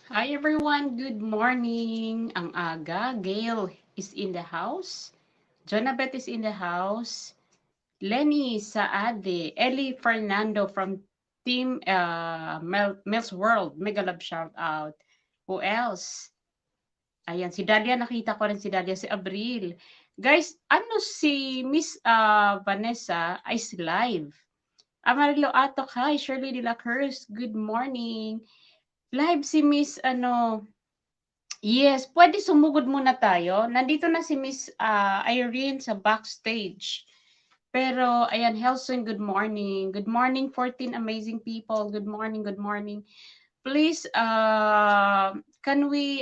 Hi everyone, good morning. Ang aga, Gail is in the house. Jonabeth is in the house. Lenny Saade, Ellie Fernando from Team Mel's World. Mega love shout out. Who else? Ayan, si Dalia, nakita ko rin si Dalia, si Abril. Guys, ano si Miss Vanessa is live. Amarilo Atok, hi. Shirley de la Cruz, good morning. Live si Miss Yes, pwede sumugod muna tayo. Nandito na si Miss Irene sa backstage. Pero ayan, Helson, good morning. Good morning, 14 amazing people. Good morning, good morning. Please, can we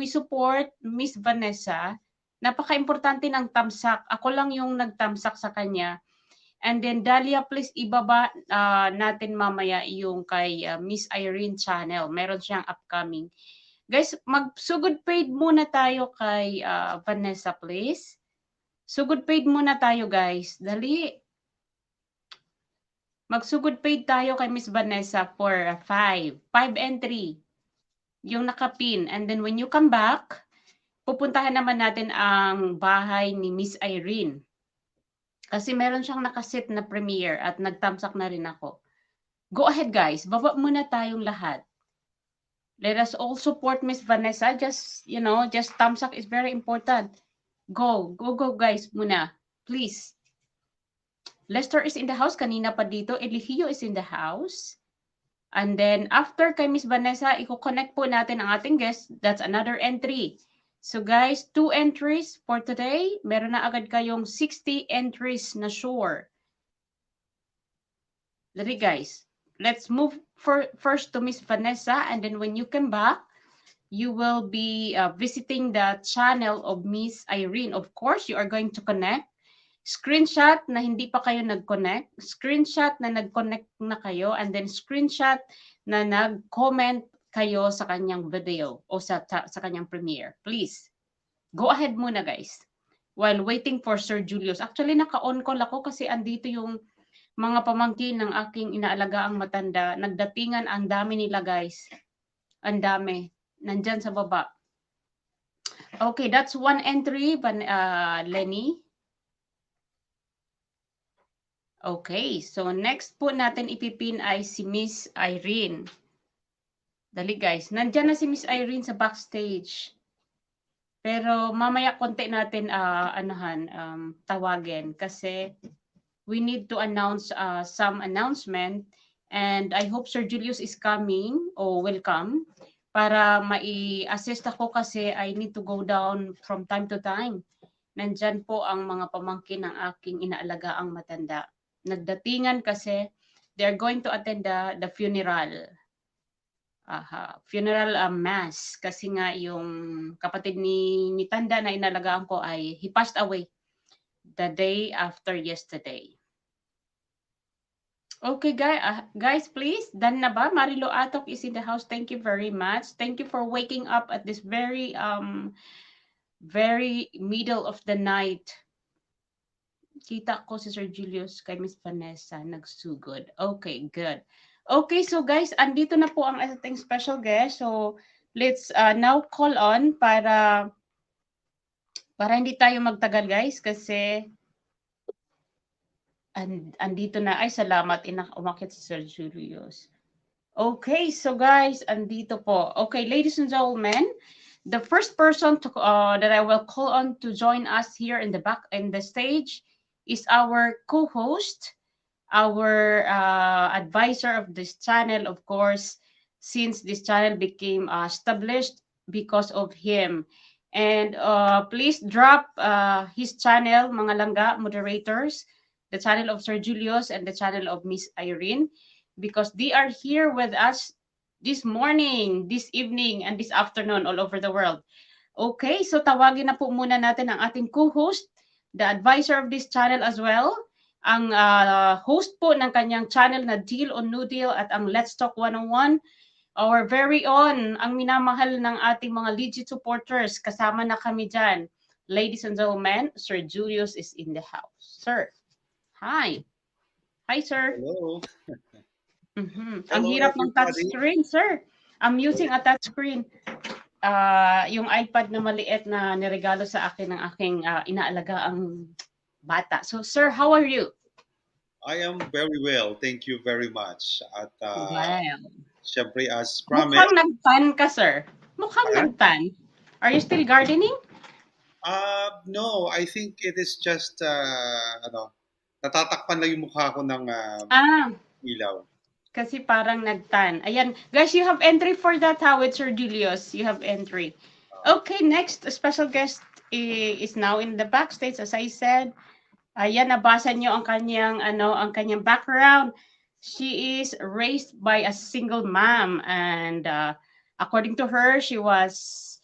support Miss Vanessa? Napaka-importante ng tamsak. Ako lang yung nagtamsak sa kanya. And then Dalia, please ibaba natin mamaya yung kay Miss Irene channel. Meron siyang upcoming. Guys, mag-sugod paid muna tayo kay Vanessa, please. Sugod paid muna tayo, guys. Dali. Magsugod paid tayo kay Miss Vanessa for 5. 5 and 3. Yung nakapin. And then when you come back, pupuntahan naman natin ang bahay ni Miss Irene. Kasi meron siyang nakasit na premiere at nagtamsak na rin ako. Go ahead, guys. Baba muna tayong lahat. Let us all support Miss Vanessa. Just thumbs up is very important. Go, guys muna. Please. Lester is in the house. Kanina pa dito. Elihio is in the house. And then, after kay Miss Vanessa, i-connect po natin ang ating guest. That's another entry. So guys, 2 entries for today. Meron na agad kayong 60 entries na sure. Dali guys. Let's move first to Miss Vanessa. And then when you come back, you will be visiting the channel of Miss Irene. Of course, you are going to connect. Screenshot na hindi pa kayo nag-connect. Screenshot na nag-connect na kayo. And then screenshot na nag-comment kayo sa kanyang video o sa kanyang premiere. Please, go ahead muna guys. While waiting for Sir Julius. Actually, naka-on call ako kasi andito yung mga pamangkin ng aking inaalagaang matanda. Nagdatingan, ang dami nila guys. Ang dami. Nandyan sa baba. Okay, that's one entry, Lenny. Okay, so next po natin ipipin ay si Miss Irene. Dali guys, nandyan na si Miss Irene sa backstage. Pero mamaya konti natin tawagin kasi we need to announce some announcement and I hope Sir Julius is coming or will come para mai-assist ako kasi I need to go down from time to time. Nandyan po ang mga pamangkin ng aking inaalagaang matanda. Nagdatingan kasi they're going to attend the funeral. Funeral mass kasi nga yung kapatid ni Tanda na inalagaan ko ay he passed away the day after yesterday. Okay guys, please. Done na ba? Marilo Atok is in the house. Thank you very much. Thank you for waking up at this very middle of the night. Kita ko si Sir Julius kay Miss Vanessa nagsugod. Okay, good. Okay, so guys, andito na po ang ating special guest. So, let's now call on para hindi tayo magtagal guys kasi andito na. Ay, salamat. Umakit si Sir Julius. Okay, so guys, andito po. Okay, ladies and gentlemen, the first person that I will call on to join us here in the stage is our co-host, our advisor of this channel, of course, since this channel became established because of him. And please drop his channel, mga langga moderators, the channel of Sir Julius and the channel of Miss Irene, because they are here with us this morning, this evening, and this afternoon all over the world. Okay, so tawagin na po muna natin ang ating co-host, the advisor of this channel as well, ang host po ng kanyang channel na Deal or No Deal at ang Let's Talk 101, our very own, ang minamahal ng ating mga legit supporters. Kasama na kami dyan. Ladies and gentlemen, Sir Julius is in the house. Sir, hi. Hi, sir. Hello. Ang Hello, hirap ng touch everybody. screen, sir. I'm using a touchscreen. Yung iPad na maliit na niregalo sa akin ng aking inaalagaang bata. So, sir, how are you? I am very well. Thank you very much. At Wow. syempre as Mukhang promised, nagtan ka, sir. Mukhang ayan. nagtan. Are you still gardening? No, I think it is just natatakpan lang yung mukha ko ng Ah, ilaw. kasi parang nagtan. Ayan. Guys, you have entry for that, how it's Sir Julius. You have entry. Okay, next special guest is now in the backstage, as I said. Ayan, nabasa niyo ang kanyang ang kanyang background. She is raised by a single mom, and according to her, she was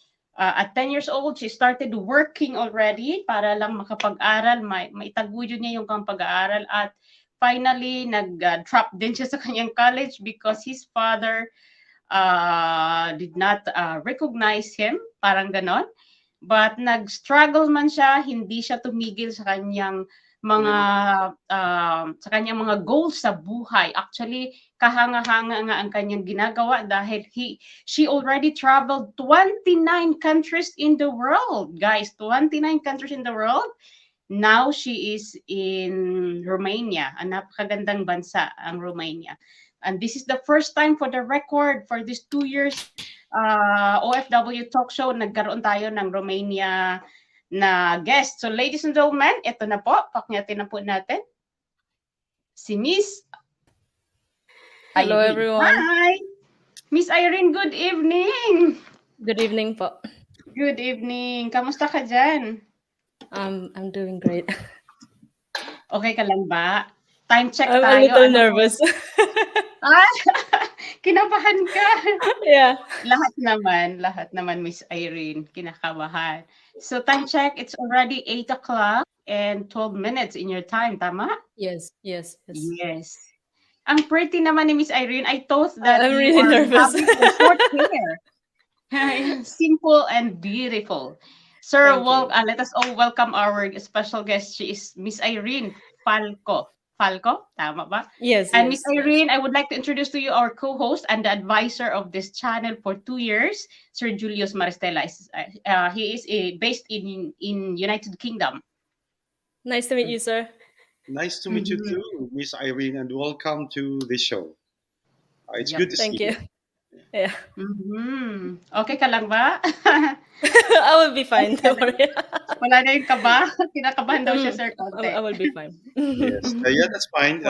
at 10 years old, she started working already para lang makapag-aral, maitaguyod niya yung kang pag-aaral, at finally nag-drop din siya sa kanyang college because his father did not recognize him, parang ganon. But nag-struggle man siya, hindi siya tumigil sa kanyang mga goals sa buhay. Actually, kahanga-hanga nga ang kanyang ginagawa dahil she already traveled 29 countries in the world. Guys, 29 countries in the world. Now she is in Romania. Ang napakagandang bansa ang Romania. And this is the first time for the record for these 2 years OFW talk show, nagkaroon tayo ng Romania na guest. So ladies and gentlemen, ito na po, pakyatin na po natin si Miss Hello Irene. everyone. Hi! Miss Irene, good evening! Good evening po. Good evening. Kamusta ka dyan? I'm doing great. Okay ka lang ba? Time check I'm tayo. a little nervous. Kinabahan ka. Yeah. Lahat naman, Miss Irene, kinakabahan. So time check, it's already 8 o'clock and 12 minutes in your time, tama? Yes. Yes. Ang pretty naman ni Miss Irene. I thought that I'm you really are nervous. having a short hair. Simple and beautiful. Sir, let us all welcome our special guest. She is Miss Irene Falco. Falco, tama ba? Yes. And Miss Irene, I would like to introduce to you our co-host and the advisor of this channel for 2 years, Sir Julius Maristella. He is based in United Kingdom. Nice to meet you, sir. Nice to meet you too, Miss Irene, and welcome to the show. It's good to see Thank you. Yeah. Okay ka lang ba? I will be fine. Don't worry. Wala na yung kaba? Kinakabahan daw siya, sir. I will be fine. Yes. That's fine.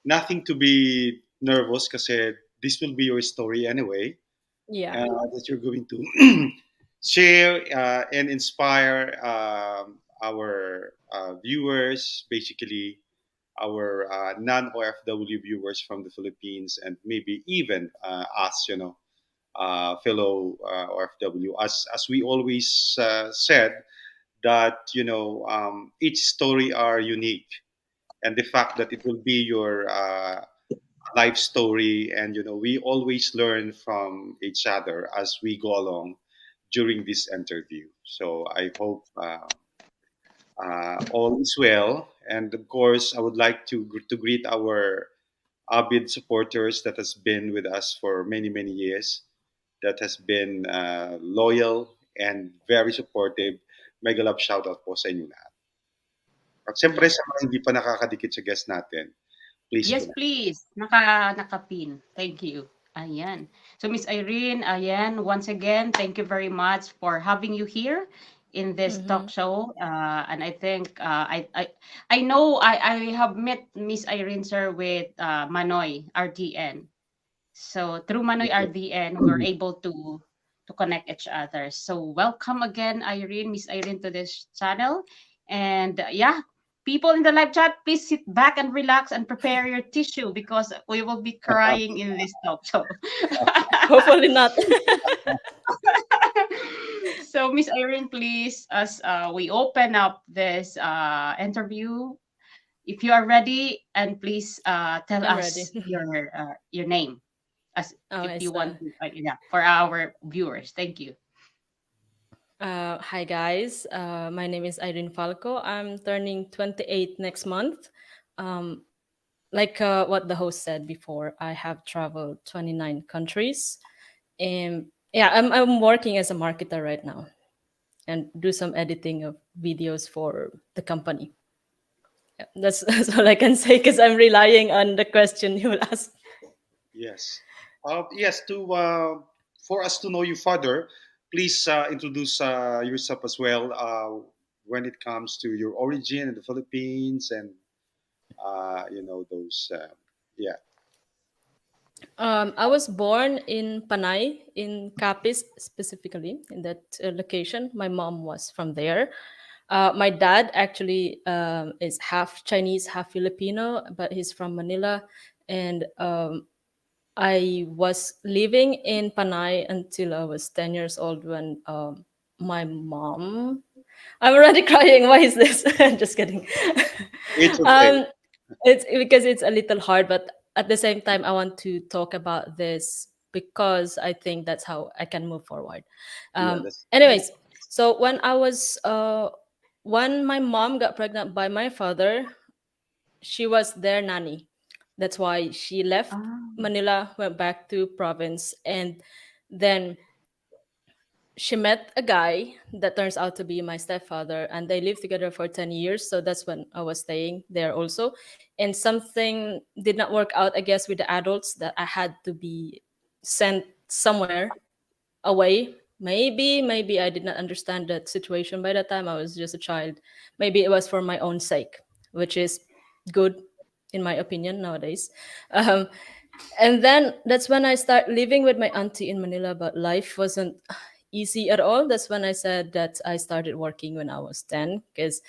Nothing to be nervous kasi this will be your story anyway. Yeah. That you're going to share and inspire our viewers, basically our non-OFW viewers from the Philippines, and maybe even us, fellow OFW. As we always said, that each story are unique, and the fact that it will be your life story, and we always learn from each other as we go along during this interview. So I hope all is well, and of course I would like to greet our avid supporters that has been with us for many years, that has been loyal and very supportive. Mega love shoutout po sa inyo lahat. At siyempre sa mga hindi pa nakakadikit sa guest natin, please. Yes, please. Nakapin. Thank you. Ayan. So Miss Irene, ayan, once again, thank you very much for having you here in this talk show. And I think I know I have met Miss Irene, sir, with Manoy RDN. So through Manoy RDN, we were able to connect each other. So welcome again, Irene, Miss Irene, to this channel. And people in the live chat, please sit back and relax and prepare your tissue because we will be crying in this talk show. Hopefully not. So Miss Irene, please, as we open up this interview, if you are ready, and please tell I'm us ready. your name, as Okay, if you so, want to, for our viewers. Thank you. Hi guys. My name is Irene Falco. I'm turning 28 next month. like what the host said before, I have traveled 29 countries. And yeah, I'm working as a marketer right now and do some editing of videos for the company. Yeah, that's all I can say because I'm relying on the question you will ask. Yes. Yes. To For us to know you further, please introduce yourself as well. When it comes to your origin in the Philippines, and those. Yeah. I was born in Panay, in Capiz specifically, in that location. My mom was from there. My dad actually is half Chinese, half Filipino, but he's from Manila. And I was living in Panay until I was 10 years old when my mom. I'm already crying. Why is this? Just kidding. It's okay. um, it's because it's a little hard, but at the same time, I want to talk about this because I think that's how I can move forward. Yeah. That's Anyways, so when my mom got pregnant by my father, she was their nanny. That's why she left Ah. Manila, went back to province, and then she met a guy that turns out to be my stepfather, and they lived together for 10 years. So that's when I was staying there also. And something did not work out, I guess, with the adults, that I had to be sent somewhere away. Maybe I did not understand that situation by that time. I was just a child. Maybe it was for my own sake, which is good in my opinion nowadays. Um, and then that's when I start living with my auntie in Manila, but life wasn't easy at all. That's when I said that I started working when I was 10, because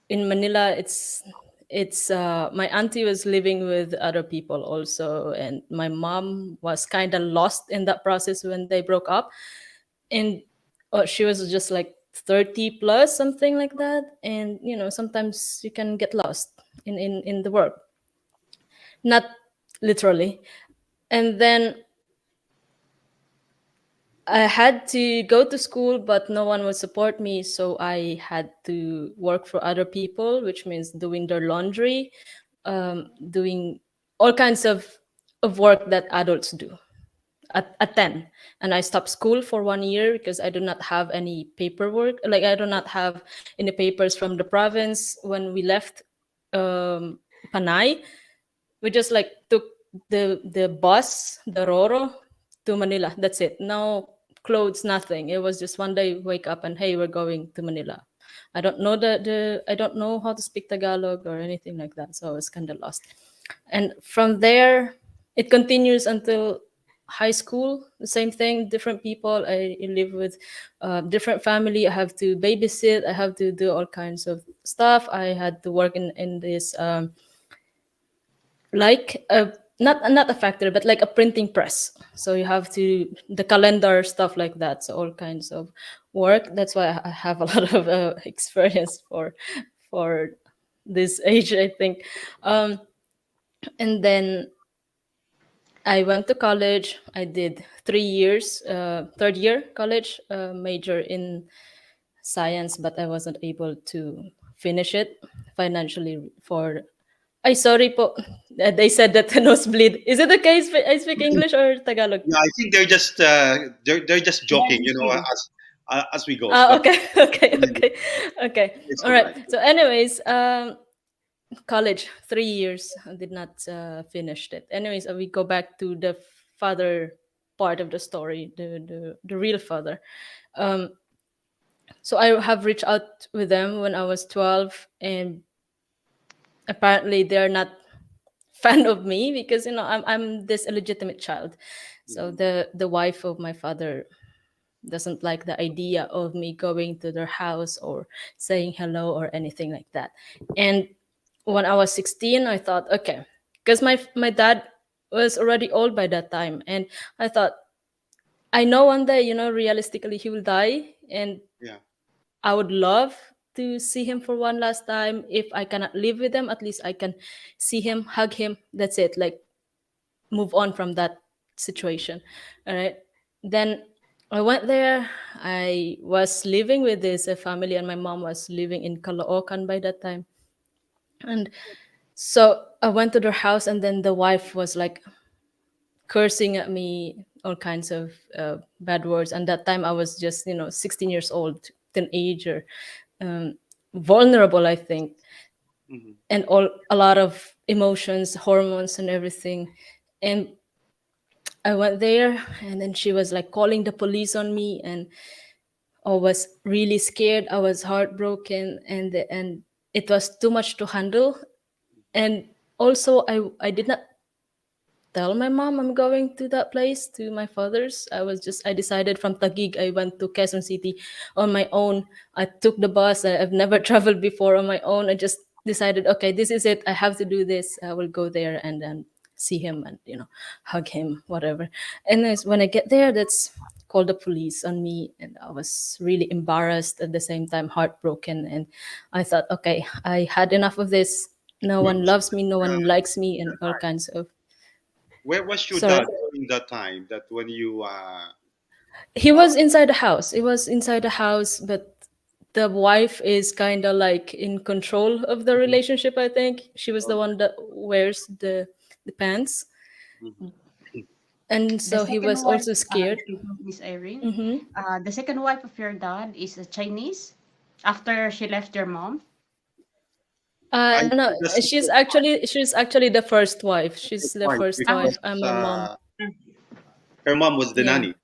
in Manila it's my auntie was living with other people also, and my mom was kind of lost in that process when they broke up. And she was just like 30 plus, something like that. And sometimes you can get lost in the work, not literally. And then I had to go to school, but no one would support me. So I had to work for other people, which means doing their laundry, doing all kinds of work that adults do at 10. And I stopped school for 1 year because I do not have any paperwork. Like, I do not have any papers from the province. When we left Panay, we just like took the bus, the Roro, to Manila. That's it. No clothes, nothing. It was just one day wake up and hey, we're going to Manila. I don't know the I don't know how to speak Tagalog or anything like that, so I was kind of lost. And from there, it continues until high school. The same thing, different people. I live with different family. I have to babysit. I have to do all kinds of stuff. I had to work in this like a not a factory, but like a printing press. So you have to the calendar stuff like that. So all kinds of work. That's why I have a lot of experience for this age, I think. um and then I went to college. I did 3 years, third year college, major in science, but I wasn't able to finish it financially for. Ay, sorry po. They said that nosebleed. Is it okay I speak English or Tagalog? Yeah. I think they're just joking, as we go. But Okay, I okay, mean, okay, okay. it's All all right. right. So, anyways, college 3 years. I did not finish it. Anyways, we go back to the father part of the story, the real father. Um, so I have reached out with them when I was 12, and apparently they're not fan of me because I'm this illegitimate child. So Mhm. the wife of my father doesn't like the idea of me going to their house or saying hello or anything like that. And when I was 16, I thought, okay, because my dad was already old by that time, and I thought, I know one day, realistically he will die, and Yeah. I would love to see him for one last time. If I cannot live with him, at least I can see him, hug him. That's it. Like, move on from that situation. All right. Then I went there. I was living with this family, and my mom was living in Caloocan by that time. And So I went to their house, and then the wife was like cursing at me, all kinds of bad words. And that time I was just 16 years old, teenager, um, vulnerable, I think, Mhm. and all a lot of emotions, hormones, and everything. And I went there, and then she was like calling the police on me, and I was really scared. I was heartbroken, and it was too much to handle. And also, I did not tell my mom I'm going to that place, to my father's. I decided from Taguig I went to Quezon City on my own. I took the bus. I've never traveled before on my own. I just decided, okay, this is it. I have to do this. I will go there and then see him and hug him, whatever. And then when I get there, that's called the police on me, and I was really embarrassed, at the same time heartbroken. And I thought, okay, I had enough of this. No Where one was loves me, no uh, one likes me, and that all time? kinds of. Where was your Sorry. dad during that time? That when you He was inside the house. He was inside the house, but the wife is kind of like in control of the Mhm. relationship, I think. She was the Oh, one that wears the pants. mhm. And The so he second was wife, also scared. excuse me, Miss Irene, Hmm. the second wife of your dad is a Chinese after she left your mom. I No, that's the she's actually the first wife. She's the point first Ah, wife. because I'm my mom. mm, her mom was the Yeah. nanny.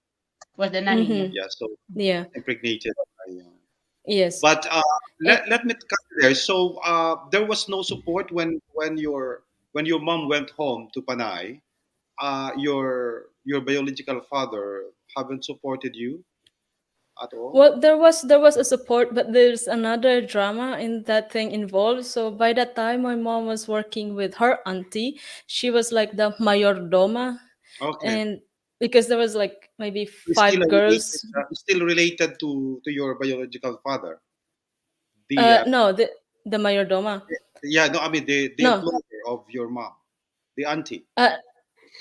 was the nanny, yeah. Mm-hmm. Yeah, so Yeah. impregnated. Yes. But And, let me cut you there. So there was no support when your mom went home to Panay. Your biological father haven't supported you at all. well, there was a support, but there's another drama in that thing involved. So by that time, my mom was working with her auntie. She was like the mayordoma, Okay, and because there was like maybe it's still five girls. still related to your biological father. The No, the mayordoma. yeah, no, I mean the No, employer of your mom, the auntie. uh,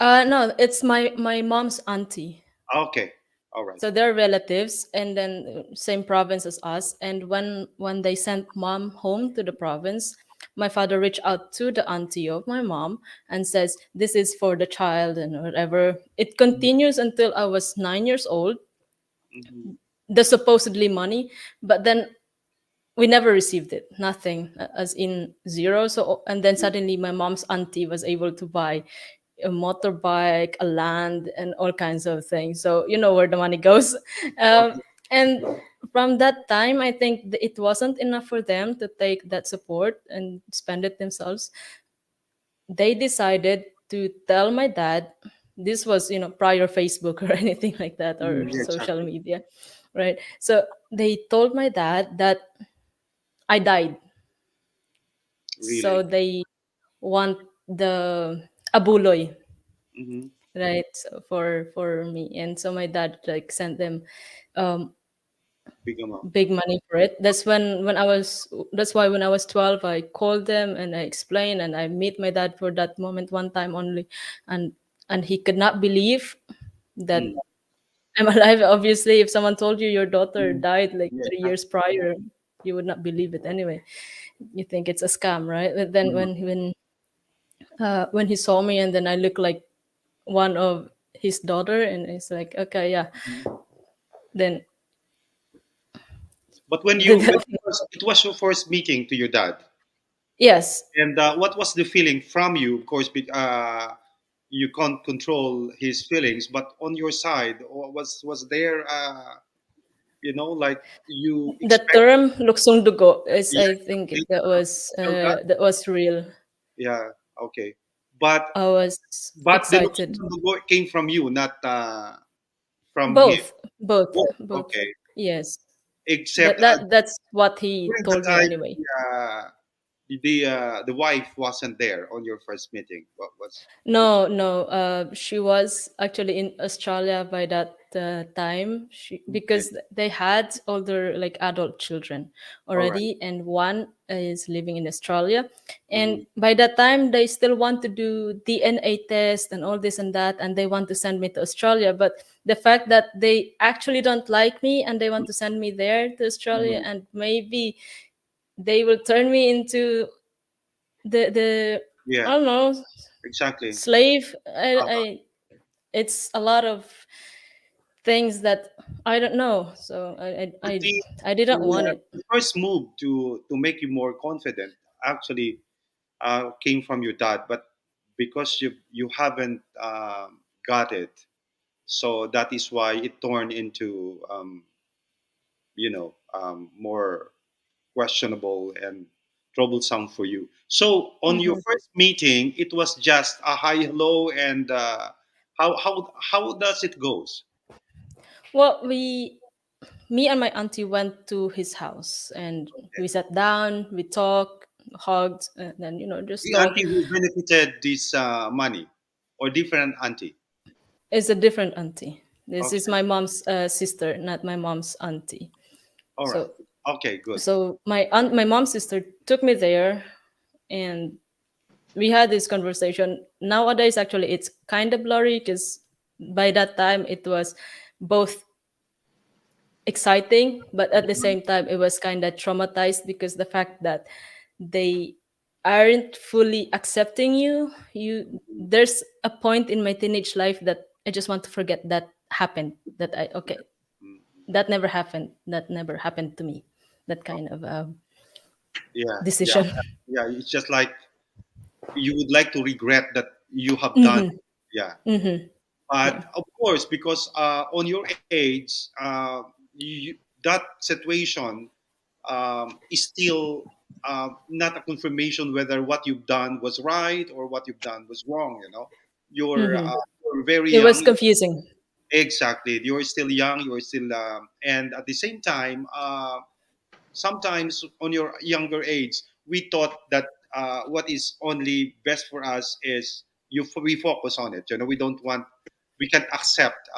no, it's my mom's auntie. Okay, all right. So they're relatives, and then same province as us. And when they sent mom home to the province, my father reached out to the auntie of my mom and says, this is for the child and whatever. It continues until I was 9 years old, Mhm. the supposedly money. But then we never received it, nothing, as in zero. So, and then suddenly my mom's auntie was able to buy a motorbike, a land, and all kinds of things. So you know where the money goes. um, Okay. and from that time, I think it wasn't enough for them to take that support and spend it themselves. They decided to tell my dad. This was prior Facebook or anything like that, or Yeah, social exactly. media, right? So they told my dad that I died. So Really. they want the abuloy, Hmm. right? So for me. And so my dad like sent them um Big amount. big money for it. That's why when I was 12, I called them and I explained, and I meet my dad for that moment one time only. And he could not believe that Mm. I'm alive. Obviously, if someone told you your daughter Mm. died like Yeah, 3 years prior, you would not believe it anyway. You think it's a scam, right? But then mm. when he saw me, and then I look like one of his daughter, and it's like, okay, yeah, then But when the, you when the, it was your first meeting to your dad, yes, and what was the feeling from you? Of course, you can't control his feelings, but on your side, was there, like you the expect? term luksong dugo is, Yeah, I think, feel that. that was real. Yeah, okay, but I was the excited. looks came from you, not from him. Both, Both, both. okay. Yes, Except that's what he during the told me time anyway. the wife wasn't there on your first meeting. What was? No, no. She was actually in Australia by that time. Okay. Because they had older, like adult children All right. already, and one is living in Australia. And Mm-hmm. by that time, they still want to do DNA test and all this and that, and they want to send me to Australia. But the fact that they actually don't like me and they want to send me there to Australia, Mm-hmm. and maybe they will turn me into the I Yeah, don't know, exactly. slave. Uh, I it's a lot of things that I don't know. So but I didn't want it. the first move to make you more confident actually came from your dad, but because you haven't got it, so that is why it turned into more questionable and troublesome for you. So on your Mhm. first meeting, it was just a hi hello, and how does it goes? Well, me and my auntie went to his house and Okay. we sat down, we talked, hugged, and then just The talk. auntie who benefited this money, or different auntie? It's a different auntie. This is Okay, my mom's sister, not my mom's auntie. all right. So Okay, good. my mom's sister took me there, and we had this conversation. Nowadays, actually, it's kind of blurry because by that time it was both exciting, but at the Mhm. same time it was kind of traumatized because the fact that they aren't fully accepting you there's a point in my teenage life that I just want to forget that happened, that I okay, Mhm. that never happened to me, that Oh, kind of yeah, yeah, decision. yeah. It's just like you would like to regret that you have done. Hmm. Yeah, Hmm. Yeah. but of course, because on your age, that situation is still not a confirmation whether what you've done was right or what you've done was wrong. Hmm. You're very It was young. confusing. Exactly, you're still young. You're still, and at the same time, sometimes on your younger age, we thought that what is only best for us is we focus on it. We don't want, we can accept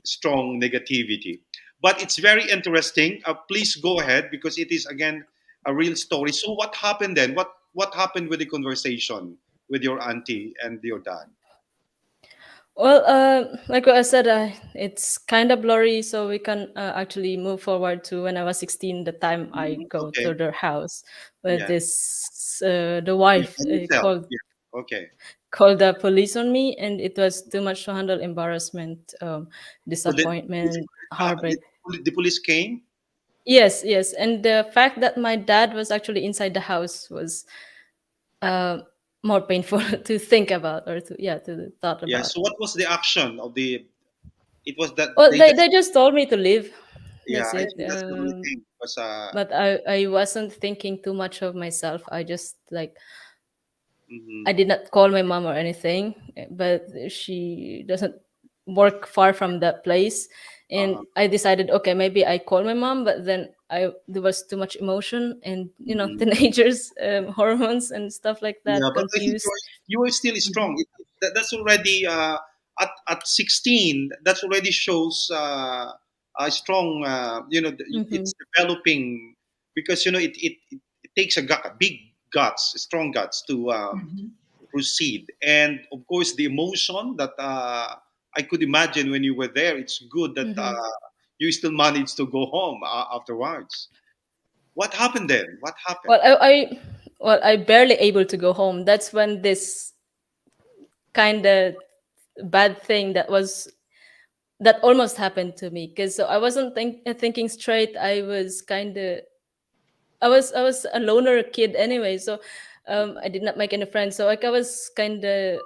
strong negativity. But it's very interesting. Please go ahead because it is again a real story. So what happened then? What happened with the conversation with your auntie and your dad? Well, like what I said, it's kind of blurry, so we can actually move forward to when I was 16, the time I go to Okay. their house with Yeah. this the Yeah. wife And yourself. called Yeah. Okay. the police on me, and it was too much to handle: embarrassment, So disappointment, heartbreak. the police came. Yes, yes, and the fact that my dad was actually inside the house was uh, more painful to think about, or to yeah, to thought Yeah. about. So what was the action of the? It was that Well, they just. they just told me to leave. Yeah, That's I it. think that's the only thing because But I wasn't thinking too much of myself. I just like mhm, I did not call my mom or anything, but she doesn't work far from that place, and uh, I decided, okay, maybe I call my mom, but then I there was too much emotion and mhm. teenagers, hormones and stuff like Yeah, that, but I think confused. you are still strong. That's already at 16. That already shows a strong. Hmm. It's developing because it takes a big guts, strong guts to proceed. And of course, the emotion that I could imagine when you were there. It's good that Hmm. you still managed to go home afterwards. What happened then? What happened? Well, I barely able to go home. That's when this kind of bad thing that almost happened to me, because so I wasn't thinking straight. I was a loner kid anyway, so I did not make any friends. So like I was kind of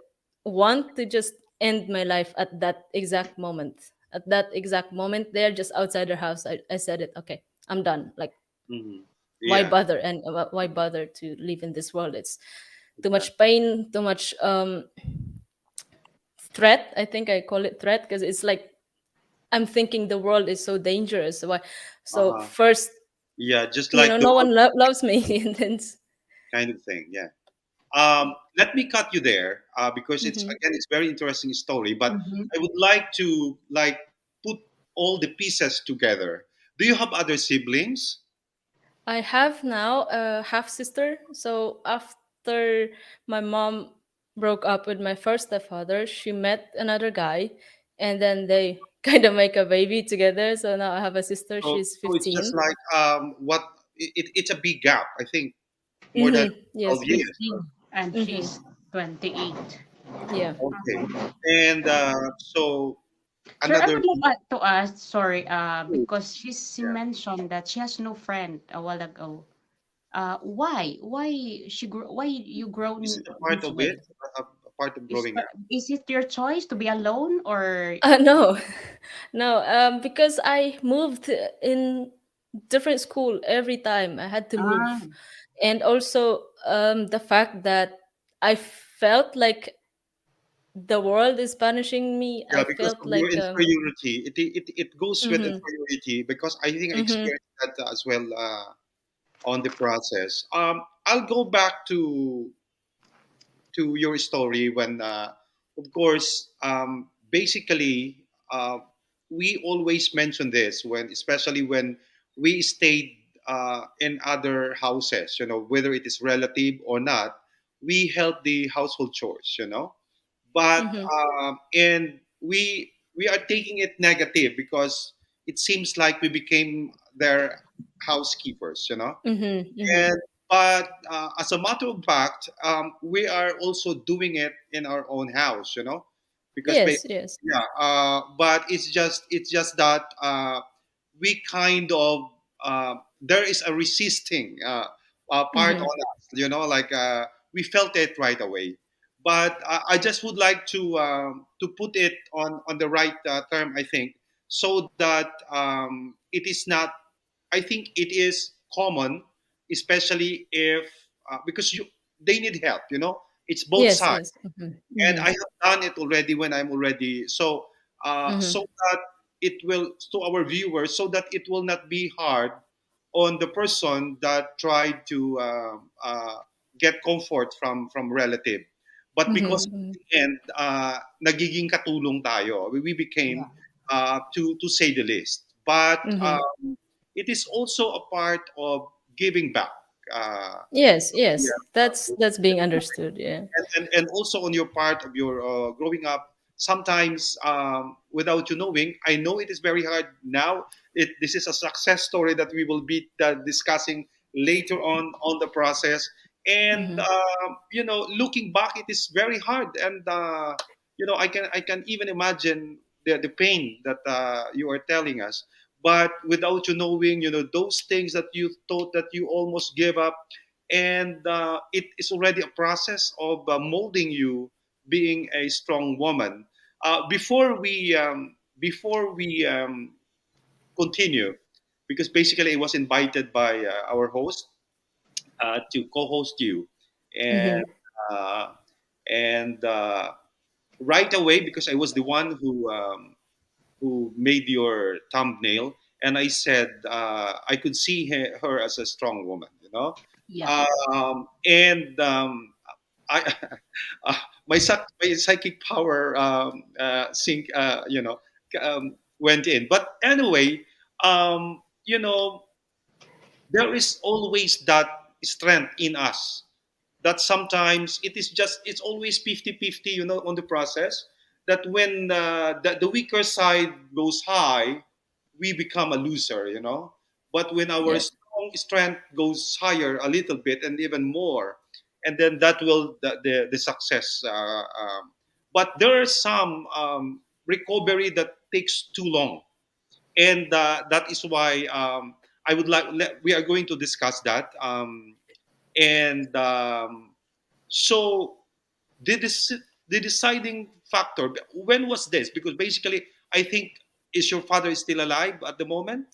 want to just end my life at that exact moment. At that exact moment, there, just outside their house, I said it. Okay, I'm done. Like, Mhm. why Yeah. bother? And why bother to live in this world? It's too much Exactly. pain, too much threat. I think I call it threat because it's like I'm thinking the world is so dangerous. So why? So Uh-huh. first, Yeah, just like the no world one loves me, and then. kind of thing. Yeah. Let me cut you there because it's Mhm. again it's very interesting story. But Mhm. I would like to put all the pieces together. Do you have other siblings? I have now a half sister. So after my mom broke up with my first stepfather, she met another guy, and then they kind of make a baby together. So now I have a sister. So She's so it's just 15. like it's a big gap. I think more than Yes, 12 yes. years. 15, and Mm-hmm. she's 28. Yeah. Okay. Mhm. And so Sir, I another, would like to ask, sorry, oh, because she yeah, mentioned that she has no friend a while ago. Why? Why you is grown it a part this of it? way? A part of growing up? Is it your choice to be alone or No, no. Because I moved in different school every time. I had to ah move, and also the fact that I felt like the world is punishing me. I Yeah, because felt of your like inferiority. It goes with mm-hmm, inferiority because I think I mm-hmm, experienced that as well on the process. I'll go back to your story when, of course, basically, we always mention this when, especially when we stayed in other houses, whether it is relative or not, we help the household chores, but mm-hmm, and we are taking it negative because it seems like we became their housekeepers, mm-hmm, mm-hmm. and but as a matter of fact, we are also doing it in our own house, because Yes, yes. yeah. But it's just that we kind of there is a resisting part Mm-hmm, on us, like we felt it right away. But I just would like to put it on the right term, I think, so that it is not. I think it is common, especially if because they need help. It's both yes, sides, yes. Mm-hmm, and mm-hmm, I have done it already when I'm already mm-hmm, so that it will to our viewers, so that it will not be hard on the person that tried to get comfort from relative, but because mm-hmm, in the end nagiging katulong tayo, we became yeah. to say the least, but mm-hmm. it is also a part of giving back. Uh, Yes, yes. yeah, That's being understood. Yeah. and also on your part of your growing up, sometimes without you knowing, I know it is very hard now. This is a success story that we will be discussing later on the process, and Mm-hmm, looking back, it is very hard, and I can even imagine the pain that you are telling us, but without you knowing, those things that you thought that you almost gave up, and it is already a process of molding you being a strong woman. Before we continue, because basically I was invited by our host to co-host you, and mm-hmm. uh, and right away, because I was the one who made your thumbnail, and I said I could see her as a strong woman, Yeah. and I my psychic power went in. But anyway, there is always that strength in us that sometimes it's always 50-50, on the process, that when the weaker side goes high, we become a loser, but when our Yeah. strong strength goes higher a little bit and even more, and then that will the success but there are some recovery that takes too long, and that is why I would like we are going to discuss that, and so the the deciding factor, when was this? Because basically I think, is your father still alive at the moment?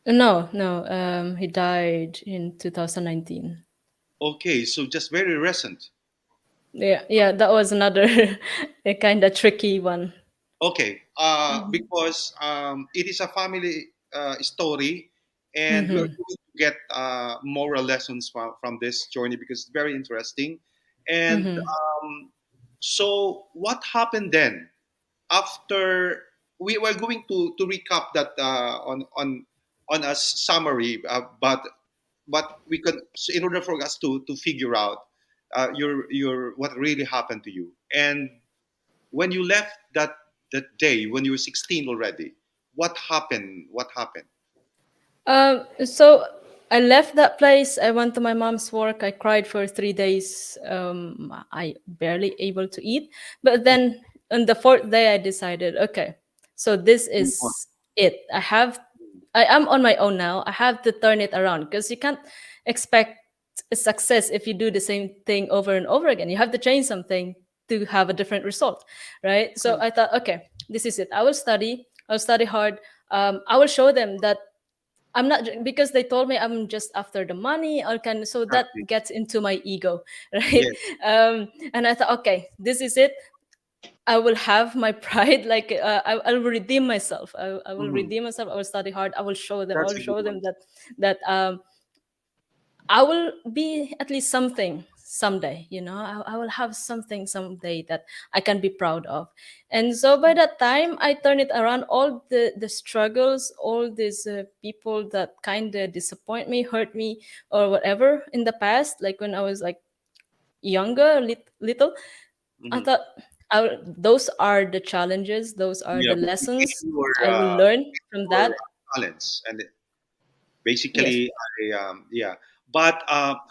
No, no. He died in 2019. Okay, so just very recent. Yeah, yeah. That was another a kind of tricky one. Okay, Mhm. because it is a family story, and we're Mm-hmm, going to get moral lessons from this journey because it's very interesting. And mm-hmm. so, what happened then after? We were going to recap that on a summary, but we could, so in order for us to figure out your what really happened to you, and when you left that day when you were 16 already, what happened? So I left that place. I went to my mom's work. I cried for 3 days. I barely able to eat. But then on the fourth day, I decided, okay, so this is it. I am on my own now. I have to turn it around because you can't expect a success if you do the same thing over and over again. You have to change something to have a different result, right? So Correct. I thought, okay, this is it. I will study. I'll study hard. I will show them that I'm not because they told me I'm just after the money or can so that Exactly. gets into my ego, right? Yes. And I thought, okay, this is it. I will have my pride, like I will redeem myself. I will Mhm. redeem myself. I will study hard. I will show them. I That's will a good show one. them that I will be at least something someday, I will have something someday that I can be proud of. And so by that time, I turn it around. All the struggles, all these people that kind of disappoint me, hurt me, or whatever in the past, like when I was like younger, little, I Hmm. thought those are the challenges, those are Yeah, the but lessons your I will learn from your that. talents and Yes. basically, yeah. But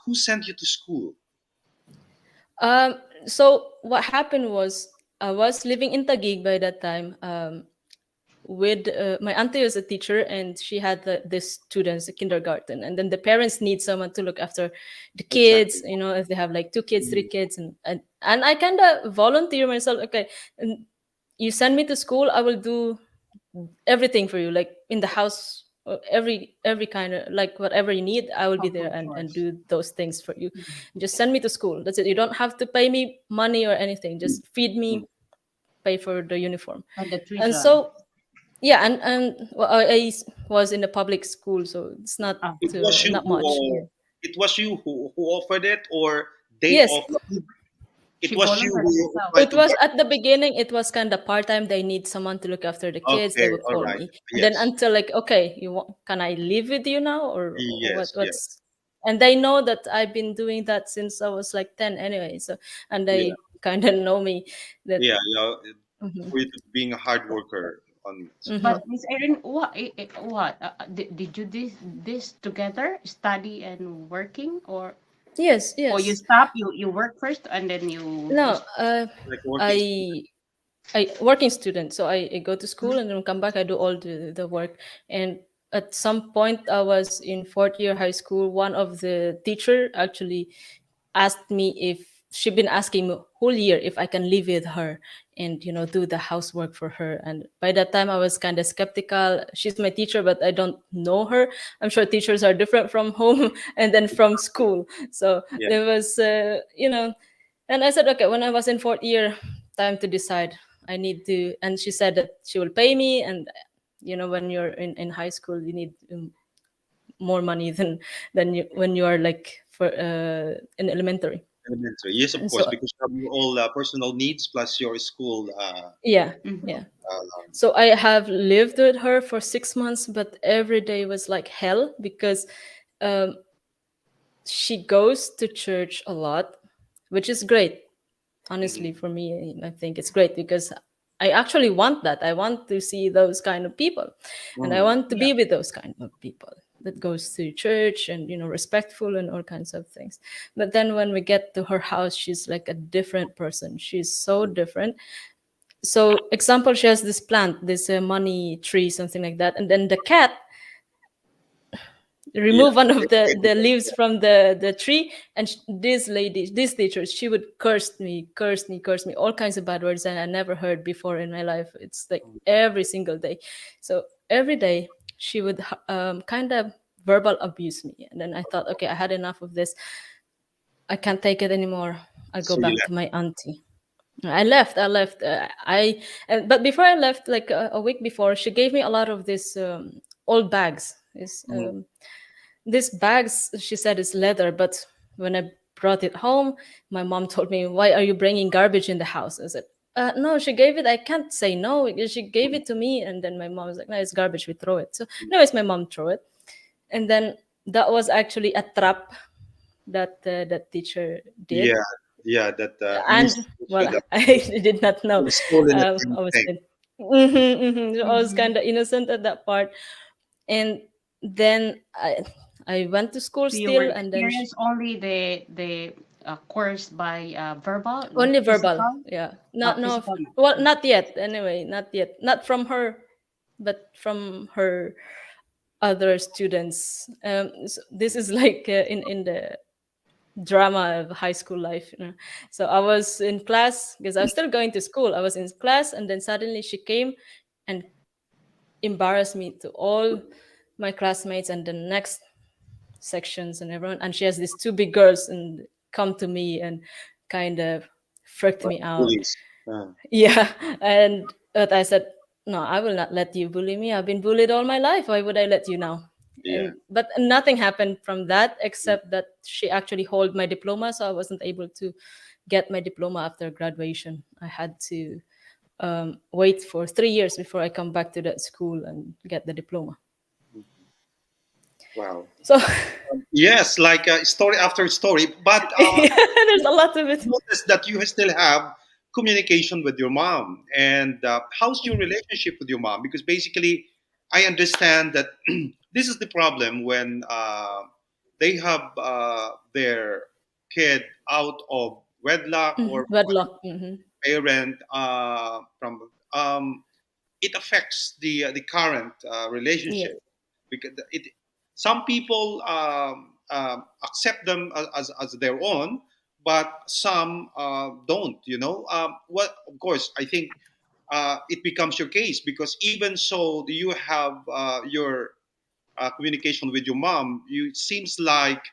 who sent you to school? Um, so what happened was I was living in Taguig by that time. With my auntie was a teacher, and she had this students, a kindergarten, and then the parents need someone to look after the kids. Exactly. If they have like two kids, three Mhm. kids, and I kind of volunteer myself. Okay, and you send me to school, I will do everything for you, like in the house, every kind of like whatever you need, I will be there Household and chores. do those things for you. Mhm. Just send me to school, that's it. You don't have to pay me money or anything, just feed Mhm. me, pay for the uniform. And the And tuition. so yeah, and well, was in the public school, so it's not Ah, It was you not much. yeah. it was you who offered it, or they Yes, offered. It She was you volunteered who herself. tried it to was get. at the beginning, it was kind of part-time. They need someone to look after the kids, they Okay, would all call right. me. And then Yes, until like, okay, can I live with you now, or yes, yes. what's. And they know that I've been doing that since I was like 10 anyway, so. And Yeah, they kind of know me that. yeah, yeah. Mhm, For you to being a hard worker on. mhm. But Miss Irene, what did you this together, study and working, Yes, or you yes. stop, you work first and then you No, Like working student. I working student, so I go to school and then come back. I do all the work. And at some point, I was in fourth year high school. One of the teacher actually asked me if she'd been asking me whole year if I can live with her and do the housework for her. And by that time, I was kind of skeptical. She's my teacher, but I don't know her. I'm sure teachers are different from home and then from school. So Yeah. there was, and I said, okay, when I was in fourth year, time to decide. I need to, and she said that she will pay me. And, when you're in high school, you need more money than when you are like for in elementary. Elementary. Yes, of And course, so, because of your all personal needs plus your school. yeah, Mhm. yeah. Uh, So I have lived with her for 6 months, but every day was like hell because um, she goes to church a lot, which is great. mhm. Honestly, for me, I think it's great because I actually want that. I want to see those kind of people, and I Mhm. want to Yeah. be with those kind of people that goes to church and respectful and all kinds of things. But then when we get to her house, she's like a different person. She's so different. So example, she has this plant, this money tree, something like that, and then the cat Yeah. remove one of the leaves from the tree. And this lady, this teacher, she would curse me, all kinds of bad words, and I never heard before in my life. It's like every single day. So every day she would kind of verbal abuse me. And then I thought, okay, I had enough of this. I can't take it anymore. I'll go So you back to left. my auntie. I left. But before I left, like a week before, she gave me a lot of this old bags. Mhm. This bags, she said, is leather, but when I brought it home, my mom told me, "Why are you bringing garbage in the house?" I said, "No, she gave it. I can't say no because she gave it to me." And then my mom was like, "No, it's garbage. We throw it." So, anyways, my mom threw it, and then that was actually a trap that teacher did. Yeah, yeah. That And should well, I did not know. have stolen I was anything. kind so I was Mhm. kind of innocent at that part. And then I went to school So you were still, and then experienced only the course by verbal, not only verbal. physical, Yeah, not no. physical. Well, not yet. Anyway, not yet. Not from her, but from her other students. This is like in the drama of high school life. So I was in class because I was still going to school. I was in class, and then suddenly she came and embarrassed me to all my classmates and the next sections and everyone. And she has these two big girls and come to me and kind of freaked me out. Bullies. Yeah, and but I said, no, I will not let you bully me. I've been bullied all my life. Why would I let you now? Yeah. And but nothing happened from that except that she actually hold my diploma, so I wasn't able to get my diploma after graduation. I had to wait for 3 years before I come back to that school and get the diploma. Wow. So Yes, like story after story. But there's a lot of it. notice that you still have communication with your mom. And how's your relationship with your mom? Because basically, I understand that this is the problem when they have their kid out of wedlock or Wedlock. Hmm. parent from it affects the current Yeah, relationship because it some people accept them as their own, but some don't. What? Of course, I think it becomes your case because even so, do you have your communication with your mom? You it seems like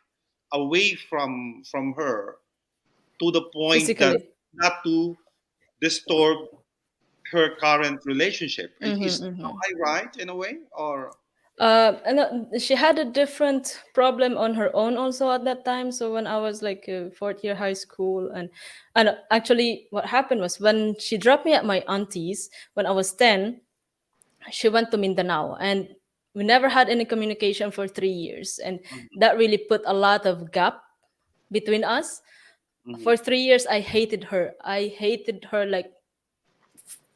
away from her to the point that physically. not to disturb her current relationship. Is am Hmm. I right in a way, or And she had a different problem on her own also at that time. So when I was like fourth year high school, and actually what happened was when she dropped me at my auntie's when I was 10, she went to Mindanao, and we never had any communication for 3 years, and that really put a lot of gap between us. Mhm. For 3 years, I hated her. I hated her like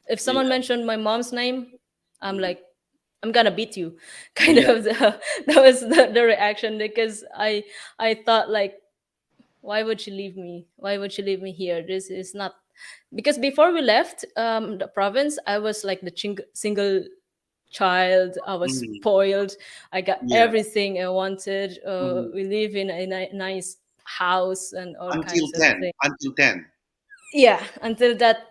if Yeah, someone mentioned my mom's name, I'm like, I'm gonna beat you. Kind yeah, of that was the reaction because I thought like, why would she leave me? Why would she leave me here? This is not because before we left the province, I was like the single child. I was mhm. spoiled. I got Yeah. everything I wanted. Mhm. We live in a nice house and all Until kinds of 10, things. until 10. Yeah, until that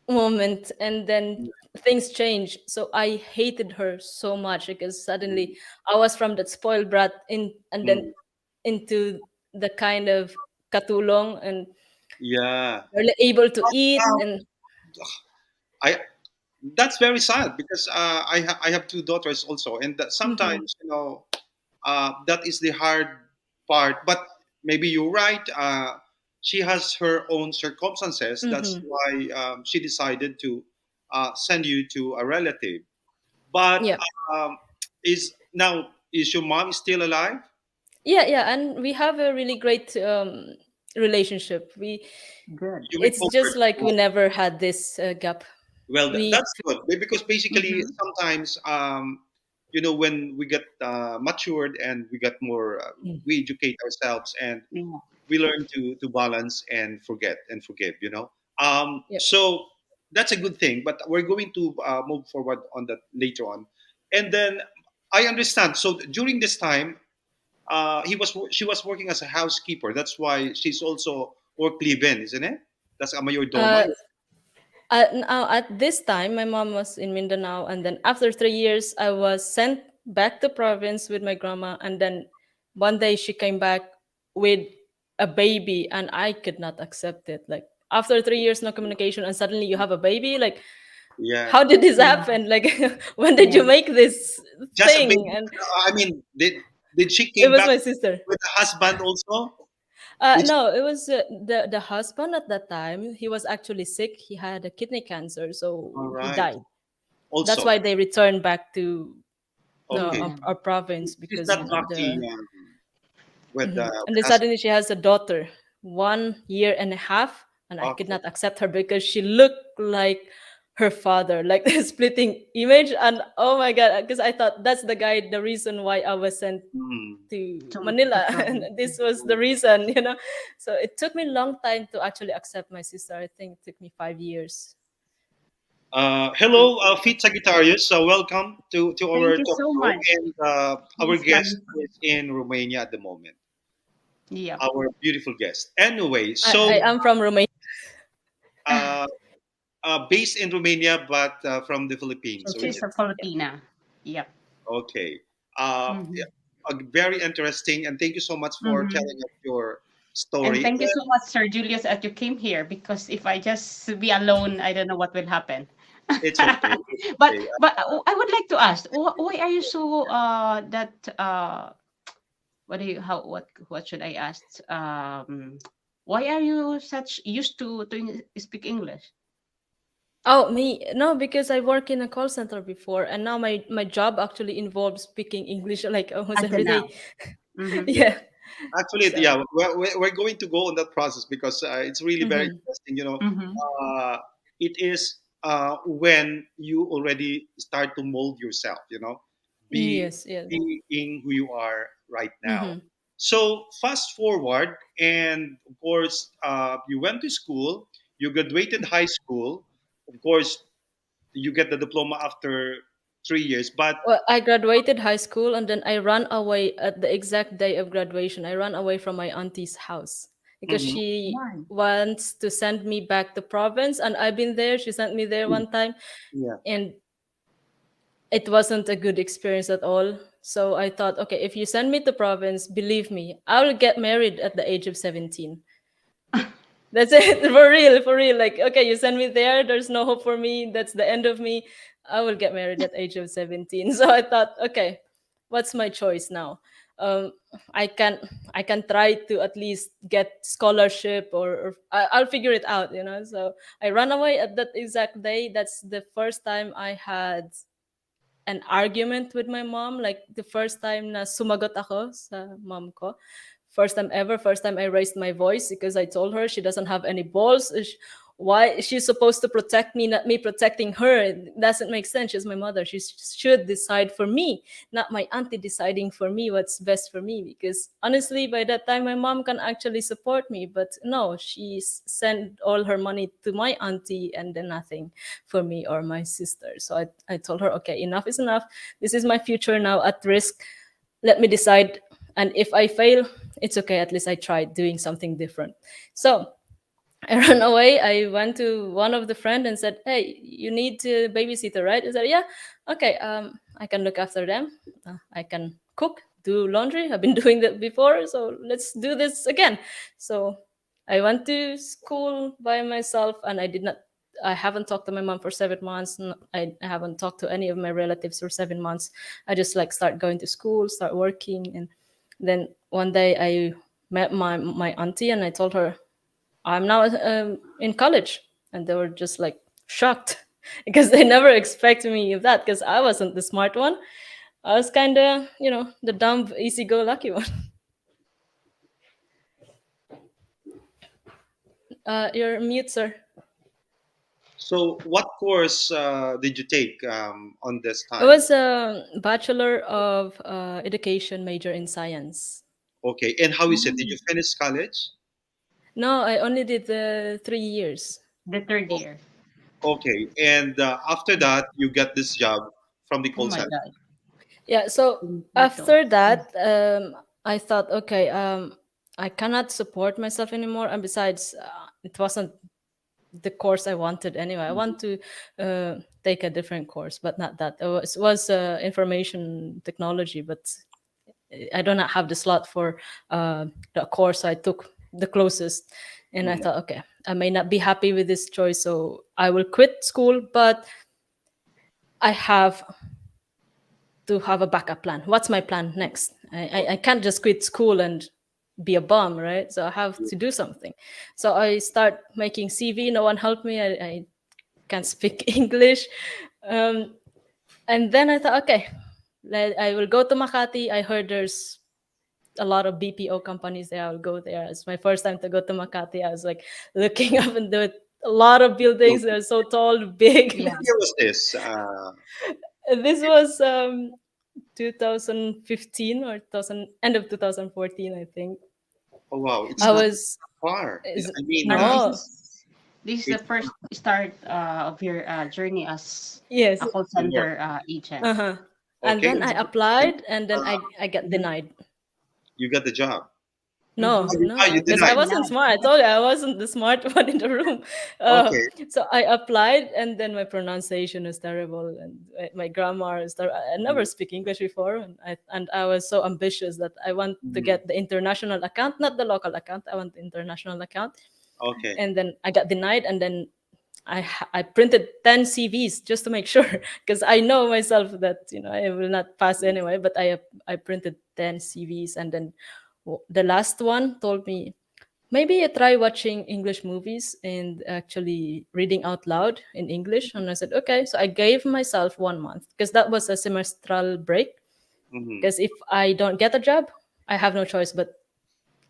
moment, and then things changed. So I hated her so much because Mhm. suddenly I was from that spoiled brat in and then Mhm. into the kind of katulong and Yeah. barely able to eat Um, and I that's very sad because I have two daughters also, and that Mhm, sometimes that is the hard part. But maybe you're right. She has her own circumstances. That's mhm. why she decided to send you to a relative. But Yeah, is your mom still alive? yeah, and we have a really great relationship. We Good. You It's just recovered? like we never had this gap. Well, We that's good because basically Mm-hmm. sometimes when we get matured and we get more, we educate ourselves and Yeah. we learn to balance and forget and forgive. Yep. So that's a good thing. But we're going to move forward on that later on, and then I understand. So during this time, she was working as a housekeeper. That's why she's also work live-in, isn't it? That's a mayor doma. Uh, Now, at this time, my mom was in Mindanao, and then after 3 years, I was sent back to province with my grandma. And then one day she came back with a baby, and I could not accept it. Like after 3 years, no communication, and suddenly you have a baby. Like, Yeah, how did this Yeah. happen? Like, when did you Yeah. make this just a baby. thing? And I mean, did she it came was back my sister. with a husband also? Did she, No, it was the husband at that time. He was actually sick. He had a kidney cancer, so all he right. died. That's Also, why they returned back to okay. Yeah. our province She's because not the lucky with the Mhm. And then husband. suddenly she has a daughter, 1 year and a half, and I could Okay. not accept her because she looked like her father, like the splitting image. And oh my god, because I thought that's the guy, the reason why I was sent Mm. to To Manila. And province. this was the reason, you know. So it took me a long time to actually accept my sister. I think it took me 5 years. Hello, Feet Sagittarius. Welcome to Thank our you talk so show. much. And our Please guest come. is in Romania at the moment. Yep. Our beautiful guest. Anyway, I am from Romania. uh, based in Romania, but from the Philippines She's a originally. Filipina. Yep. Okay. Hmm. Yeah, very interesting. And thank you so much for Hmm. telling us your And story. thank you so much, Sir Julius, that you came here because if I just be alone, I don't know what will happen. It's okay. It's but okay. I would like to ask, why are you so that what do you how what should I ask? Why are you such used to speak English Oh, me? No, because I work in a call center before, and now my job actually involves speaking English like almost until every now? day. Mm-hmm. Yeah. Actually, So. yeah, we're going to go on that process because it's really very Mm-hmm. interesting. Mm-hmm. It is when you already start to mold yourself, be Yes. Yes. being who you are right now. Mm-hmm. So fast forward, and of course, you went to school, you graduated high school. Of course, you get the diploma after 3 years, but Well, I graduated high school and then I ran away at the exact day of graduation. I ran away from my auntie's house because mhm, she Why? wants to send me back to province, and I've been there. She sent me there one time, yeah. and it wasn't a good experience at all. So I thought, okay, if you send me to province, believe me, I will get married at the age of 17. That's it. For real, for real. Like, okay, you send me there, there's no hope for me, that's the end of me. I will get married at age of 17. So I thought, okay, what's my choice now? um i can I can try to at least get scholarship, or I'll figure it out, you know. So I ran away at that exact day. That's the first time I had an argument with my mom, like the first time na sumagot ako sa mom ko. First time ever, first time I raised my voice because I told her she doesn't have any balls. Why she's supposed to protect me, not me protecting her? It doesn't make sense. She's my mother. She should decide for me, not my auntie deciding for me what's best for me. Because honestly, by that time, my mom can actually support me. But no, she sent all her money to my auntie and then nothing for me or my sister. So I told her, okay, enough is enough. This is my future now at risk. Let me decide. And if I fail, it's okay. At least I tried doing something different. So I ran away. I went to one of the friend and said, "Hey, you need a babysitter, right?" He said, "Yeah, okay. I can look after them. I can cook, do laundry. I've been doing that before, so let's do this again." So I went to school by myself, and I did not. I haven't talked to my mom for 7 months. I haven't talked to any of my relatives for 7 months. I just like start going to school, start working, and then one day I met my auntie, and I told her I'm now in college, and they were just like shocked because they never expected me of that because I wasn't the smart one. I was kind of, you know, the dumb, easy-go-lucky one. You're mute, sir. So, what course did you take on this It time? was a bachelor of education major in science. Okay, and how is it? Did Mm, you finish college? No, I only did the 3 years. the third O- year. Okay, and after that, you got this job from the Oh call my center. God. Yeah, so Finito. after that, I thought, okay, I cannot support myself anymore, and besides, it wasn't the course I wanted anyway. I want to take a different course, but not that. It was information technology, but I do not have the slot for the course. I took the closest, and I Mhm. thought, okay, I may not be happy with this choice, so I will quit school, but I have to have a backup plan. What's my plan next? I can't just quit school and be a bum, right? So I have to do something. So I start making CV. No one helped me. I can't speak English. Um, and then I thought, okay, I will go to Makati. I heard there's a lot of BPO companies there. I'll go there. It's my first time to go to Makati. I was like looking up and do it. a lot of buildings. So They're so tall, big. Yeah. what year was this? This was 2015 or 2000, end of 2014, I think. Oh wow, it's I not was far. is I mean, And no. this is the it's first start of your journey as a Yes. call to work. center agent. Uh-huh. And Okay, then I and, applied, and then uh, I got Mhm. denied. you got the job. No, You no, because I denied. wasn't Denied. smart. I told you I wasn't the smart one in the room. Okay. So I applied, and then my pronunciation is terrible, and my grammar is terrible. I never Mm, speak English before, and I was so ambitious that I want to mm, get the international account, not the local account. I want the international account, okay. and then I got denied, and then I printed 10 CVs just to make sure, because I know myself that I will not pass anyway. But I printed 10 CVs, and then the last one told me, maybe you try watching English movies and actually reading out loud in English. And I said, okay. So I gave myself 1 month, because that was a semestral break. Hmm. Because if I don't get a job, I have no choice but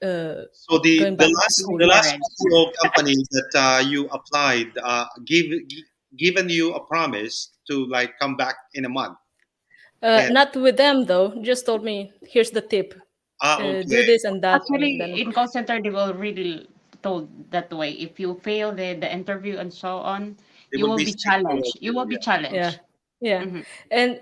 uh, So going the back to last To be school. the last married. BPO company that you applied given you a promise to like come back in a month. And Not with them though. Just told me, here's the tip. Do okay, this and that, and Actually, then in call center, they will really told that way. If you fail the interview and so on, they you will will be be straightforward challenged. with You you. will be Yeah. yeah, challenged. yeah, Hmm. and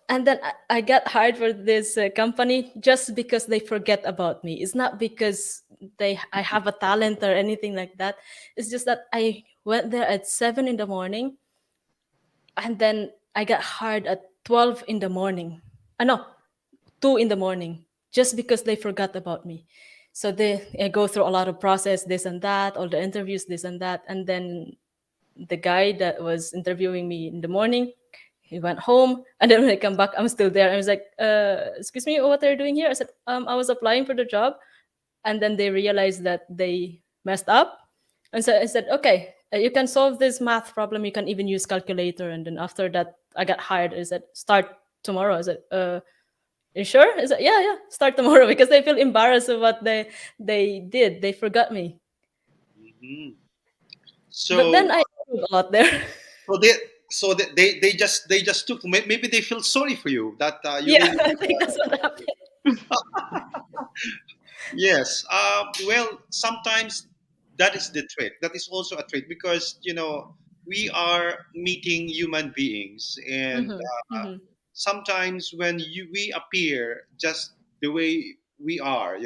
and then I got hired for this company just because they forget about me. It's not because I have a talent or anything like that. It's just that I went there at 7 in the morning, and then I got hired at 12 in the morning. No, 2 in the morning, just because they forgot about me. So they go through a lot of process, this and that, all the interviews, this and that, and then the guy that was interviewing me in the morning, he went home, and then when I come back, I'm still there. I was like, excuse me, what are you doing here? I said, I was applying for the job. And then they realized that they messed up. And so I said, okay, you can solve this math problem. You can even use calculator. And then after that, I got hired. I said, start tomorrow. I said, you sure? I said, yeah, yeah, start tomorrow, because they feel embarrassed of what they did. They forgot me. Hmm. But So then I improved a lot there. so they they just took maybe they feel sorry for you that you Yeah, really I think that's what happened. yes. Well, sometimes that is the trick. That is also a trick because we are meeting human beings, and Mm-hmm. Mm-hmm. sometimes when we appear just the way we are, uh,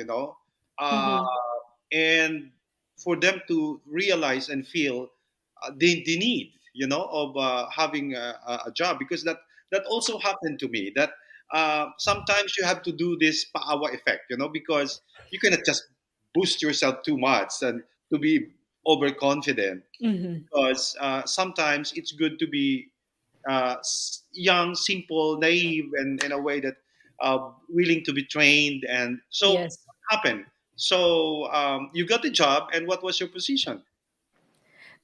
Mm-hmm. and for them to realize and feel the need, of having a job, because that also happened to me. That sometimes you have to do this paawa effect, because you cannot just boost yourself too much and to be overconfident, Mm-hmm. because sometimes it's good to be young, simple, naive, and in a way that willing to be trained. And so, what Yes. happened? So, you got the job, and what was your position?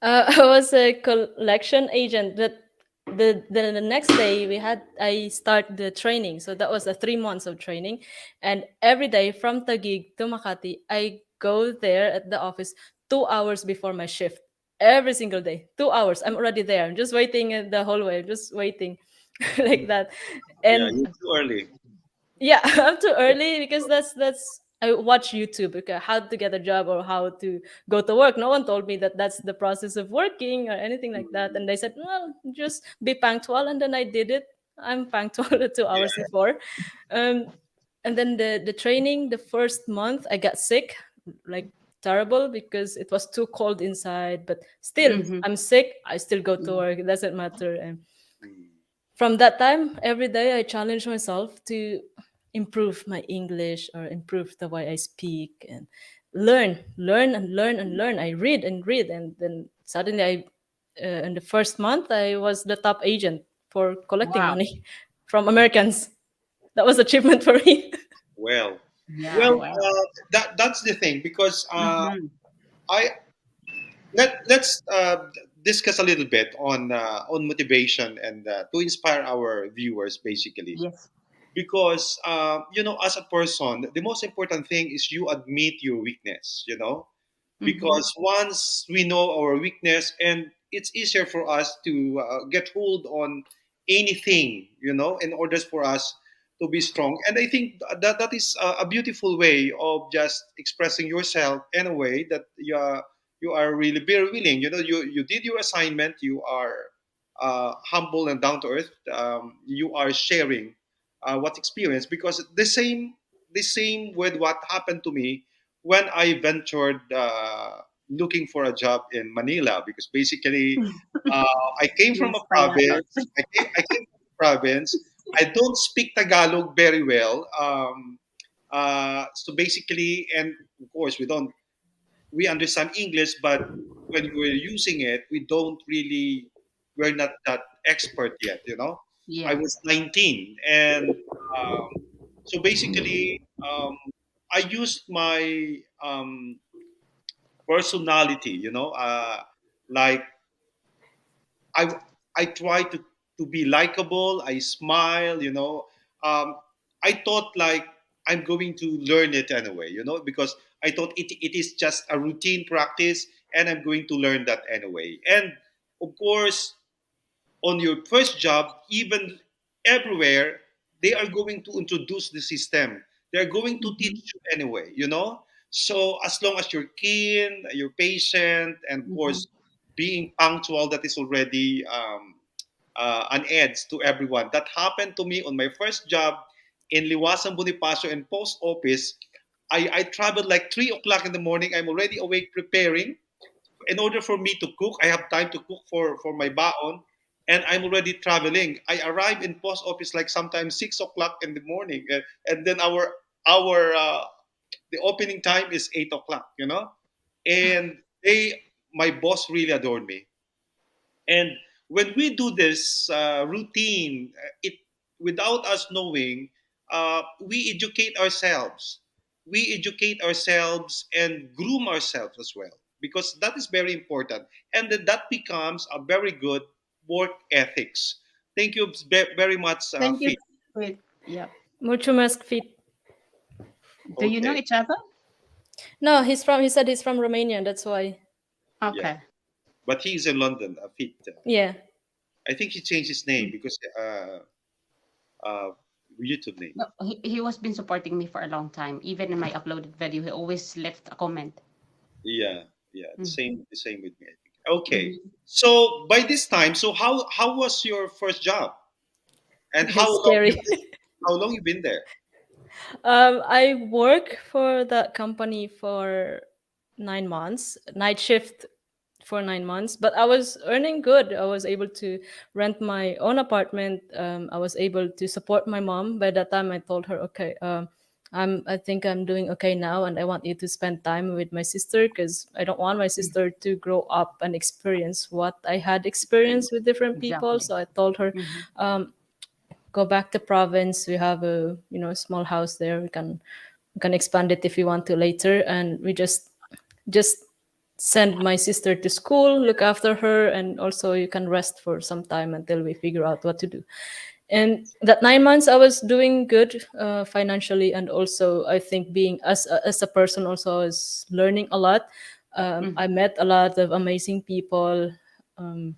I was a collection agent, but the next day I start the training. So that was a 3 months of training, and every day from Taguig to Makati, I go there at the office 2 hours before my shift. Every single day, 2 hours. I'm already there. I'm just waiting in the hallway. I'm just waiting, like that, Yeah, and you're too early. yeah, I'm too early, because that's I watch YouTube, okay, how to get a job or how to go to work. No one told me that that's the process of working or anything like that. And they said, well, just be punctual, and then I did it. I'm punctual 2 hours Yeah. before. Um, and then the training, the first month, I got sick, like terrible, because it was too cold inside. But still, Hmm. I'm sick. I still go to work. It doesn't matter. And Mm. from that time, every day I challenge myself to improve my English or improve the way I speak, and learn and learn and learn. I read and read, and then suddenly in the first month, I was the top agent for collecting Wow. money from Americans. That was achievement for me. Well, Yeah. well, Wow. that's the thing, because Hmm. I let's discuss a little bit on motivation and to inspire our viewers, basically. Yes. Because as a person, the most important thing is you admit your weakness. Mm-hmm. because once we know our weakness, and it's easier for us to get hold on anything, in order for us to be strong. And I think that is a beautiful way of just expressing yourself in a way that you are really very willing. You did your assignment. You are humble and down to earth. You are sharing what experience, because the same with what happened to me when I ventured looking for a job in Manila, because basically uh, I came from a Yes, province. pineapples. I came from a province. I don't speak Tagalog very well. So basically, and of course, we understand English, but when we're using it, we're not that expert yet. I Yeah. was 19, and so basically, I used my personality. Like I I try to be likable. I smile. I thought like I'm going to learn it anyway. Because I thought it is just a routine practice, and I'm going to learn that anyway. And of course, on your first job, even everywhere, they are going to introduce the system. They're going to Mm-hmm. teach you anyway. So as long as you're keen, you're patient, and of Mm-hmm. course, being punctual, that is already an edge to everyone. That happened to me on my first job in Liwasan Bonifacio and post office. I traveled like 3 o'clock in the morning. I'm already awake preparing in order for me to cook. I have time to cook for my baon, and I'm already traveling. I arrive in post office like sometimes 6 o'clock in the morning, and then our the opening time is 8 o'clock. And my boss really adored me. And when we do this routine, it without us knowing, we educate ourselves. We educate ourselves and groom ourselves as well, because that is very important, and then that becomes a very good work ethics. Thank you very much, Thank you. Fit. Wait. Yeah. Mucho más fit. Do you know Okay, each other? No, he said he's from Romania. That's why. yeah, Okay. but he's in London. Fit. Yeah. I think he changed his name because uh, YouTube name. No, he was been supporting me for a long time. Even in my uploaded video, he always left a comment. Yeah, yeah, the Mm. same, the same with me, I think. Okay, Mhm. so by this time, so how was your first job, and It's scary. how long you been there? I work for that company for 9 months, night shift for 9 months, but I was earning good. I was able to rent my own apartment. I was able to support my mom. By that time, I told her, okay, I think I'm doing okay now, and I want you to spend time with my sister because I don't want my sister to grow up and experience what I had experienced with different people. Exactly. So I told her, Hmm. um, go back to province. We have a small house there. We can expand it if you want to later, and we just send my sister to school, look after her, and also you can rest for some time until we figure out what to do. And that 9 months I was doing good financially, and also I think being as a person also I was learning a lot. I Hmm. met a lot of amazing people. um,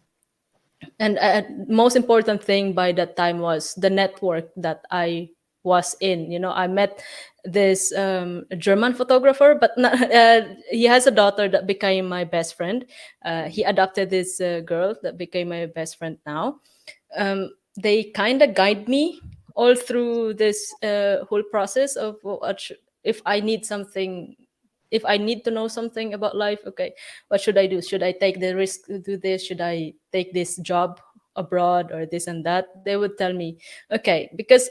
and most important thing by that time was the network that I was in. I met this German photographer, but not, he has a daughter that became my best friend. He adopted this girl that became my best friend now. They kind of guide me all through this whole process of if I need something, if I need to know something about life. Okay, what should I do? Should I take the risk to do this? Should I take this job abroad or this and that? They would tell me, okay, because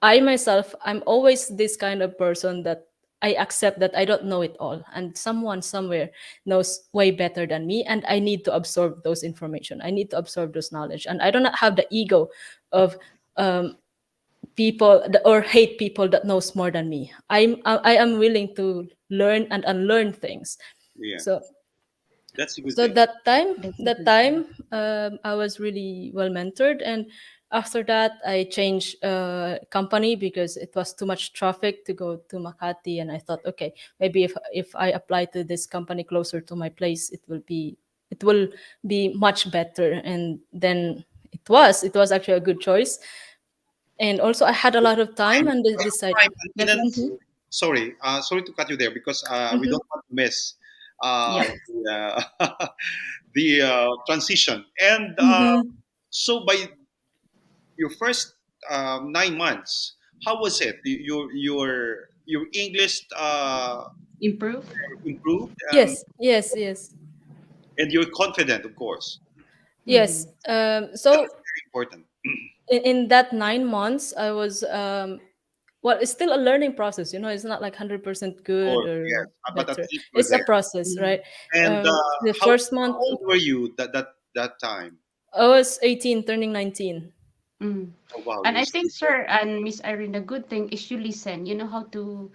I myself, I'm always this kind of person that I accept that I don't know it all, and someone somewhere knows way better than me, and I need to absorb those information. I need to absorb those knowledge, and I do not have the ego of um, people or hate people that knows more than me. I am willing to learn and unlearn things. Yeah, So that's a good so thing. that time That's a that good thing. time I was really well mentored, and After that, I changed company because it was too much traffic to go to Makati, and I thought, okay, maybe if I apply to this company closer to my place, it will be much better. And then it was actually a good choice. And also, I had a lot of time Time, and decided. time, and That then was, sorry, sorry to cut you there because we Mhm. don't want to miss yeah. the transition. And Mhm. so by your first 9 months, how was it? Your English Improve. improved, Yes, yes, yes, and you're confident, of course. yes. Mm-hmm. So Very important. in that 9 months, I was well, it's still a learning process. It's not like 100% Of good course, or yes. But at better. least we're It's a there. process, Mm-hmm. right? And The first how month, old were you that time? I was 18, turning 19. Mm. Oh wow, And you're I still think, sir and Miss Irene, the good thing is you listen. You know how to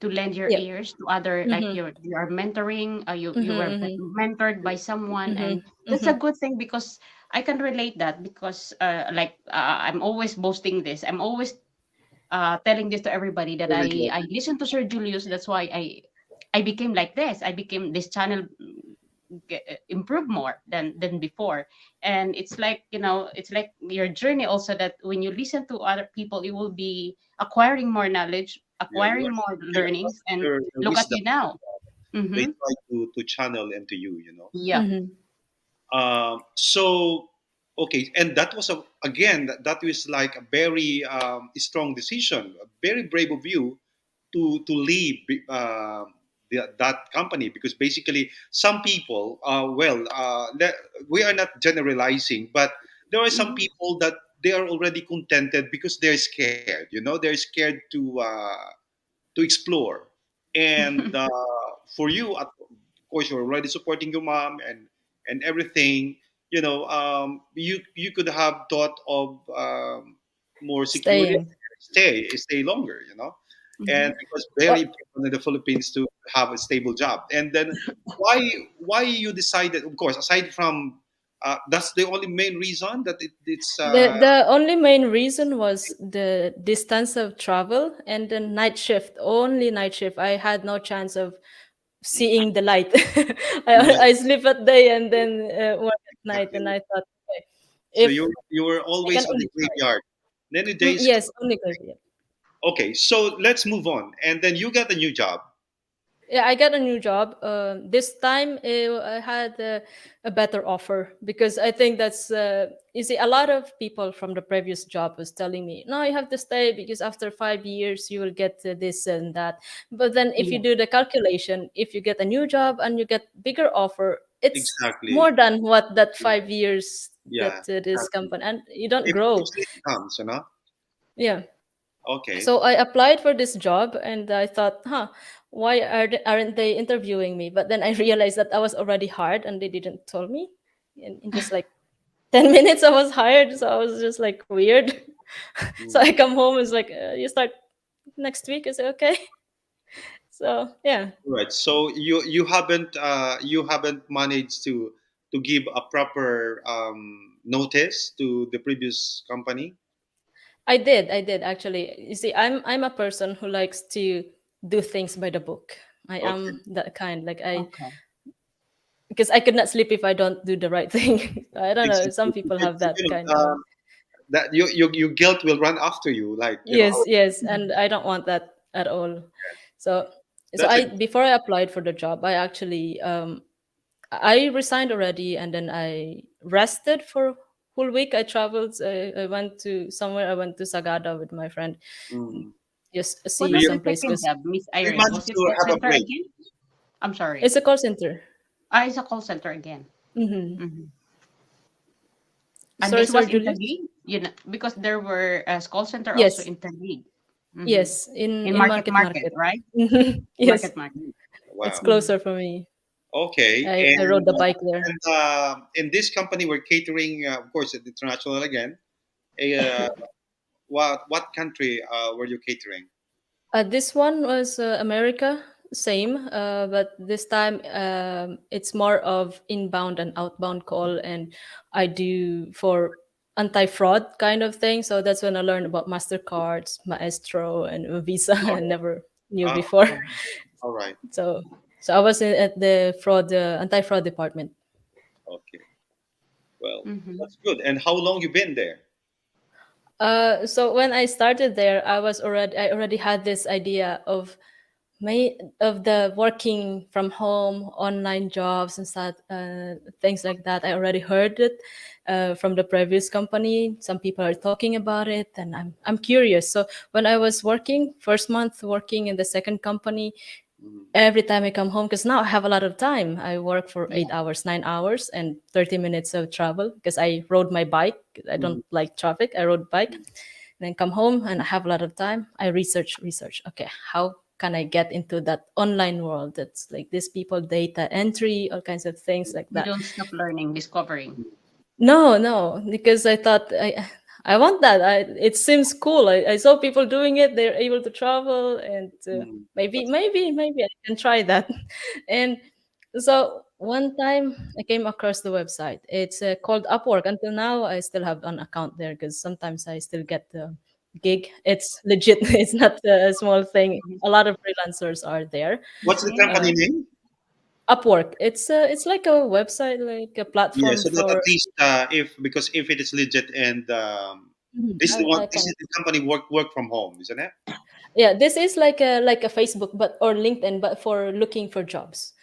lend your Yep. ears to other, like Mm-hmm. you are mentoring, you were Mm-hmm. mentored by someone, Mm-hmm. and that's a Mm-hmm. good thing because I can relate that because like I'm always boasting this. I'm always telling this to everybody that very I listen to Sir Julius. That's why I became like this. I became this channel improve more than before. And it's like, it's like your journey also, that when you listen to other people, you will be acquiring more knowledge, yeah. You acquiring are more sharing learnings, and your look at wisdom. you now. They Mm-hmm. try to channel into you. Yeah. Mm-hmm. So okay, and that was again that was like a very strong decision, a very brave of you to leave that company because basically some people, we are not generalizing, but there are some Mm-hmm. people that they are already contented because they're scared. They're scared to explore. And for you, of course, you're already supporting your mom and everything. You could have thought of more security, Staying. stay longer. Mm-hmm. And because very Well, important in the Philippines to have a stable job. And then why you decided? Of course, aside from that's the only main reason that it's the only main reason was the distance of travel and the night shift. Only night shift. I had no chance of seeing the light. I, yeah, I sleep at day and then work at night, and exactly. I thought, okay, So if you were I can always on the only try. graveyard. Many days. Yes, only career. Okay, so let's move on. And then you got a new job. Yeah, I got a new job. This time I had a better offer because I think that's you see, a lot of people from the previous job was telling me, no, you have to stay because after 5 years you will get this and that. But then if you Yeah. do the calculation, if you get a new job and you get bigger offer, it's Exactly. more than what that Yeah, 5 years yeah, that this exactly. company, and you don't grow. Eventually it comes. Yeah. Okay. So I applied for this job and I thought, why aren't they interviewing me? But then I realized that I was already hired and they didn't tell me. In just like 10 minutes, I was hired. So I was just like weird. So I Mm. come home, it's like, you start next week. I say, okay. So yeah, Right. So you haven't managed to give a proper notice to the previous company. I did. I did actually. You see, I'm a person who likes to do things by the book. I Okay. am that kind. Like Okay. because I could not sleep if I don't do the right thing. I don't know. Some Exactly. people Because, have that kind of. that your guilt will run after you. Like Yes, yes, and I don't want that at all. So, so that's a I before I applied for the job, I actually I resigned already, and then I rested for whole week. I traveled. I went to somewhere. I went to Sagada with my friend, mm. just What see was you the some place second because job, Miss you Irene? Was managed it to call have a center break. again? I'm sorry. it's a call center. It's a call center again. Hmm. Hmm. And Sorry, this Sir was in Julius. Taguig, because there were a call center also Yes, in Taguig. Hmm. yes, in In Market market, Market. right? Mhm. Yes, Market, market. it's Wow. Mhm. closer for me. Okay. I rode the bike there. In this company, we're catering, of course, international again. Uh, what country were you catering? This one was America, same, but this time it's more of inbound and outbound call, and I do for anti-fraud kind of thing. So that's when I learned about Mastercards, Maestro, and Visa. All I right. never knew Uh, before. all right. So I was at the anti-fraud department. Okay. Well, Mm-hmm. that's good. And how long you been there? So when I started there, I already had this idea of the working from home, online jobs and stuff, things like that. I already heard it from the previous company. Some people are talking about it, and I'm curious. So when I was working, first month working in the second company, Mhm. every time I come home, because now I have a lot of time. I work for Yeah. 8 hours, 9 hours, and 30 minutes of travel because I rode my bike. I don't Mhm. like traffic. I rode bike, and then come home and I have a lot of time. I research. Okay, how can I get into that online world? That's like these people, data entry, all kinds of things like You that. don't stop learning, discovering. No, because I thought I want that. It seems cool. I saw people doing it. They're able to travel, and Mhm. maybe, That's maybe I can try that. And so one time I came across the website. It's called Upwork. Until now, I still have an account there because sometimes I still get the gig. It's legit. It's not a small thing. Mhm. A lot of freelancers are there. what's the Okay. company name? Upwork. It's like a website, like a Yeah, platform so that at for. least if because if it is legit and Mhm, this is the one I this can. is the company work from home, isn't it? Yeah, this is like a Facebook, but or LinkedIn, but for looking for jobs.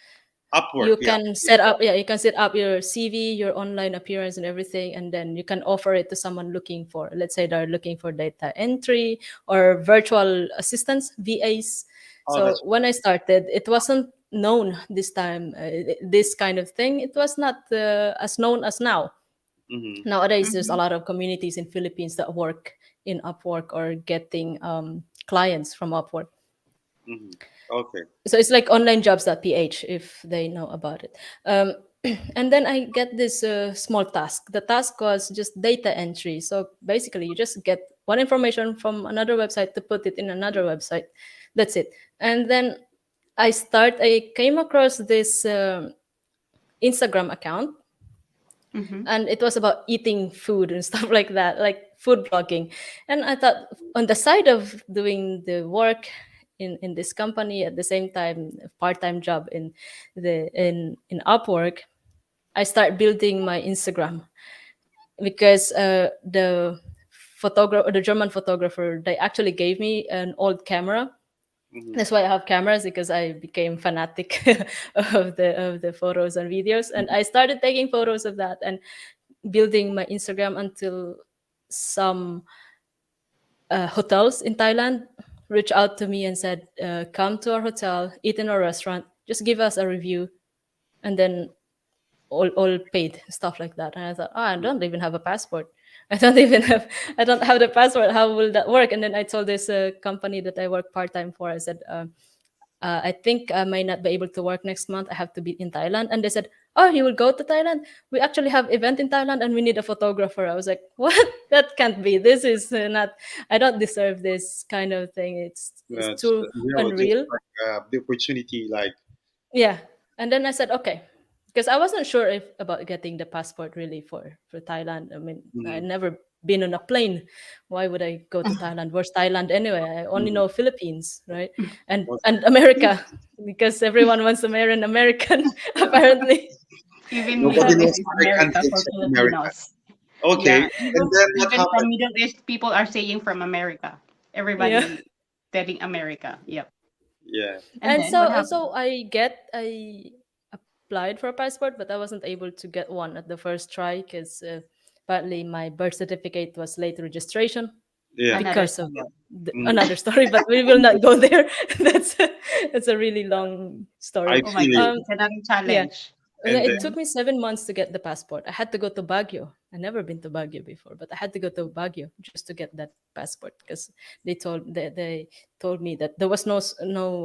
Upwork, You yeah. can set up, yeah, you can set up your CV, your online appearance, and everything, and then you can offer it to someone looking for, let's say, they're looking for data entry or virtual assistants, VAs. Oh, So that's when I started, it wasn't known this time. This kind of thing, it was not as known as now. mm-hmm. Nowadays there's a Mm-hmm. lot of communities in Philippines that work in Upwork or getting clients from Upwork. Mm-hmm. Okay. So it's like onlinejobs.ph if they know about it. And then I get this small task. The task was just data entry. So basically you just get one information from another website to put it in another website. That's it. And then I came across this Instagram account, Mm-hmm. and it was about eating food and stuff like that, like food blogging. And I thought, on the side of doing the work in this company, at the same time a part-time job in Upwork, I start building my Instagram because the German photographer, they actually gave me an old camera. Mm-hmm. That's why I have cameras, because I became fanatic of the photos and videos, and I started taking photos of that and building my Instagram until some hotels in Thailand reached out to me and said, "Come to our hotel, eat in our restaurant, just give us a review," and then all paid, stuff like that. And I thought, oh, I don't even have a passport. I don't have the passport. How will that work? And then I told this company that I work part time for. I said, I think I might not be able to work next month. I have to be in Thailand. And they said, "Oh, you will go to Thailand? We actually have event in Thailand and we need a photographer." I was like, "What? That can't be. This is not, I don't deserve this kind of thing. It's That's too just unreal." like the opportunity, like Yeah. And then I said, "Okay." Because I wasn't sure if about getting the passport really for Thailand. I mean, I mm-hmm. never been on a plane. Why would I go to Thailand? Where's Thailand anyway? I only Mm-hmm. know Philippines, right? Okay. And America, because everyone wants to marry an American, apparently. Even Nobody Middle And East knows is American America for except America. Filipinos. Okay, Yeah, and then what even from happened? Middle East, people are saying from America. yeah. Everybody telling America. Yep. Yeah. And And then what happened? so I applied for a passport, but I wasn't able to get one at the first try because apparently my birth certificate was late registration Yeah. Another because of story. Mm. another story, but we will not go there. that's that's a really long I story. Oh my feel God, you. Um, it's another yeah, challenge. And it then took me 7 months to get the passport. I had to go to Baguio. I never been to Baguio before, but I had to go to Baguio just to get that passport because they told me that there was no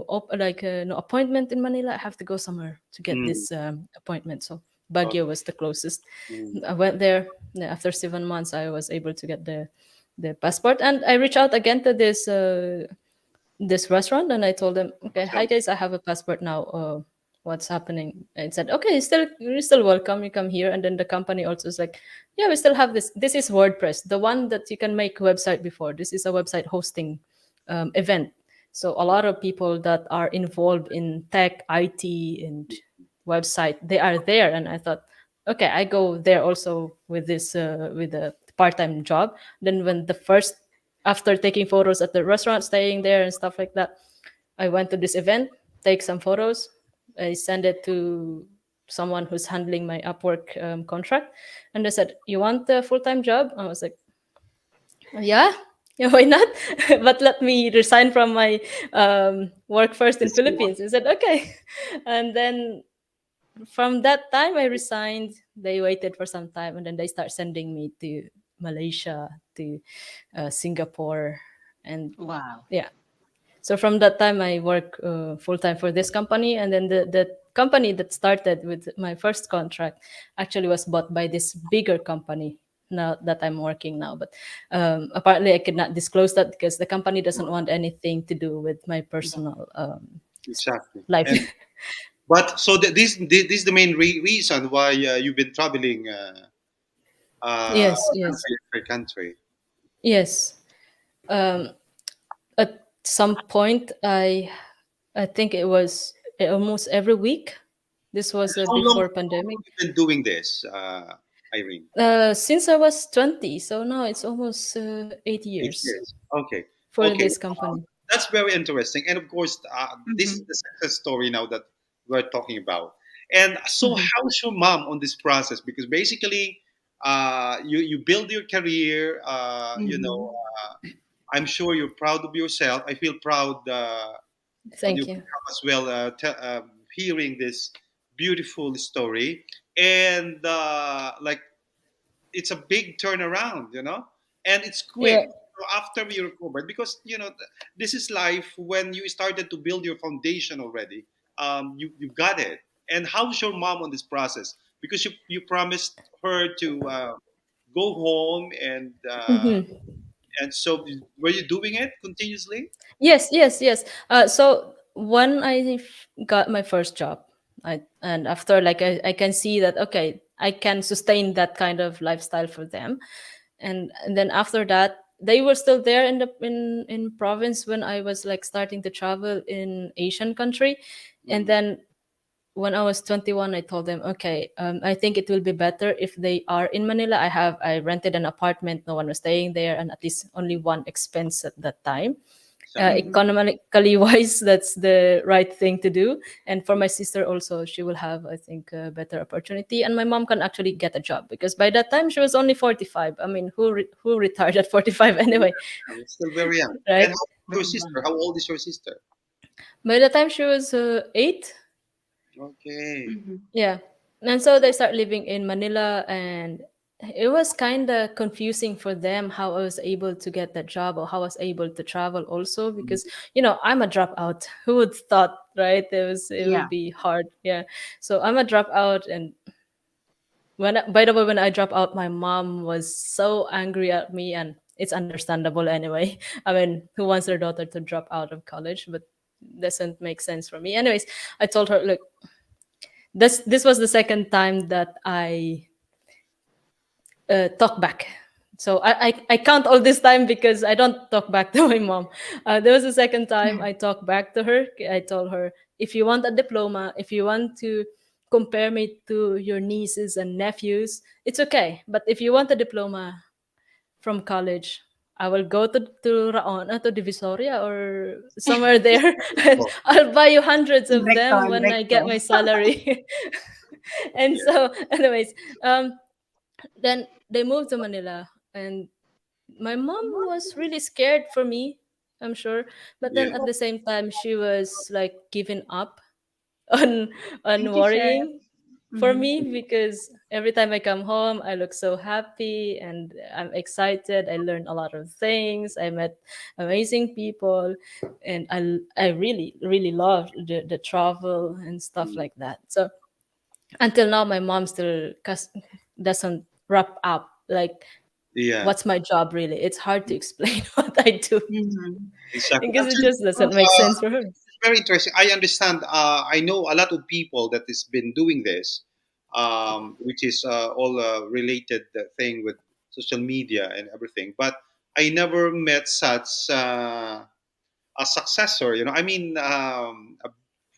appointment in Manila. I have to go somewhere to get mm, this appointment. So okay. Baguio was the closest. Mm, I went there. Yeah, after 7 months, I was able to get the passport, and I reached out again to this restaurant, and I told them, "Okay, hi awesome. guys, I have a passport now. what's happening. And said, okay, you're still welcome. You come here. And then the company also is like, yeah, we still have this. This is WordPress, the one that you can make website before. This is a website hosting event. So a lot of people that are involved in tech, IT, and website, they are there. And I thought, okay, I go there also with this with a part-time job. Then when the first after taking photos at the restaurant, staying there and stuff like that, I went to this event, take some photos. I send it to someone who's handling my Upwork contract, and they said, "You want a full-time job?" I was like, "Yeah, yeah, why not?" But let me resign from my work first in It's more- Philippines. I said, "Okay," and then from that time I resigned. They waited for some time, and then they start sending me to Malaysia, to Singapore, and Wow. yeah. So from that time, I work full time for this company, and then the company that started with my first contract actually was bought by this bigger company now that I'm working now. But apparently, I could not disclose that because the company doesn't want anything to do with my Yeah. personal exactly. life. And but so this is the main reason why you've been traveling Yes, yes, country after country. yes. Um, at some point, I think it was almost every week. This was before How pandemic. long you been doing this, Irene? Since I was 20, so now it's almost 8 8 years years. Okay. for Okay. this company. That's very interesting. And of course, this is Mhm. the success story now that we're talking about. And so, Mhm. how's your mom on this process? Because basically, you build your career. Mhm. I'm sure you're proud of yourself. I feel proud on your Thank you. behalf as well, hearing this beautiful story. And like it's a big turnaround, and it's quick. Yeah. So after we recovered, because this is life. When you started to build your foundation already, you got it. And how's your mom on this process? Because you promised her to go home, Mhm. and so were you doing it continuously? Yes, yes, yes. So when got my first job, and after like I can see that okay, I can sustain that kind of lifestyle for them, and then after that they were still there in the in province when I was like starting to travel in Asian country, and Mm, then when I was 21, I told them, okay, I think it will be better if they are in Manila. I rented an apartment, no one was staying there, and at least only one expense at that time. exactly. Mhm. Economically wise, that's the right thing to do. And for my sister also, she will have, I think, a better opportunity. And my mom can actually get a job because by that time she was only 45. I mean, who retired at 45 anyway, You're still very young. And right? how your Very sister? well. How old is your sister? By the time she was 8. Okay. Mhm. Yeah. And so they start living in Manila, and it was kind of confusing for them how I was able to get that job or how I was able to travel also Mm, because I'm a dropout. Who would thought, right? It Yeah. would be hard. Yeah. So I'm a dropout, and by the way, when I drop out, my mom was so angry at me, and it's understandable anyway. I mean, who wants their daughter to drop out of college? But doesn't make sense for me. Anyways, I told her, look, this was the second time that I talk back. So I count all this time because I don't talk back to my mom. There was the second time I talked back to her. I told her, if you want a diploma, if you want to compare me to your nieces and nephews, it's okay. But if you want a diploma from college, I will go to Raon, to Divisoria or somewhere there, and oh, I'll buy you hundreds of Recto them and when I recto. get my salary. And yeah. so, anyways, then they moved to Manila, and my mom was really scared for me, I'm sure. But then Yeah. at the same time, she was like giving up on Thank you, Chef. worrying for Mhm. me because every time I come home, I look so happy and I'm excited. I learned a lot of things. I met amazing people, and I really really love the travel and stuff Mm, like that. So until now, my mom still doesn't wrap up like yeah. what's my job really. It's hard to explain what I do Mhm. Exactly. because it just doesn't make sense for her. very interesting. I understand. I know a lot of people that has been doing this, which is all related thing with social media and everything. But I never met such a successor. I mean,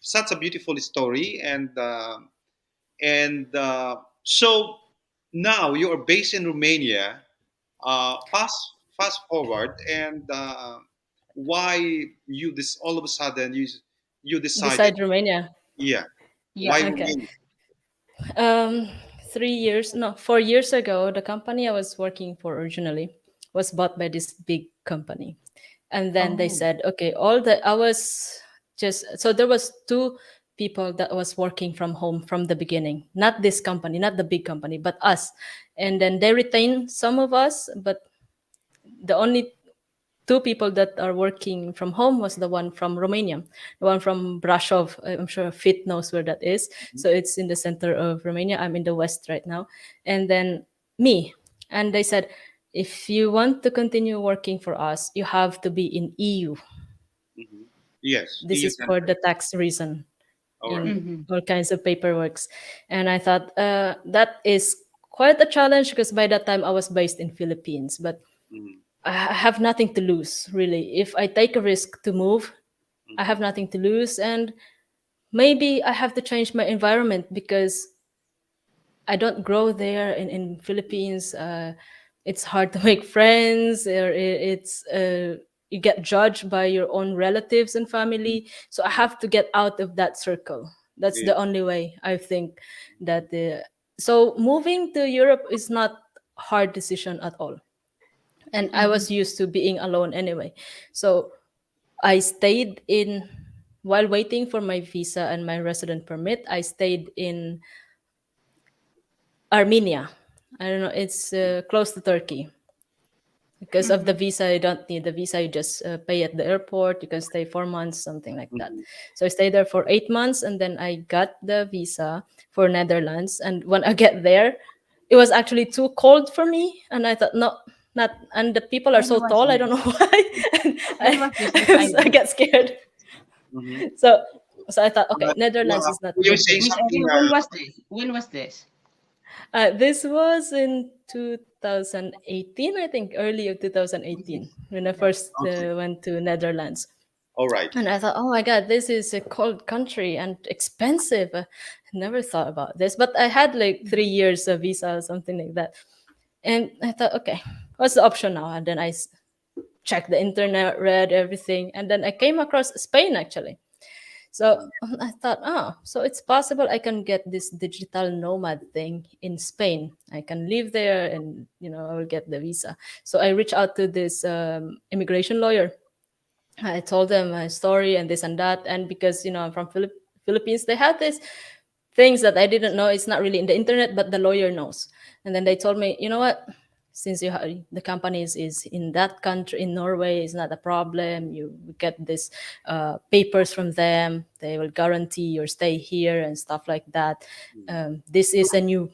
such a beautiful story, and so now you are based in Romania. Fast forward, and why you this all of a sudden you decided, Beside Romania. yeah, why Yeah. Okay. Romania? Um, 3 years, no, 4 years ago, the company I was working for originally was bought by this big company. And then they Oh. said, okay, I was just, so there was two people that was working from home from the beginning, not this company, not the big company, but us. And then they retained some of us, but the only two people that are working from home was the one from Romania, the one from Brasov. I'm sure Fit knows where that is. So it's in the center of Romania. I'm in the west right now. And then me. And they said, if you want to continue working for us, you have to be in EU. Hmm. Yes, This EU is for country. the tax reason All right. in Mm-hmm. all kinds of paperworks. And I thought that is quite a challenge because by that time I was based in Philippines. But Mm-hmm. I have nothing to lose, really. If I take a risk to move, I have nothing to lose. And maybe I have to change my environment because I don't grow there in Philippines. It's hard to make friends, or you get judged by your own relatives and family. So I have to get out of that circle. That's Yeah. the only way I think that. So moving to Europe is not a hard decision at all, and I Mm-hmm. was used to being alone anyway. So I stayed in while waiting for my visa and my resident permit. I stayed in Armenia. I don't know. It's close to Turkey. Because of the Mm-hmm. visa, you don't need the visa. You just pay at the airport. You can stay 4 months, something like that. Mm-hmm. So I stayed there for 8 months, and then I got the visa for Netherlands. And when I get there, it was actually too cold for me, and I thought, no, not. And the people are When so was tall. I don't know this? why. And When was this I decided? get scared. Mm-hmm. So so I thought, okay, Uh, Netherlands is not you're good for saying me. Miss something. Irene, when was this? When was this? This was in 2018, I think, early of 2018, when I Yeah. first Okay. went to Netherlands. All right. And I thought, oh my God, this is a cold country and expensive. I never thought about this, but I had like 3 years of visa or something like that. And I thought, okay, what's the option now? And then checked the internet, read everything, and then I came across Spain actually. So Mm-hmm. I thought, so it's possible I can get this digital nomad thing in Spain. I can live there, and I will get the visa. So I reached out to this immigration lawyer. I told them my story and this and that, and because I'm from Philippines, they had this things that I didn't know. It's not really in the internet, but the lawyer knows. And then they told me, you know what? Since the company is in that country, in Norway, is not a problem. You get this papers from them. They will guarantee your stay here and stuff like that. This is a new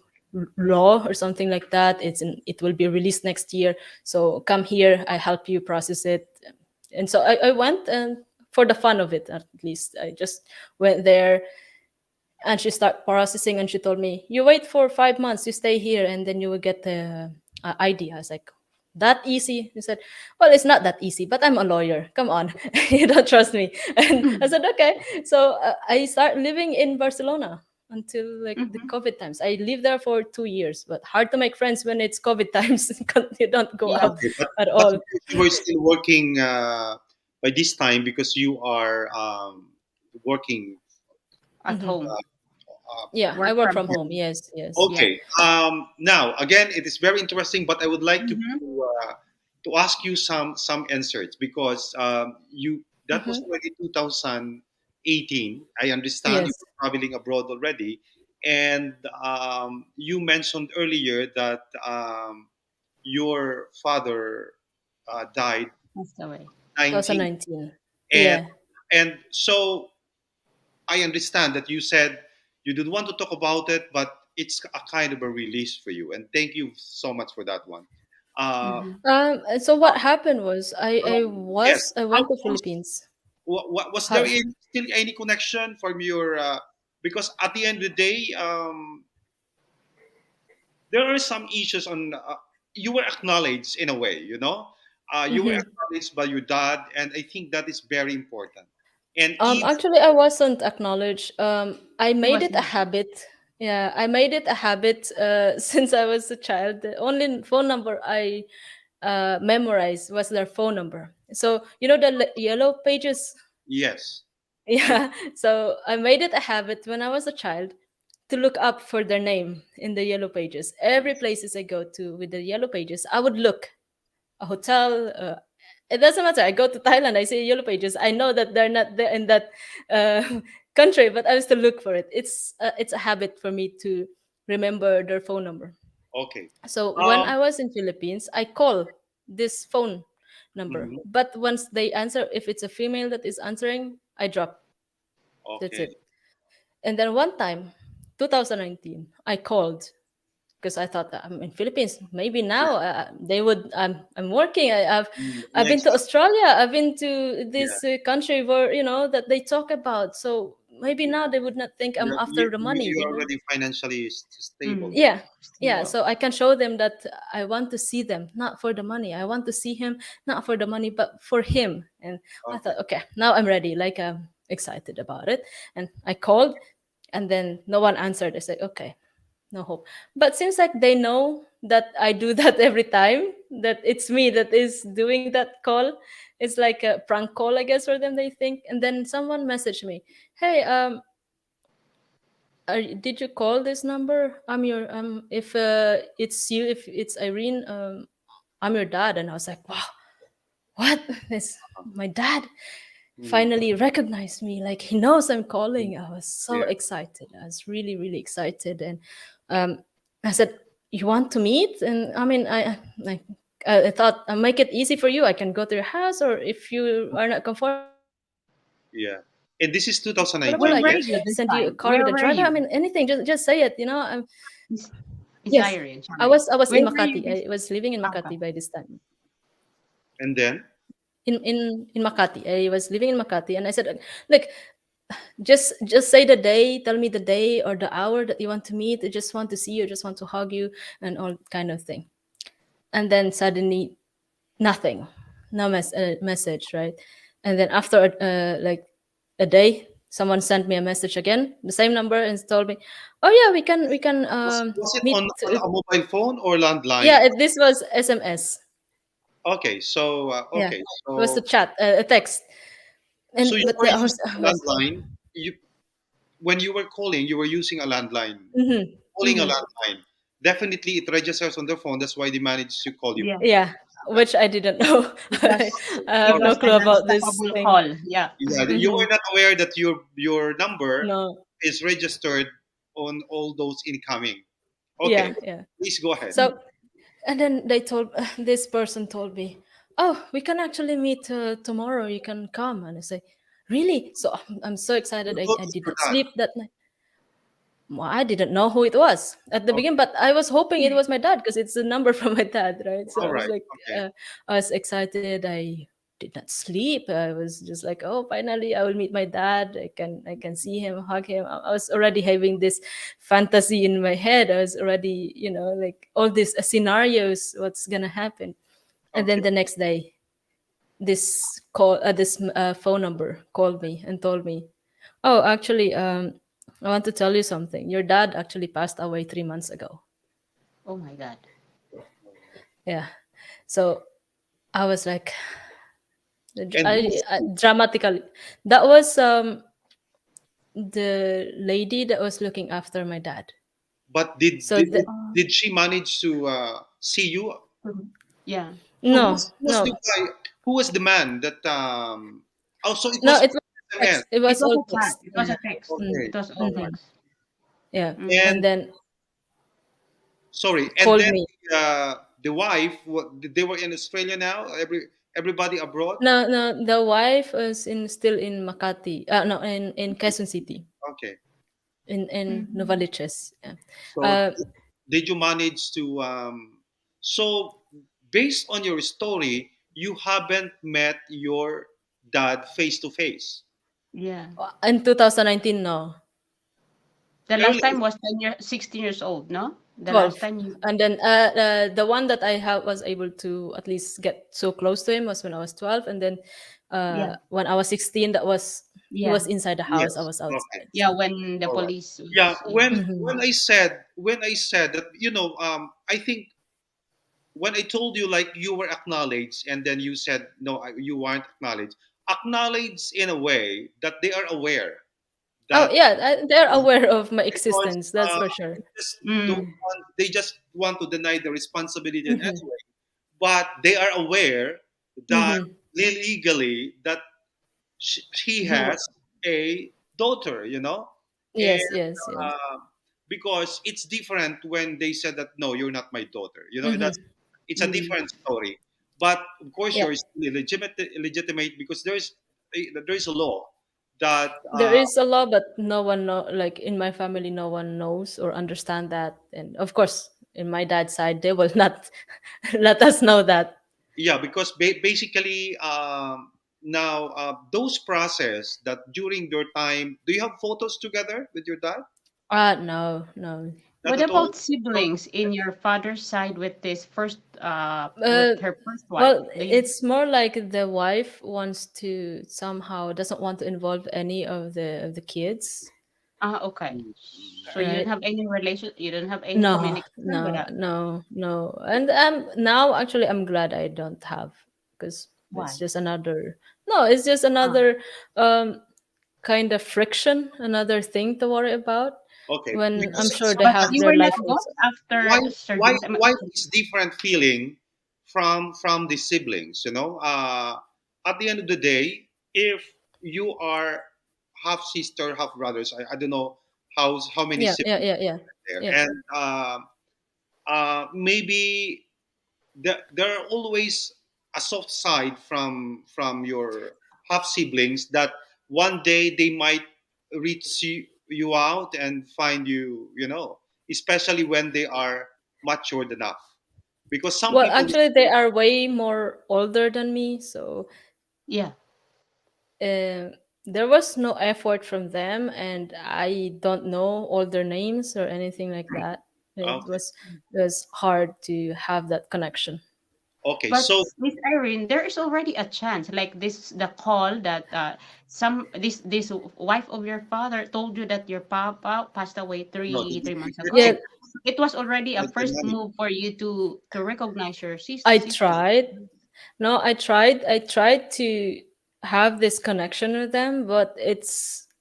law or something like that. It will be released next year. So come here. I help you process it. And so I went, and for the fun of it, at least I just went there, and she started processing, and she told me, you wait for 5 months, you stay here, and then you will get the ID. I was like, that easy? He said, well, it's not that easy, but I'm a lawyer, come on. You don't trust me? And I said, okay. So I start living in Barcelona until like the Mm-hmm. COVID times. I lived there for 2 years, but hard to make friends when it's COVID times. You don't go Yeah. out Okay, at but all. you were still working by this time because you are working. At Mhm. home. Yeah, I Work work from from home. home. Yes, yes. Yeah. Okay. Now, again, it is very interesting, but I would like Mm-hmm. to ask you some answers because you that was Hmm. already 2018. I understand you Yes. were traveling abroad already, and you mentioned earlier that your father died Passed away. 19, 2019. and Yeah. so I understand that you said you didn't want to talk about it, but it's a kind of a release for you. And thank you so much for that one. Uh, Mm-hmm. And so what happened was I yes. went to How, Philippines. was there How, any still any connection from your? Because at the end of the day, there are some issues on. You were acknowledged in a way, you know. You were Mhm. acknowledged by your dad, and I think that is very important. And if Actually, I wasn't acknowledged. I He made was it a not. habit. Yeah, I made it a habit since I was a child. The only phone number I memorized was their phone number. So you know the yellow pages. yes, Yeah. So I made it a habit when I was a child to look up for their name in the yellow pages. Every places I go to with the yellow pages, I would look a hotel. It doesn't matter. I go to Thailand. I see yellow pages. I know that they're not there in that country, but I still look for it. It's a habit for me to remember their phone number. okay. So when Um, I was in Philippines, I call this phone number. mhm, But once they answer, if it's a female that is answering, I drop. That's okay. it. And then one time, 2019, I called because I thought I'm in Philippines. Maybe now they would. I'm working. I've been Yes, to Australia. I've been to yeah. this country where that they talk about. So maybe now they would not think I'm after the money. You're already financially stable. Mm. Yeah, yeah. Stable. So I can show them that I want to see them, not for the money. I want to see him, not for the money, but for him. And I Okay. thought, okay, now I'm ready. Like I'm excited about it. And I called, and then no one answered. I said, okay, no hope. But seems like they know that I do that every time, that it's me that is doing that call. It's like a prank call, I guess, for them, they think. And then someone messaged me, hey, did you call this number? I'm your if it's you, if it's Irene, I'm your dad. And I was like, wow, what? This my dad Mm, finally recognized me, like he knows I'm calling. I was so yeah. excited. I was really, really excited. And um I said, you want to meet? And I mean, like I thought I'll make it easy for you. I can go to your house, or if you are not comfortable, I can Yeah. And this is Where 2019, send were you yes? you a this car with a time? driver. Where I were mean, you? anything. Just say it. It's, it's Yes, Irene. I Sorry. was in Where were you Makati. this? I was living in Okay. Makati by this time. And then, In Makati, I was living in Makati, and I said, like, just say the day, tell me the day or the hour that you want to meet. I just want to see you, just want to hug you, and all kind of thing. And then suddenly, nothing, no message, right? And then after like a day, someone sent me a message again, the same number, and told me, "Oh yeah, we can was it meet." on a mobile phone or landline? Yeah, this was SMS. Okay, so Yeah, okay, it was a so chat, a text. so And you but were using I a was landline. You when you were calling, you were using a landline. mhm, Calling a mhm. landline. Definitely, it registers on the phone. That's why they managed to call you. Yeah. Yeah, which I didn't know. I Because have it no was clue an about this unstoppable thing. call. Yeah. Yeah, you were Hmm. not aware that your number No, is registered on all those incoming. Okay, yeah, yeah. please go ahead. So, and then they told this person told me, "Oh, we can actually meet tomorrow. You can come." And I say, "Really?" So I'm so You excited. thought I it's did your not dad. sleep that night. Well, I didn't know who it was at the beginning, Okay, but I was hoping it was my dad because it's a number from my dad, right? So all I was right. like, Okay, I was excited. I did not sleep. I was just like, oh, finally, I will meet my dad. I can see him, hug him. I was already having this fantasy in my head. I was already, like all these scenarios, what's gonna happen. And then okay. the next day, this phone number called me and told me, oh, actually, I want to tell you something. Your dad actually passed away 3 months ago. Oh my God. Yeah. So I was like, And who was he? dramatically. That was the lady that was looking after my dad. But So did she manage to see you? Mhm. Yeah. So no, who was the no, guy? Who was the man that? Also, it no. was It was SMS. text. It It was was all a chat. text. It was Yeah. a text. Mm, Okay, It was all all right. mhm. text. Yeah. Mm. And And then sorry, and called then me. the wife. What they were in Australia now. Everybody abroad. No, no. The wife was still in Makati. No, in Quezon City. Okay, In Mhm. Novaliches. Yeah. so Uh, did you manage to? So based on your story, you haven't met your dad face to face. Yeah. In 2019, no. The last Earlier, time was 16 years old, no? The last 12. time you. And then the one that I have was able to at least get so close to him was when I was 12. And then Yeah. when I was 16, that was he Yeah. was inside the house, I yes. was Okay. outside. Yeah. So When the All right. police Yeah. was. Yeah. When mhm. I said that, I think when I told you like you were acknowledged, and then you said no, you weren't acknowledged. Acknowledged in a way that they are aware Oh that, yeah, they're aware of my because existence, that's for sure. they just don't Mm. want, they just want to deny the responsibility in any Hmm. way, but they are aware that Hmm. legally that he You were. has a daughter, and Yes, yes, yes. uh, because it's different when they said that no, you're not my daughter. That's Hmm. it's a Mm. different story. But of course, Yeah. you're still legitimate because there's a law that There is a law, but no one know. Like in my family, no one knows or understand that. And of course, in my dad's side, they will not let us know that. yeah, because basically now those process that during your time, do you have photos together with your dad? No, no. Not What at all. about siblings in your father's side with this first, Uh, with her first wife? well, Do you? it's more like the wife wants to somehow doesn't want to involve any of the kids, Ah, okay. Mm, So you don't right? have any relation. You don't have any No, communication with no, that. no, no. And now actually I'm glad I don't have, because it's Why? just another no, it's just Ah, another um kind of friction, another thing to worry about okay, when I'm because sure they but have you their were not life sometimes both also. after surgery. wife is different feeling from the siblings. At the end of the day, if you are half sister, half brothers, I don't know how many Yeah, yeah, siblings yeah, yeah, there, yeah. and maybe there are always a soft side from your half siblings that one day they might reach you out and find you, especially when they are matured enough, because some Well, people. actually, they are way more older than me, so Yeah. uh, there was no effort from them, and I don't know all their names or anything like that. Okay, It was hard to have that connection. okay, But so Miss Irene, there is already a chance, like this, the call that this wife of your father told you that your papa passed away no, three months she Yeah, ago. It was already a provided the first money. move for you to recognize your I sister. tried. No, I tried to have this connection with them, but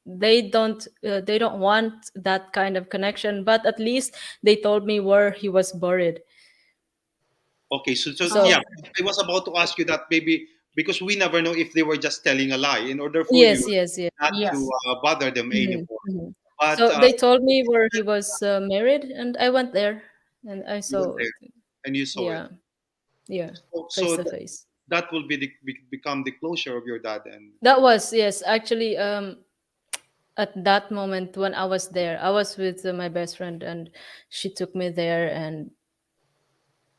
they don't want that kind of connection. But at least they told me where he was buried. Okay, so Oh, yeah, So okay. I was about to ask you that, maybe because we never know if they were just telling a lie in order for you yes, yes, yes. not to Yes. bother them Mhm, anymore. mhm. But So they told me where he was married, and I went there, and I you went saw there it. and you saw it. Yeah, yeah, So face to face. that will become the closure of your dad. And That was, yes, actually. At that moment when I was there, I was with my best friend, and she took me there, and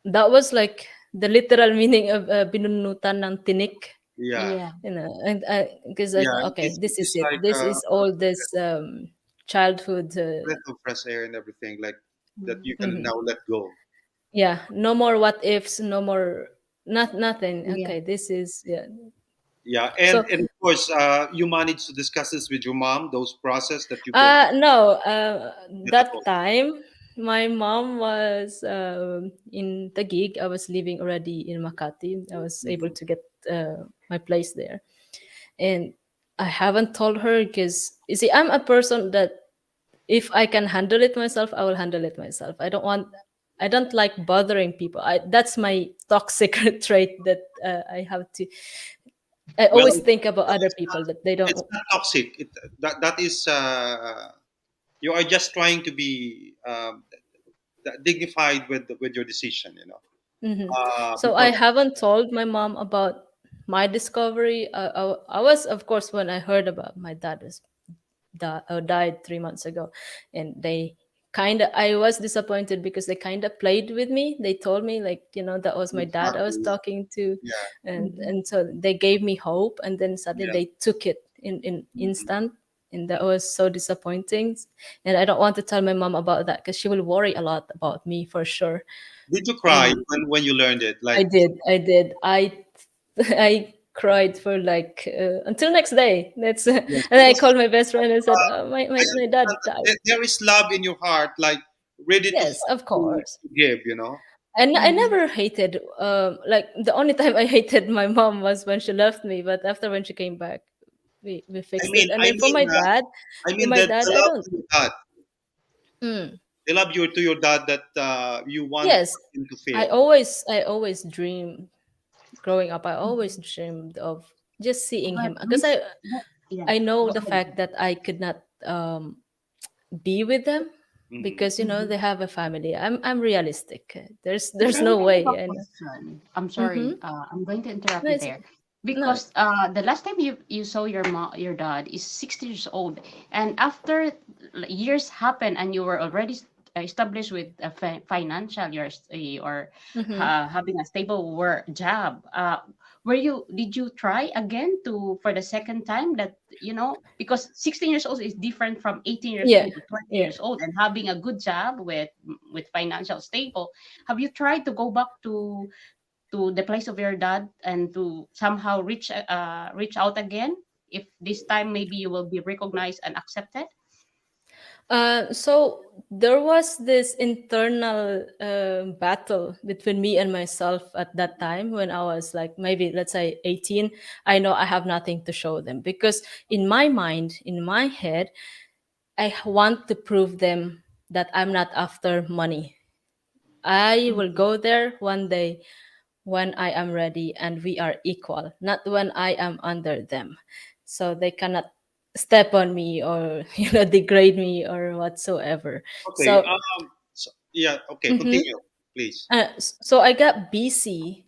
that was like the literal meaning of binunutan ng tinik, yeah, Yeah. and because I yeah, thought, okay, this is it's it. like This is all this childhood. breath of fresh air and everything, like that Mm. you can Mhm. now let go. Yeah, no more what ifs, no more nothing. Yeah. Okay, this is, yeah. Yeah, So and of course, you managed to discuss this with your mom, those process that you've been no, not at that all. time my mom was in Taguig. I was living already in Makati. I was able Mhm. to get my place there, and I haven't told her because you see, I'm a person that if I can handle it myself, I will handle it myself. I don't like bothering people. That's my toxic trait that I have to. I Well, always think about other people that they don't. it's not toxic. That is you are just trying to be dignified with your decision. Mhm. So I Because haven't told my mom about my discovery. I was, of course, when I heard about my dad was died 3 months ago, and they kind of, I was disappointed because they kind of played with me. They told me like, that was my it's dad not I was the talking to, yeah and Mhm. so they gave me hope, and then suddenly yeah they took it in instant, and that was so disappointing. And I don't want to tell my mom about that because she will worry a lot about me for sure. Did you cry Mm. when you learned it? I Like, did. I did. I cried for like until next day. That's yes, and I because called my best friend and said, I my understand dad that died. there is love in your heart, like ready to Yes, fight of course. to give. You know. And I Mhm. never hated. Like the only time I hated my mom was when she left me. But after when she came back, we I fixed it. mean, And I then mean, for my that dad, the I love don't. to your dad, Mm. the love you to your dad that you want Yes, him to feel. I always dream growing up. I always Mhm. dreamed of just seeing But him because this, but yeah, I know go the ahead. fact that I could not be with them Hmm. because Mhm. they have a family. I'm realistic. But There's I no really have way. a I know. question. I'm Mm-hmm. sorry. I'm going to interrupt No, you it's there no. because the last time you saw your dad is 60 years old, and after years happen and you were already established with a financial, or Mm-hmm. having a stable work job. Did you try again to for the second time that because 16 years old is different from 18 years Yeah, old to 20 yeah. years old and having a good job with financial stable. Have you tried to go back to the place of your dad and to somehow reach out again? If this time maybe you will be recognized and accepted. So there was this internal battle between me and myself at that time when I was like maybe let's say 18. I know I have nothing to show them because in my mind, in my head, I want to prove them that I'm not after money. I will Mhm. go there one day when I am ready and we are equal, not when I am under them. So they cannot step on me or degrade me or whatsoever. Okay. So So, yeah. Okay. mhm. Continue, please. So I got busy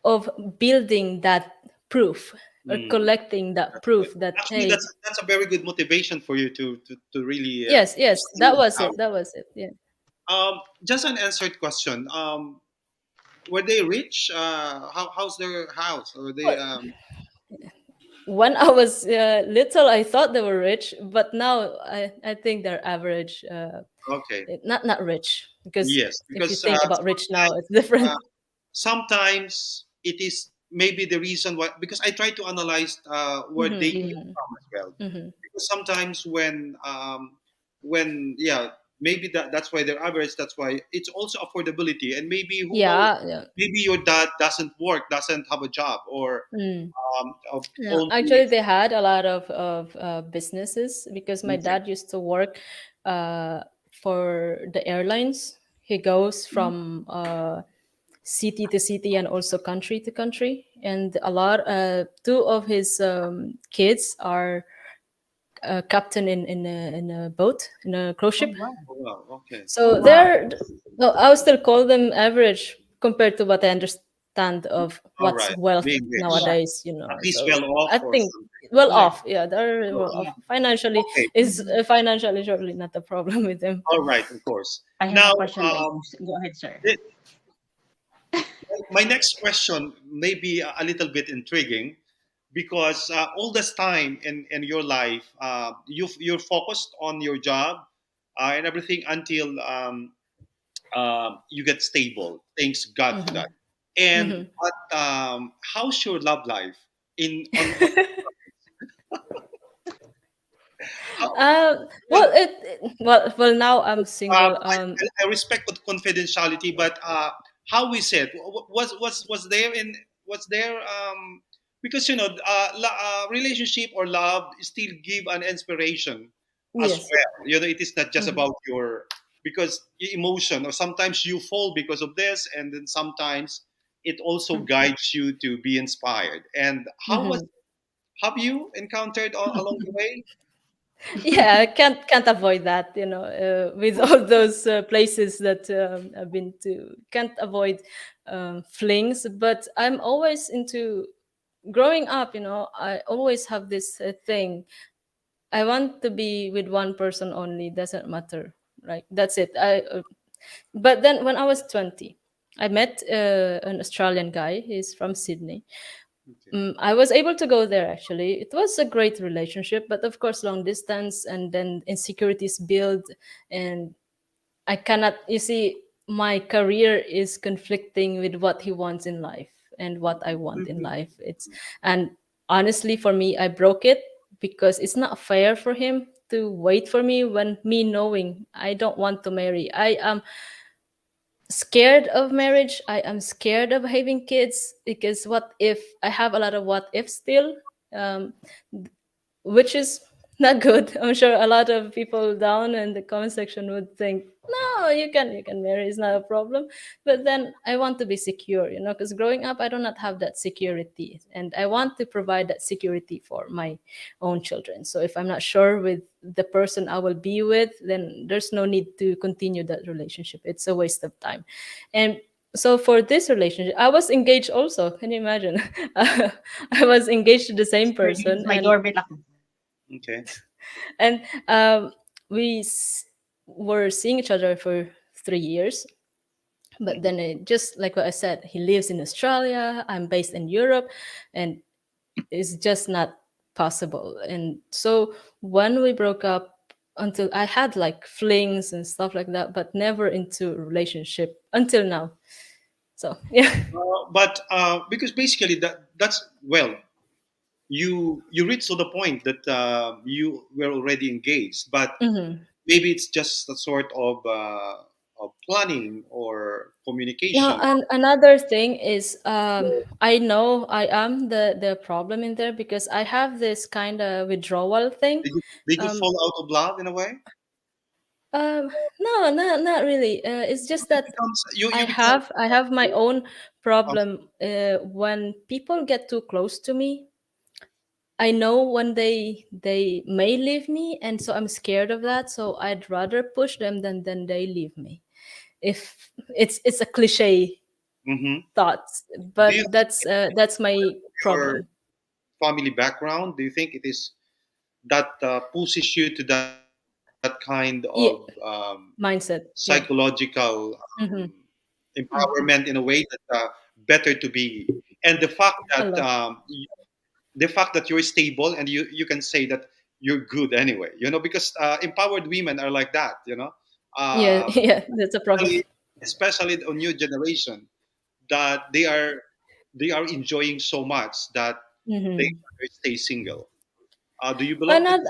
of building that proof or Mm, collecting that that's good. proof that Actually, hey, that's a very good motivation for you to really yes, that stand was out. it. That was it. Yeah. Just an answered question. Were they rich? How's their house? Or they Well, when I was little, I thought they were rich, but now I think they're average. okay? Not rich because Yes, if you because think about rich now, it's different. uh, sometimes it is maybe the reason why, because I try to analyze where they Mm-hmm, came mm-hmm, from as well. mm-hmm. Because sometimes when yeah, maybe that's why they're average. That's why it's also affordability, and maybe who knows, Yeah, yeah. maybe your dad doesn't work, doesn't have a job, or Mm. Yeah, only actually, they had a lot of businesses because my okay. dad used to work for the airlines. He goes Mhm. from city to city and also country to country, and two of his kids are captain in a boat in a cruise Oh ship. wow. Oh, wow, okay, Oh So wow. they're no, I would still call them average compared to what I understand of all what's right, wealth being rich, Yeah. nowadays. at least So well off I or think something. well Yeah. off. Yeah, they're well Cool. off Yeah. financially. Okay, Is Mhm. financially surely not a problem with them. all right, of course. I have Now, a question, ladies. Go ahead, sir. thi- my next question may be a little bit intriguing because all this time in your life, you're focused on your job and everything until you get stable. Thanks God for that. And Hmm. but how's your love life in on how, Well, well, well now I'm single. I respect the confidentiality, but how is it? Was there in was there because relationship or love still give an inspiration as Yes. well. It is not just Hmm. about your because emotion or sometimes you fall because of this, and then sometimes it also Mhm. guides you to be inspired. And how was Hmm. have you encountered along the way? Yeah, I can't avoid that, with all those places that I've been to. Can't avoid flings, but I'm always into growing up. I always have this thing. I want to be with one person only. Doesn't matter, right? That's it. But then when I was 20, I met an Australian guy. He's from Sydney. Okay. I was able to go there actually. It was a great relationship, but of course, long distance and then insecurities build. And I cannot, you see, my career is conflicting with what he wants in life and what I want in Mhm. life. And honestly, for me, I broke it because it's not fair for him to wait for me when me knowing I don't want to marry. I am scared of marriage. I am scared of having kids because what if I have a lot of what if still, um, which is not good. I'm sure a lot of people down in the comment section would think, no, you can marry, it's not a problem. But then I want to be secure, because growing up I do not have that security, and I want to provide that security for my own children. So if I'm not sure with the person I will be with, then there's no need to continue that relationship. It's a waste of time. And so for this relationship, I was engaged also. Can you imagine? I was engaged to the same Sorry, this person, is my doorbell ako. Okay. and we were seeing each other for 3 years. But Mhm. then, just like what I said, he lives in Australia. I'm based in Europe, and it's just not possible. And so when we broke up, until I had like flings and stuff like that, but never into a relationship until now. So yeah. But because basically that's well, you reached to the point that you were already engaged, but Mhm. maybe it's just a sort of planning or Now, communication. and another thing is, I know I am the problem in there because I have this kind of withdrawal thing. Did you Um, fall out of love in a way? um, no, not really. It's just You that become I you become have my own uh, problem. When people get too close to me, I know when they may leave me, and so I'm scared of that. So I'd rather push them than they leave me. If it's a cliche mhm. thoughts, Do you but think that's my your problem. family background? Do you think it is that pushes you to that kind of Yeah, mindset. Yeah. psychological Mm-hmm. empowerment Mhm. in a way that better to be, and A lot. the fact that you're stable and you can say that you're good anyway, because empowered women are like that, Yeah, um, yeah, that's a problem. especially, especially on new generation, that they are enjoying so much that they Mm-hmm. stay single. Do you belong And to not, this?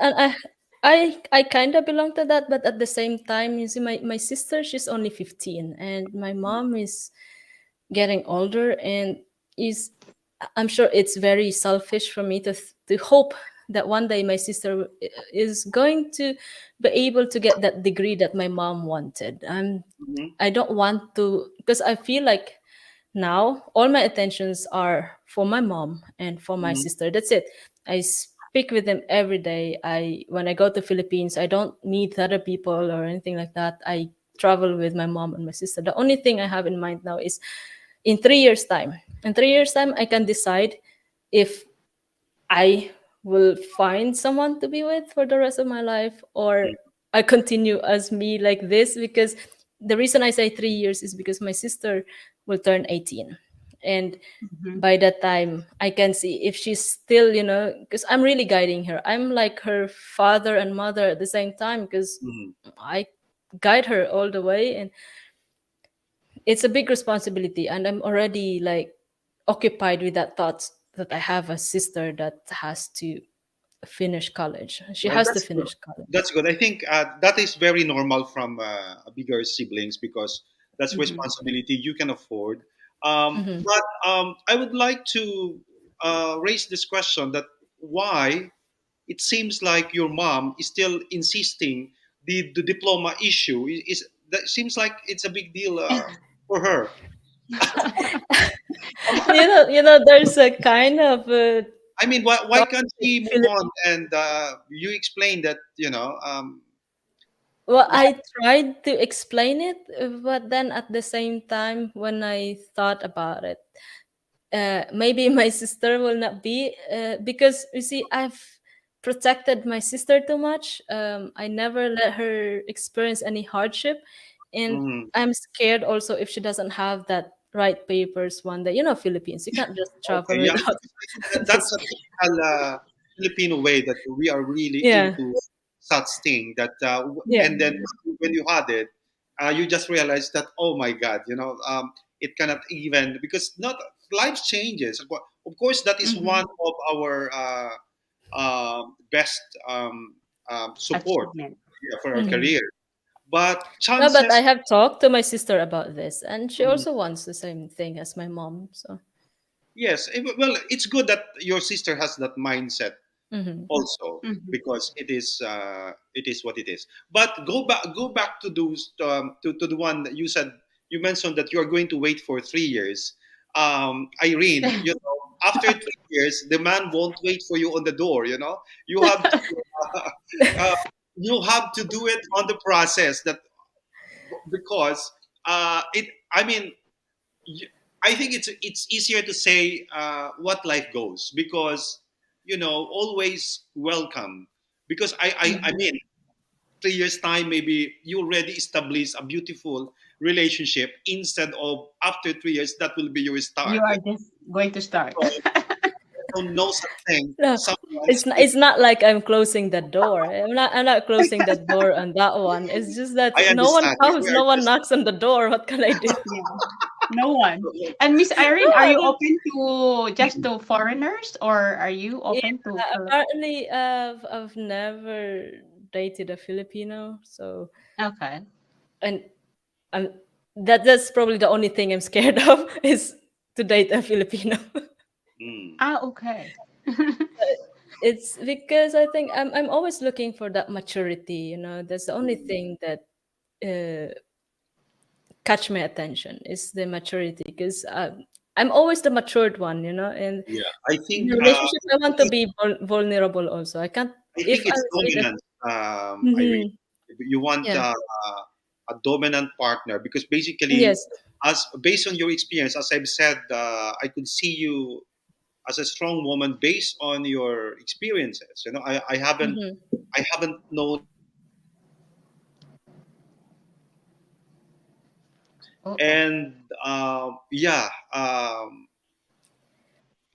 and I kind of belong to that, but at the same time, you see, my sister, she's only 15, and my mom is getting older, and is I'm sure it's very selfish for me to hope that one day my sister is going to be able to get that degree that my mom wanted. Hmm. I don't want to, because I feel like now all my attentions are for my mom and for my Hmm. sister. That's it. I speak with them every day. I When I go to Philippines, I don't meet other people or anything like that. I travel with my mom and my sister. The only thing I have in mind now is in 3 years time. In 3 years time, I can decide if I will find someone to be with for the rest of my life, or I continue as me like this. Because the reason I say 3 years is because my sister will turn 18. And Mhm. by that time, I can see if she's still, because I'm really guiding her. I'm like her father and mother at the same time because Hmm. I guide her all the way. And it's a big responsibility. And I'm already like occupied with that thought that I have a sister that has to finish college. She Well, has to that's good. finish college. That's good. I think that is very normal from bigger siblings because that's Mhm. responsibility you can afford. Hmm. But I would like to raise this question: that why it seems like your mom is still insisting the diploma issue is that seems like it's a big deal for her. There's a kind of I mean, why thought can't in she move on? Philippines. And you explain that Well, why. I tried to explain it, but then at the same time, when I thought about it, maybe my sister will not be, because you see, I've protected my sister too much. I never let her experience any hardship, and Mhm. I'm scared also if she doesn't have that write papers one day. You know, Philippines, you can't just travel Okay, yeah, without that's just a typical Filipino way that we are really yeah, into such thing that, yeah. and then when you had it, you just realize that, oh my God, it cannot even, because not life changes. Of course, that is one Mm-hmm. of our best support, Achievement. yeah, for our Mhm. career. But No, but I chances, have talked to my sister about this, and she mm, also wants the same thing as my mom. So, yes, well, it's good that your sister has that mindset hmm also, Mm-hmm. because it is what it is. But go back to those, to the one that you said, you mentioned that you are going to wait for 3 years. Irene, after 3 years the man won't wait for you on the door. You have to uh, you have to do it on the process, that because it I mean, y- I think it's easier to say what life goes, because always welcome, because I Mm-hmm. mean, 3 years time maybe you already establish a beautiful relationship, instead of after 3 years that will be your You start. are just going to start. So no such thing. no, Sometimes it, it's not like I'm closing the door. I'm not closing the door on that one. It's just that I no one understand. We comes, are no one just knocks on the door. What can I do? Yeah. No one. And Miss No, Irene, are I you mean, open to just to foreigners, or are you yeah, open to apparently, I've never dated a Filipino, so Okay. and I'm that's probably the only thing I'm scared of is to date a Filipino. mm, Ah, okay. It's because I think I'm always looking for that maturity. That's the only thing that uh, catch my attention is the maturity. Because I'm always the matured one. And yeah. I in think a relationship, I want to be vulnerable. Also, I can't I if think I it's with a dominance, Irene. Mhm. You want Yeah. a dominant partner, because basically, Yes. as based on your experience, as I've said, I could see you as a strong woman based on your experiences. I haven't hmm known, Uh-oh. and yeah,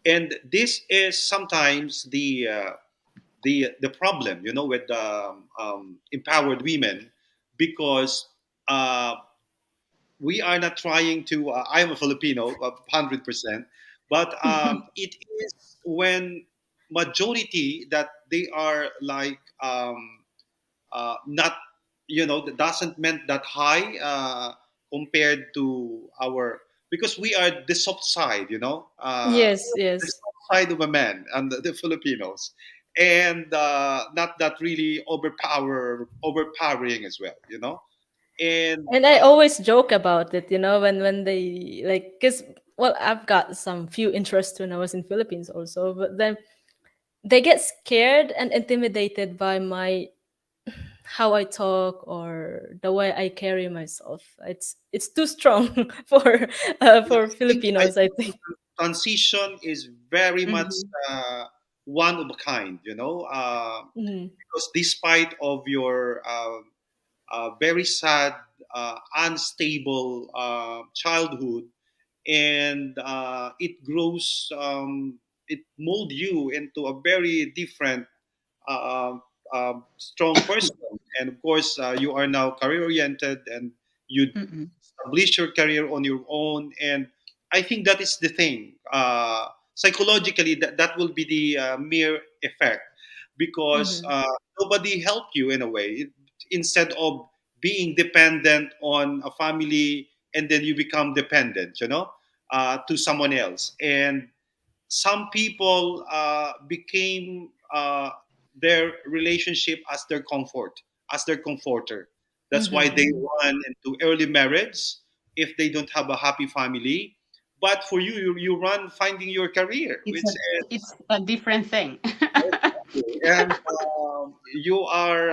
and this is sometimes the problem, with empowered women, because. We are not trying to. I'm a Filipino, 100%, but it is when majority that they are like not, that doesn't meant that high compared to our, because we are the soft side, Yes. the Yes. soft side of a man, and the Filipinos, and not that really overpowering as well, and And I always joke about it, when they like, because well, I've got some few interests when I was in Philippines also, but then they get scared and intimidated by my how I talk or the way I carry myself. It's too strong yeah, for I Filipinos, I think think. transition is very much Mm-hmm. one of a kind, Mhm. because despite of your very sad, unstable childhood, and it grows, it mold you into a very different, uh, strong person. And of course, you are now career oriented, and you Mm-mm. establish your career on your own. And I think that is the thing. Psychologically, that will be the mere effect, because Mhm. nobody helped you in a way. Instead of being dependent on a family, and then you become dependent, to someone else. And some people became their relationship as their comfort, as their comforter. That's why they Mm-hmm. run into early marriage if they don't have a happy family. But for you, you run finding your career, It's which a is it's a different thing. and you are.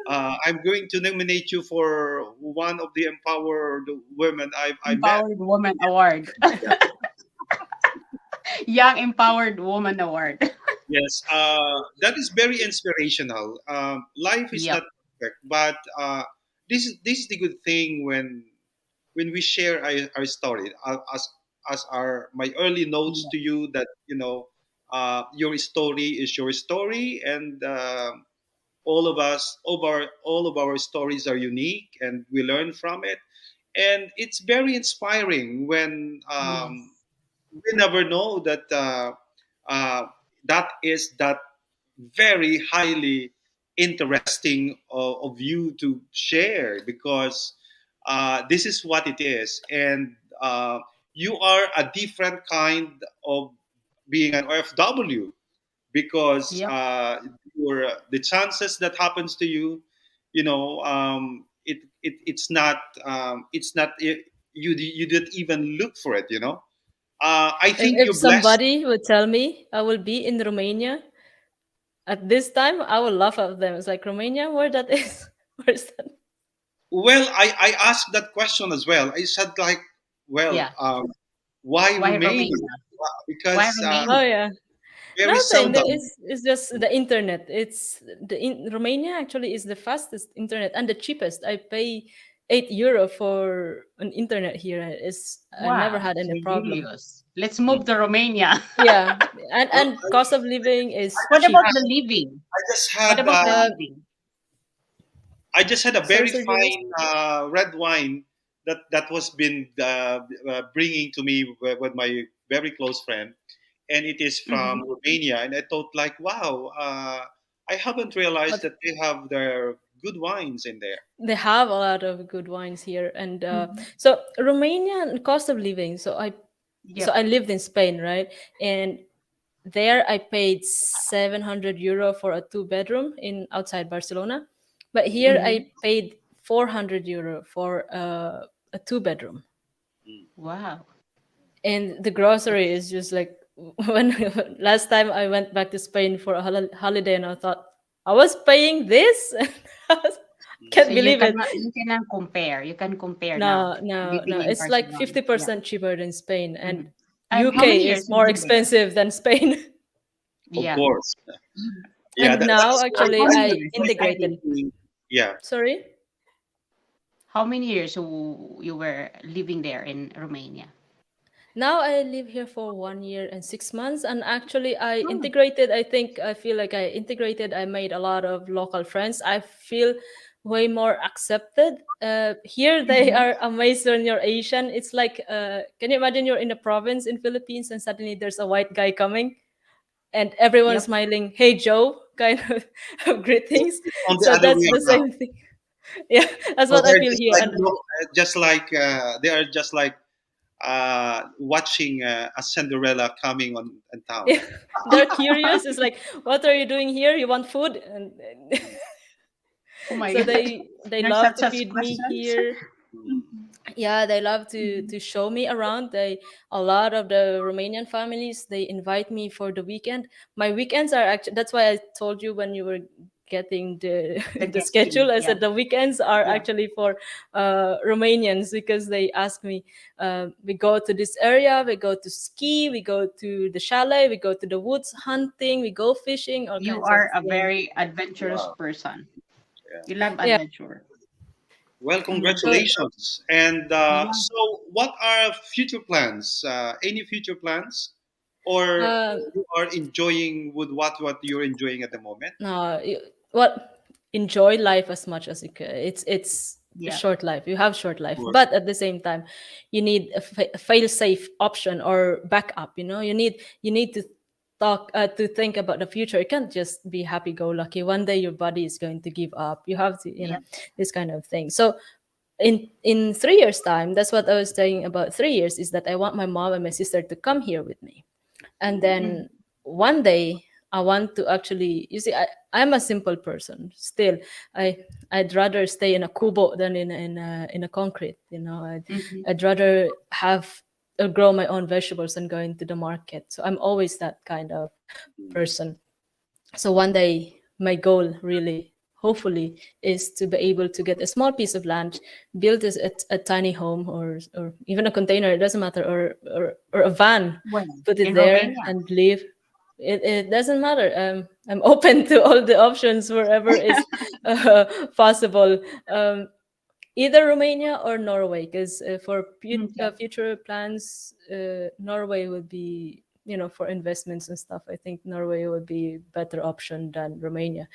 I'm going to nominate you for one of the empowered women I met. Empowered Woman Award. Young Empowered Woman Award. Yes, that is very inspirational. Life is Yep. not perfect, but this is the good thing when when we share our story, as our my early notes Yeah. to you that your story is your story, and all of our stories are unique, and we learn from it, and it's very inspiring when Yes. we never know that uh, that very highly interesting of you to share, because this is what it is, and you are a different kind of being an OFW, because Yep. the chances that happens to you, it's not you didn't even look for it. I think If you're blessed. somebody would tell me I will be in Romania at this time, I will laugh at them. It's like, Romania, where that is? Where's that? Well, I asked that question as well. I said like, well, Yeah. why Why Romania? Romania? Why Because Oh Romania? yeah. very Nothing. There seldom. is it's just the internet. Romania actually is the fastest internet and the cheapest. I pay €8 for an internet here. I never Wow, had any Sir problem. Julius. Let's move to Romania. Yeah, Well, and cost of living is What cheap. about the living? I just What had about the Uh, living? I just had a sorry, very Sir Julius. fine red wine that was been bringing to me with my very close friend, and it is from Mm-hmm. Romania. And I thought like, wow, I haven't realized But that they have their good wines in there. they have a lot of good wines here, and Mm-hmm. so Romanian cost of living. So Yep. I lived in Spain, right? And there I paid €700 for a two-bedroom in outside Barcelona, but here Mm-hmm. I paid €400 for a two-bedroom. Wow. And the grocery is just like, when last time I went back to Spain for a holiday, and I thought I was paying this. So Can't believe it. you cannot compare. You can compare now. No, no, no. Living in It's like Barcelona. Yeah. 50% cheaper than Spain, and Mm-hmm. And how many UK years is have you more been there? expensive than Spain. Of Yeah. course, yeah. And now That's actually How many I years you why I'm integrated. spending? thinking, yeah. Sorry. How many years you were living there in Romania? Now I live here for 1 year and 6 months, and actually I Oh. integrated. I feel like I integrated. I made a lot of local friends. I feel way more accepted. Here they Mm-hmm. are amazed when you're Asian. It's like, can you imagine you're in a province in Philippines and suddenly there's a white guy coming and everyone's Yep. smiling, "Hey Joe," kind of It's greetings. on the So other that's way the around. same thing. Yeah, that's So what I they're feel just here. like, And they are just like watching a Cinderella coming on town. yeah, they're curious. It's like, what are you doing here? You want food? And Oh my so God. they There's love such to as feed me questions. here. Mm. Yeah, they love to Mhm. show me around. A lot of the Romanian families, they invite me for the weekend. My weekends are actually, that's why I told you when you were getting the The the guessing. schedule, I Yeah. said the weekends are Yeah. actually for Romanians, because they ask me, we go to this area, we go to ski, we go to the chalet, we go to the woods hunting, we go fishing, all You kinds of are a things. very adventurous Wow. person. Yeah. You love Yeah. adventure. Well, Mm. So congratulations. And Yeah. so, what are future plans? Any future plans, or uh, you are enjoying with what you're enjoying at the moment? no, what enjoy life as much as you can. It's a Yeah. short life. You have short Of life, course. but at the same time, you need a fail-safe option or backup. You need to think about the future. You can't just be happy-go-lucky. One day your body is going to give up. You have to, Yeah. this kind of thing. So in 3 years time, that's what I was saying about 3 years, is that I want my mom and my sister to come here with me. And Mm. then one day I want to actually, you see, I'm a simple person still. I'd rather stay in a kubo than in a concrete. Mhm. I'd rather have grow my own vegetables and go into the market. So I'm always that kind of person. So one day my goal really, hopefully, is to be able to get a small piece of land, build a tiny home, or even a container, it doesn't matter, or a van, Well, put it in there Romania. and live. It doesn't matter. I'm open to all the options wherever is possible. either Romania or Norway, because for Okay. future plans, Norway would be, for investments and stuff. I think Norway would be better option than Romania,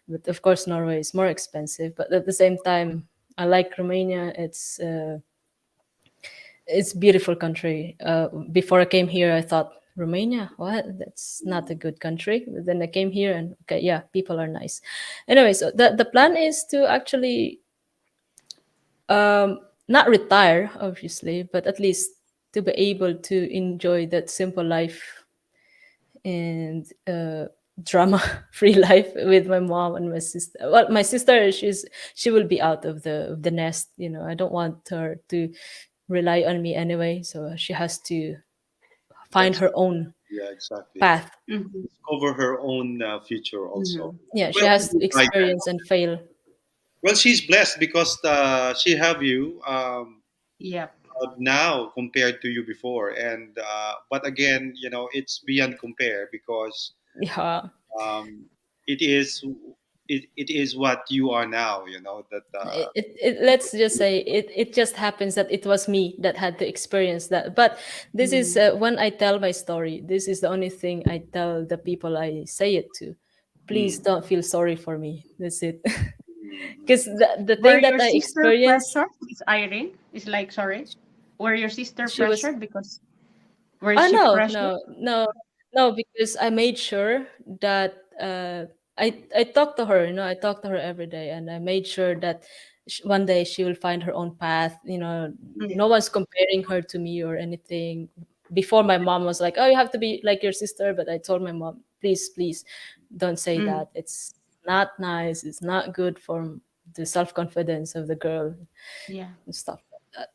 but of course Norway is more expensive. But at the same time, I like Romania. It's beautiful country. Before I came here, I thought Romania, what? That's not a good country. But then I came here, and okay, yeah, people are nice. Anyway, so the plan is to actually not retire, obviously, but at least to be able to enjoy that simple life and drama free life with my mom and my sister. Well, my sister, she will be out of the nest. I don't want her to rely on me anyway, so she has to find That's her own yeah, exactly. path. Mm-hmm. Discover her own future also. Mm-hmm. Yeah, she Well, has to like that. experience and fail. Well, she's blessed because she have you Yeah. now compared to you before, and but again, it's beyond compare because Yeah. um, it is it is what you are now. That Let's just say it just happens that it was me that had to experience that. But this is, Mm-hmm. when I tell my story, this is the only thing I tell the people I say it to. Please mm, don't feel sorry for me. That's it. mm, Because the Were thing that your I sister experienced, pressured? Is Irene? Is like sorry. Were your sister she was. pressured because were Oh she no, pressured? no, no, no, because I made sure that I talked to her. I talked to her every day, and I made sure that one day she will find her own path. Yeah. No one's comparing her to me or anything. Before, my mom was like, "Oh, you have to be like your sister," but I told my mom, "Please, please, don't say Mm. that. It's not nice. It's not good for the self confidence of the girl Yeah. and stuff like that."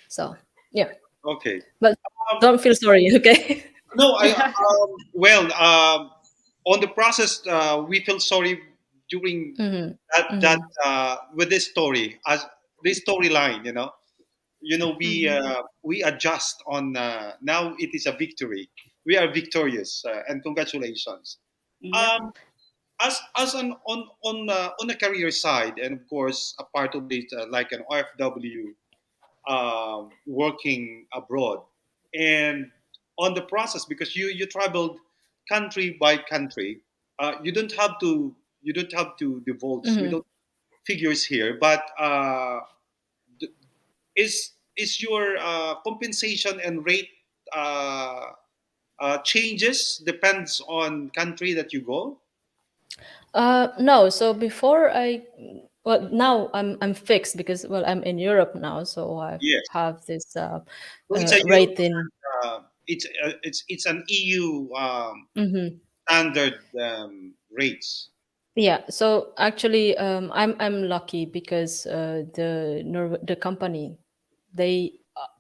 So yeah, okay. but Um, don't feel sorry, okay? no, well, on the process, we feel sorry during Mhm. that Mhm. with this story as this storyline. Mm-hmm. We adjust on now it is a victory. We are victorious and congratulations. Yep. Um, as on the career side, and of course a part of it like an RFW working abroad, and on the process because you traveled country by country. You don't have to divulge. We Mhm. don't figures here, but is your compensation and rate uh, changes depends on country that you go? No. So before well, now I'm fixed because, well, I'm in Europe now, so I Yes. have this So it's a rate European. in. It's an EU Mhm. standard rates. Yeah. So actually, I'm lucky because the company, they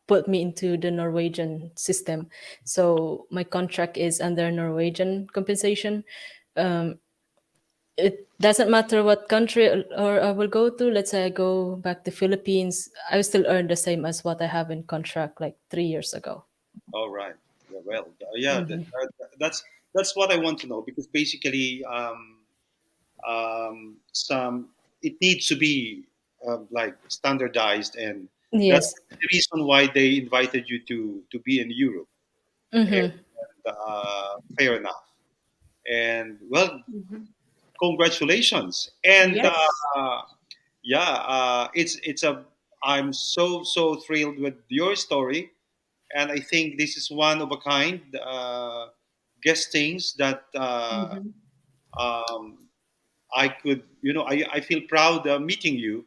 put me into the Norwegian system, so my contract is under Norwegian compensation. Um, it doesn't matter what country or I will go to. Let's say I go back to Philippines, I will still earn the same as what I have in contract like 3 years ago. All right. Yeah, well, yeah, Hmm. that's what I want to know because basically, some it needs to be like standardized, and that's Yes. the reason why they invited you to be in Europe. And Hmm. fair enough. And well, Mm-hmm. congratulations. And Yes. yeah, it's a. I'm so thrilled with your story, and I think this is one of a kind guestings that Mm-hmm. um, I could, I feel proud meeting you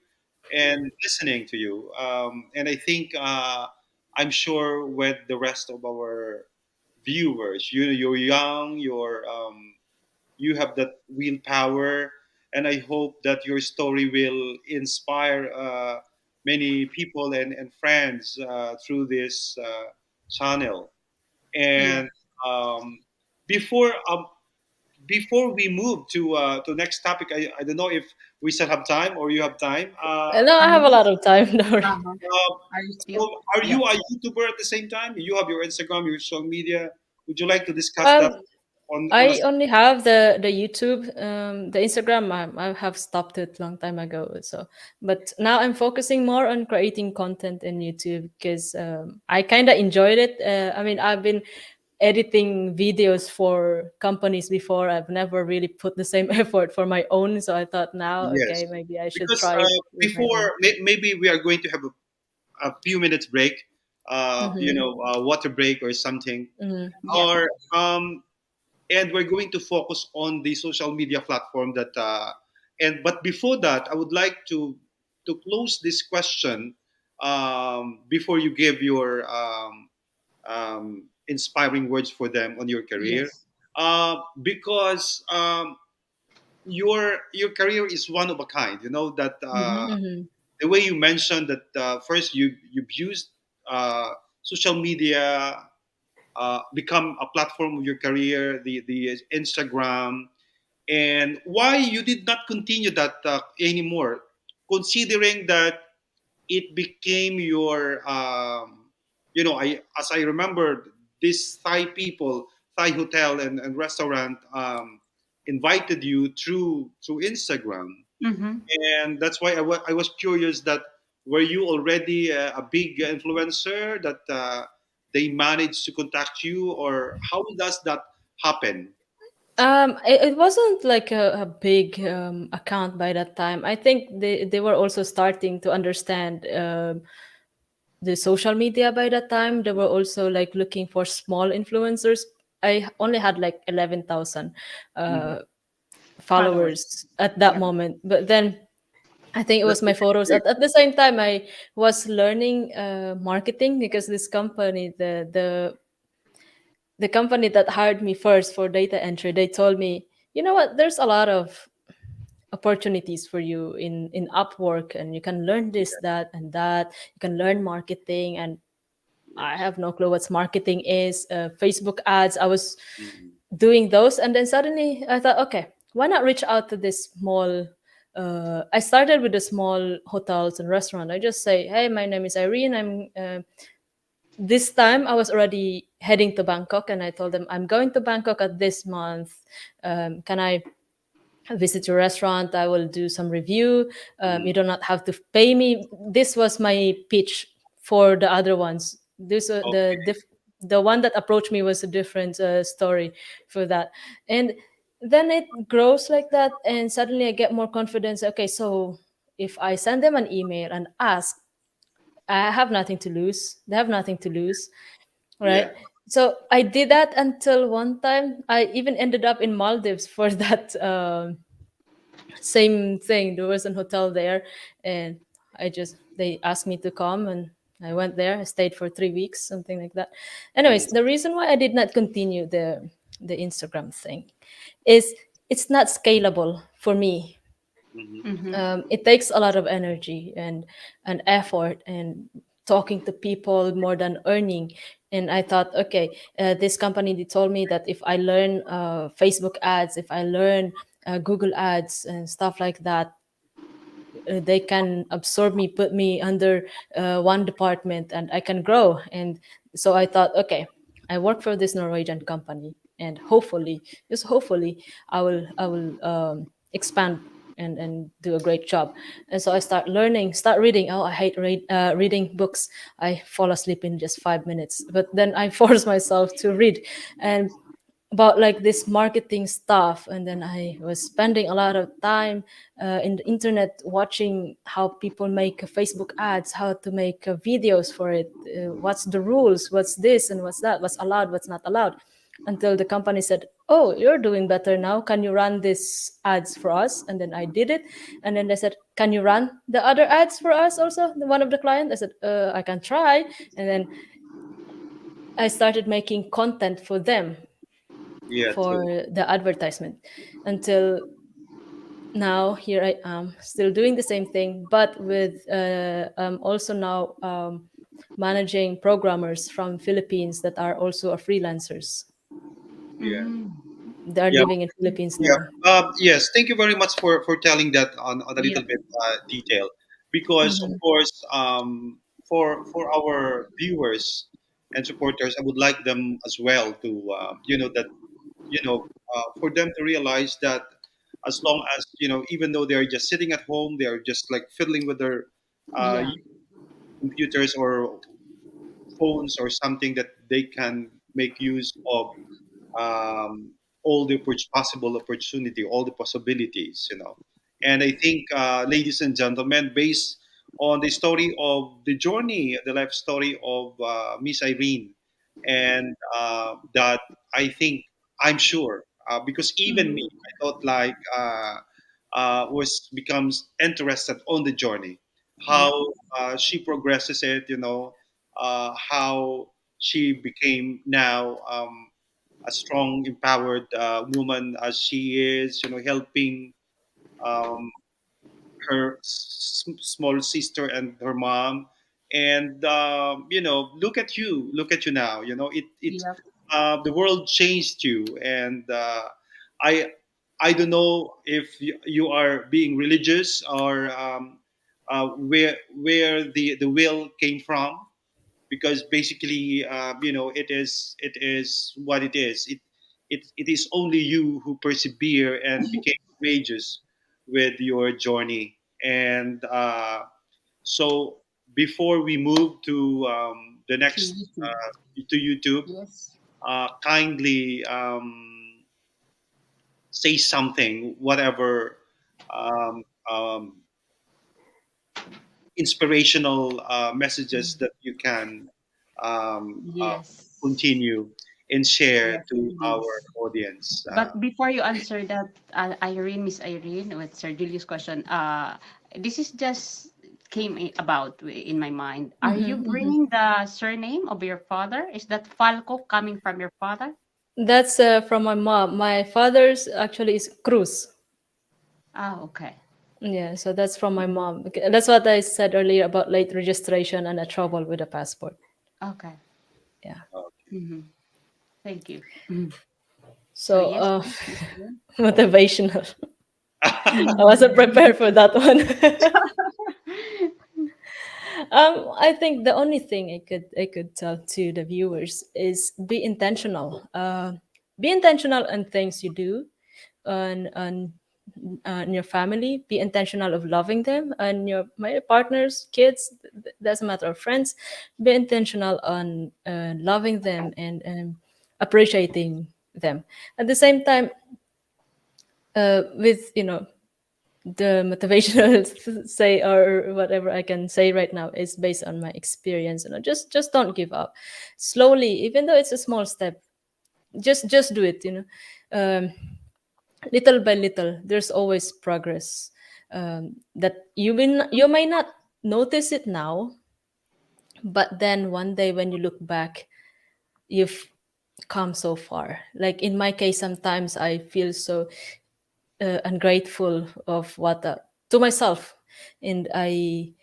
and listening to you. And I think I'm sure with the rest of our viewers, you're young, you have that willpower, and I hope that your story will inspire many people and friends through this channel. Yeah. And um, before before we move to next topic, I don't know if we still have time or you have time. No, I have a Uh-huh. lot of time. Don't worry. Uh-huh. Are you still? So are Yeah. you a YouTuber at the same time? You have your Instagram, your social media. Would you like to discuss Um, that? on a I only have the YouTube, the Instagram. I have stopped it long time ago. So, but now I'm focusing more on creating content in YouTube because I kind of enjoyed it. I mean, I've been editing videos for companies before. I've never really put the same effort for my own. So I thought now, yes, okay, maybe I should because try it with my own. maybe we are going to have a few minutes break, Mm-hmm. water break or something, Mm-hmm. Yeah. or and we're going to focus on the social media platform that and but before that I would like to close this question, before you give your inspiring words for them on your career, Yes. because your career is one of a kind, that Mm-hmm. Mm-hmm. the way you mentioned that first you've used social media, become a platform of your career, the Instagram, and why you did not continue that anymore, considering that it became your, I as I remember, this Thai people, Thai hotel and restaurant invited you through Instagram, Mm-hmm. and that's why I was curious that were you already a big influencer that they managed to contact you, or how does that happen? It wasn't like a big account by that time. I think they were also starting to understand the social media by that time. They were also like looking for small influencers. I only had like 11,000 Mhm. uh, Followers. followers at that Yeah. moment. But then I think it That's was my really photos. great. At the same time, I was learning marketing because this company, the company that hired me first for data entry, they told me, you know what, there's a lot of opportunities for you in Upwork, and you can learn this, Yes, that, and that. You can learn marketing, and I yes. have no clue what marketing is. Facebook ads, I was Mhm. doing those, and then suddenly I thought, okay, why not reach out to this small. I started with the small hotels and restaurant. I just say, hey, my name is Irene. I'm this time I was already heading to Bangkok, and I told them I'm going to Bangkok at this month. Can I visit your restaurant? I will do some review. You Mhm. do not have to pay me. This was my pitch for the other ones. This Okay. the one that approached me was a different story for that, and then it grows like that, and suddenly I get more confidence. Okay, so if I send them an email and ask, I have nothing to lose. They have nothing to lose, Yeah. right? So I did that until one time I even ended up in Maldives for that same thing. There was an hotel there, and they asked me to come, and I went there. I stayed for 3 weeks, something like that. Anyways, Mhm. the reason why I did not continue the Instagram thing is it's not scalable for me. Mhm. Mm-hmm. It takes a lot of energy and effort and talking to people more than earning. And I thought, okay, this company, they told me that if I learn Facebook ads, if I learn Google ads and stuff like that, they can absorb me, put me under one department, and I can grow. And so I thought, okay, I work for this Norwegian company, and hopefully, just hopefully, I will expand and do a great job. And so I start learning, start reading. Oh, I hate reading books. I fall asleep in just 5 minutes, but then I force myself to read. And about like this marketing stuff, and then I was spending a lot of time in the internet watching how people make Facebook ads, how to make videos for it, what's the rules, what's this and what's that, what's allowed, what's not allowed, until the company said, oh, you're doing better now, can you run this ads for us? And then I did it, and then they said, can you run the other ads for us also, one of the clients? I said, I can try. And then I started making content for them Yeah. for True. the advertisement, until now here I am still doing the same thing, but with also now managing programmers from Philippines that are also a freelancers. Yeah. Mm-hmm. They are Yeah. living in Philippines Yeah. now. Yes. Thank you very much for telling that on a Yeah. little bit detail, because of Hmm. course, for our viewers and supporters, I would like them as well to, that you know, for them to realize that as long as, even though they're just sitting at home, they're just like fiddling with their uh, Yeah. computers or phones or something, that they can make use of um, all the possible opportunity, all the possibilities. And I think, ladies and gentlemen, based on the story of the journey, the life story of Miss Irene, and that I think, I'm sure, because even me, Mhm. I thought like was becomes interested on the journey, how Yeah. she progresses it, how she became now. A strong, empowered woman as she is, helping um, her small sister and her mom. And look at you now. Yeah. The world changed you, and I I don't know if you are being religious, or where the will came from, because basically, it is what it is. It is only you who persevere and became courageous with your journey. And so, before we move to the To next, YouTube. to YouTube, Yes. kindly say something, whatever um, um, inspirational messages Mhm. that you can um, uh, Yes. continue and share Yes, to our please. audience. But before you answer that, Irene, Miss Irene, with Sir Julius' question, this is just about in my mind. Are you Mhm, mhm. bringing the surname of your father? Is that Falco coming from your father? That's from my mom. My father's actually is Cruz. Ah, okay. Yeah, so that's from my Mhm. mom. That's what I said earlier about late registration and the trouble with the passport. Okay. Yeah. Okay. Hmm. Thank you. Mhm. So So yes, please, Miss Irene. motivational. I wasn't Mhm. prepared for that one. I think the only thing I could tell to the viewers is be intentional. Be intentional in things you do, on your family. Be intentional of loving them and your my partners, kids. Doesn't matter, or friends. Be intentional on loving them and appreciating them. At the same time, with the motivational say or whatever I can say right now is based on my experience. Just don't give up. Slowly, even though it's a small step, just do it. Little by little, there's always progress. That you may not notice it now, but then one day when you look back, you've come so far. Like in my case, sometimes I feel so ungrateful of what to myself, and I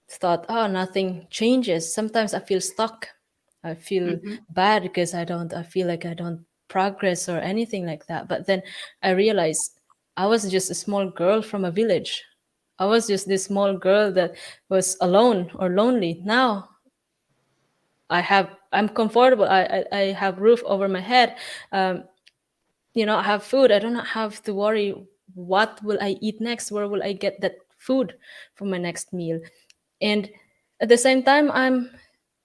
thought, oh, nothing changes. Sometimes I feel stuck. I feel Mhm. bad because I feel like I don't progress or anything like that. But then I realized I was just a small girl from a village. I was just this small girl that was alone or lonely. Now I'm comfortable. I have roof over my head. Um, I have food. I don't have to worry what will I eat next, where will I get that food for my next meal. And at the same time,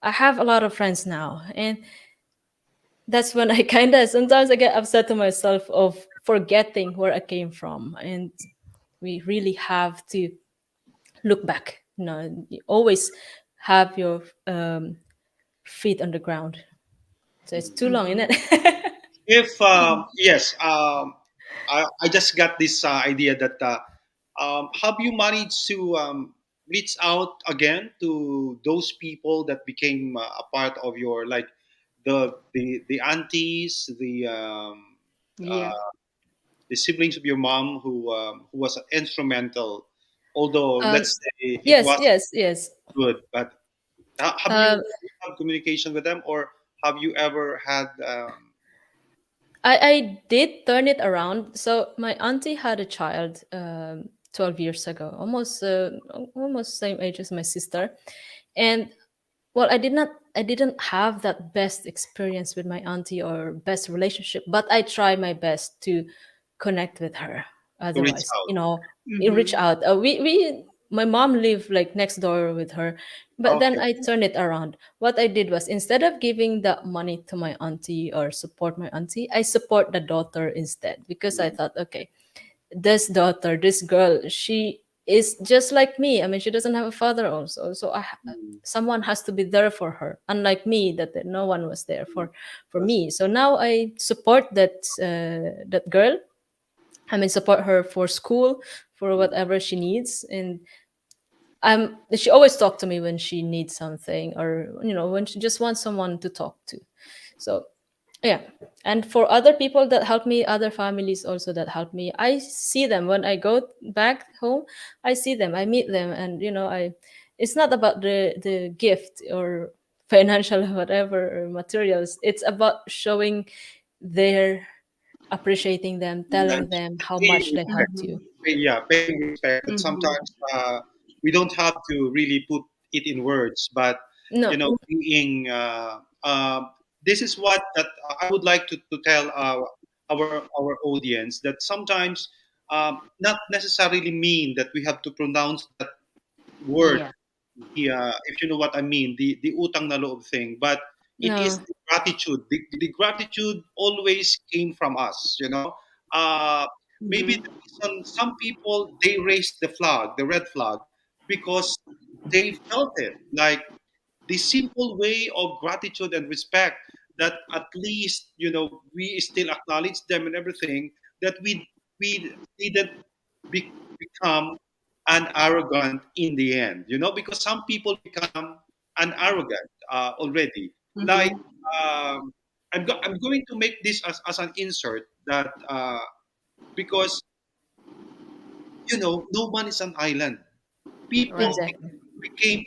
I have a lot of friends now, and that's when I kind of sometimes I get upset to myself of forgetting where I came from. And we really have to look back. You always have your feet on the ground. So it's too long, isn't Mhm. it? If yes, I just got this idea that have you managed to reach out again to those people that became a part of your, like, the aunties, Yeah. uh, the siblings of your mom, who was instrumental, although um, let's say it yes, was yes, yes. good, but have you Um, have communication with them, or have you ever had I did turn it around. So my auntie had a child 12 years ago, almost same age as my sister, and Well, I didn't have that best experience with my auntie or best relationship, but I try my best to connect with her. To reach Otherwise, out. reach Mm-hmm. out. We my mom lived like next door with her, but then Okay. I turned it around. What I did was, instead of giving that money to my auntie or support my auntie, I support the daughter instead, because I thought, okay, this daughter, this girl, she is just like me. I mean, she doesn't have a father also, so Mm, someone has to be there for her. Unlike me, that no one was there mm. for That's me. So now I support that girl. I mean, support her for school, for mm, whatever she needs, and she always talk to me when she needs something, or when she just wants someone to talk to. So yeah. And for other people that help me, other families also that help me, I see them when I go back home. I see them, I meet them, and I it's not about the gift or financial whatever or materials. It's about showing their appreciating them, and telling them how paying much they respect. helped you. Mm-hmm. Yeah, paying respect. That Mm-hmm. sometimes we don't have to really put it in words, but No. being this is what that I would like to tell our audience, that sometimes not necessarily mean that we have to pronounce that word, Yeah. the if you know what I mean, the utang na loob thing, but it is No. the gratitude. The gratitude always came from us. Uh, Maybe Mm-hmm. the reason some people they raised the flag, the red flag, because they felt it like the simple way of gratitude and respect, that at least we still acknowledge them and everything, that we didn't become an arrogant in the end, because some people become an arrogant already. Like, Mm-hmm. I'm going to make this as an insert, that because no one is an island. People Right. Exactly. became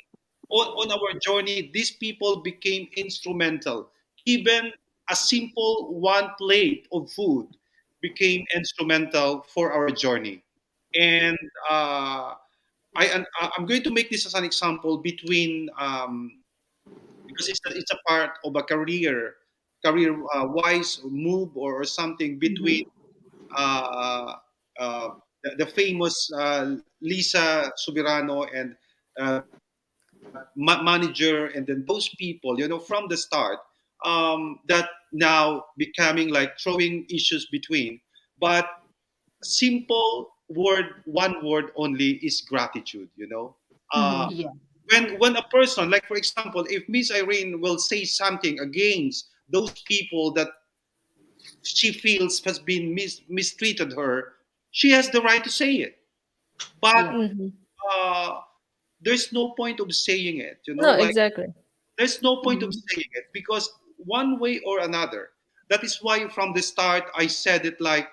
on our journey. These people became instrumental. Even a simple one plate of food became instrumental for our journey. And I'm going to make this as an example between, because it's a part of a career wise move, or something between Mm-hmm. uh, the famous Lisa Subirano and manager, and then those people, from the start, that now becoming like throwing issues between. But simple word, one word only, is gratitude. Uh, Hmm. Yeah. when a person, like for example, if Miss Irene will say something against those people that she feels has been mistreated her, she has the right to say it. But Yeah. Hmm. uh, there's no point of saying it. No, Like, exactly. there's no point of Mm-hmm. saying it, because one way or another. That is why from the start I said it like,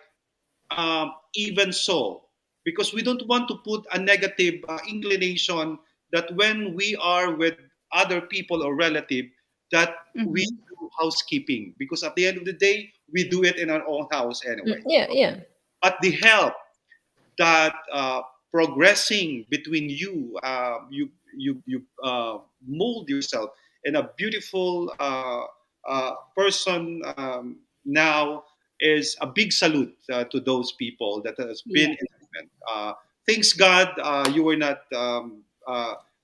even so, because we don't want to put a negative inclination, that when we are with other people or relative, that we Mm-hmm. do housekeeping, because at the end of the day we do it in our own house anyway. Yeah, yeah. But the help that progressing between you, mold yourself in a beautiful person, now, is a big salute to those people that has been Yeah. instrument. Thanks God, you were not.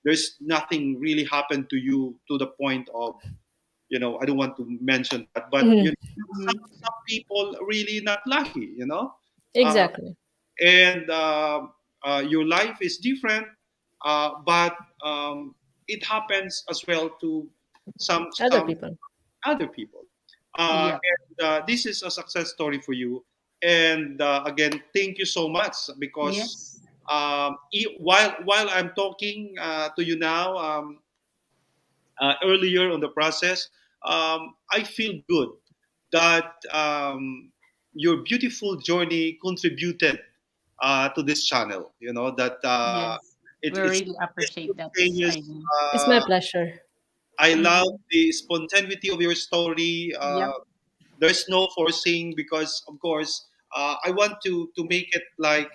There's nothing really happened to you to the point of, I don't want to mention that, but Mhm. Mm-hmm. some people really not lucky, uh, Exactly. and your life is different, but it happens as well to Other some people. other people. Yeah. And this is a success story for you. And again, thank you so much, because Yes. while I'm talking to you now, earlier on the process, I feel good that your beautiful journey contributed to this channel. That Yes. We it's really appreciate that, spontaneous. Irene. It's my Uh, pleasure. I love Mm-hmm. the spontaneity of your story. Yep. There's no forcing, because, of course, I want to make it like,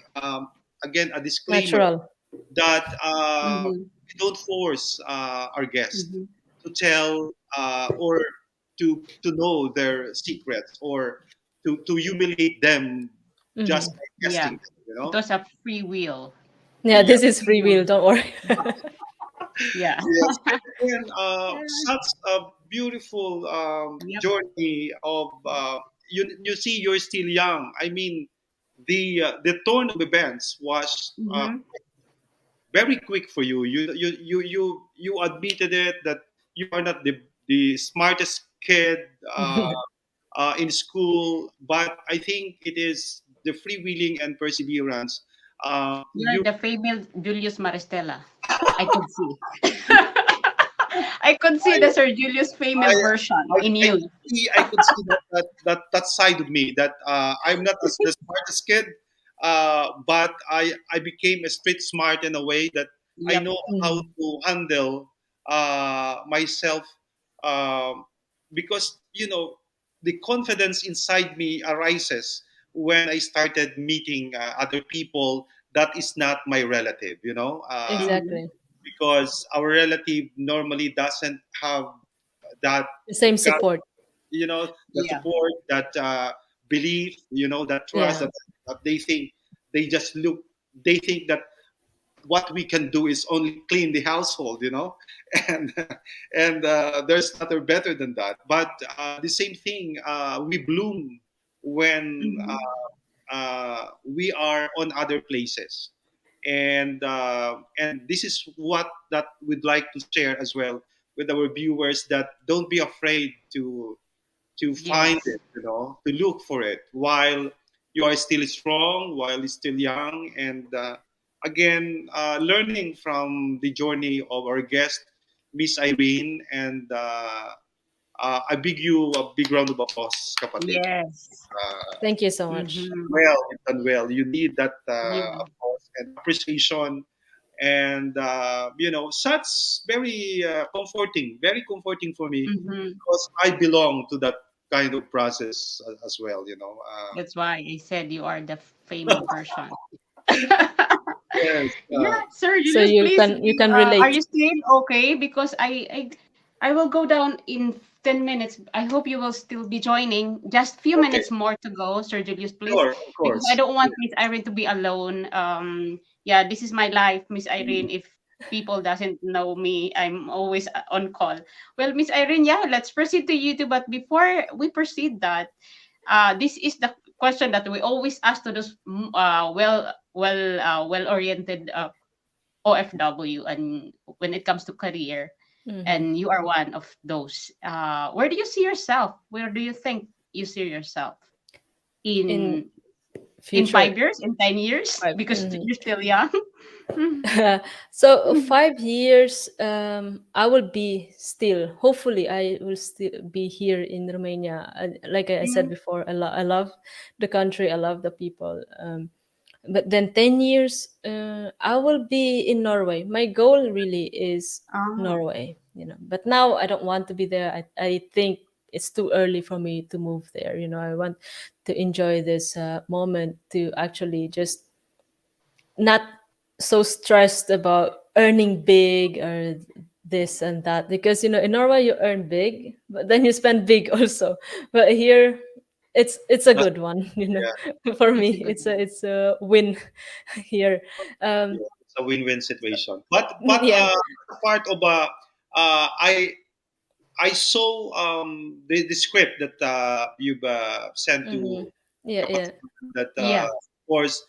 again, a disclaimer Natural. that Mm-hmm. we don't force our guest. Mm-hmm. to tell or to know their secrets or to humiliate them Hmm. just by Yeah. testing them, you It know? was a free will. Yeah, Yeah. this is free will. Don't worry. Yeah. Yes. And again, such a beautiful Yep. journey of you see you're still young. I mean, the turn of events was Mm-hmm. very quick for you. You admitted it that you are not the smartest kid in school, but I think it is the freewheeling and perseverance. You're You the female Julius Maristella. I could see. I could see I, the Sir Julius female I, version in I you. could see that side of me that I'm not as the smartest kid, but I became a street smart in a way that I Yep. know how Mhm. to handle myself, um, because the confidence inside me arises when I started meeting other people that is not my relative, Mm-hmm. Exactly. because our relative normally doesn't have that The same gut, support. that Yeah. support, that belief, that trust, Yeah. that they think they just look, they think that what we can do is only clean the household, and there's nothing better than that. But the same thing, we bloom when Mm-hmm. we are on other places, and this is what that we'd like to share as well with our viewers, that don't be afraid to find Yes. it, to look for it while you are still strong, while you're still young, and again, learning from the journey of our guest, Miss Irene, and I big you a big round of applause, kapatid. Yes. Thank you so much. Mm-hmm. Well, you've done well. You need that Yeah. applause and appreciation, and such very comforting for me, Mm-hmm. because I belong to that kind of process as well. That's why I said you are the female version. Yes. Yeah, sir, So Julius, please. you can Are relate. you still okay? Because I will go down in 10 minutes. I hope you will still be joining. Just few Okay. minutes more to go, Sir Julius, please, Sure. Of because I course. don't want Miss Irene to be alone. Yeah, this is my life, Miss Irene. If people doesn't know me, I'm always on call. Well, Miss Irene, yeah, let's proceed to you too. But before we proceed, this is the question that we always ask to those well oriented OFW, and when it comes to career, Hmm. and you are one of those. Where do you see yourself? Where do you think you see yourself In in in future. 5 years, in 10 years? Right. Because Mhm. you're still young. So 5 years, I will be still. Hopefully, I will still be here in Romania. Like I said before, I love the country. I love the people. But then 10 years, I will be in Norway. My goal really is Ah, Norway. But now I don't want to be there. I think it's too early for me to move there. I want to enjoy this moment to actually just not so stressed about earning big or this and that, because in Norway you earn big but then you spend big also. But here it's a That's, good one. yeah, For it's a me good it's a win here. um yeah. It's a win-win situation. But yeah. part of I saw the script that you've sent Hmm. to Yeah, yeah. that yeah. of course,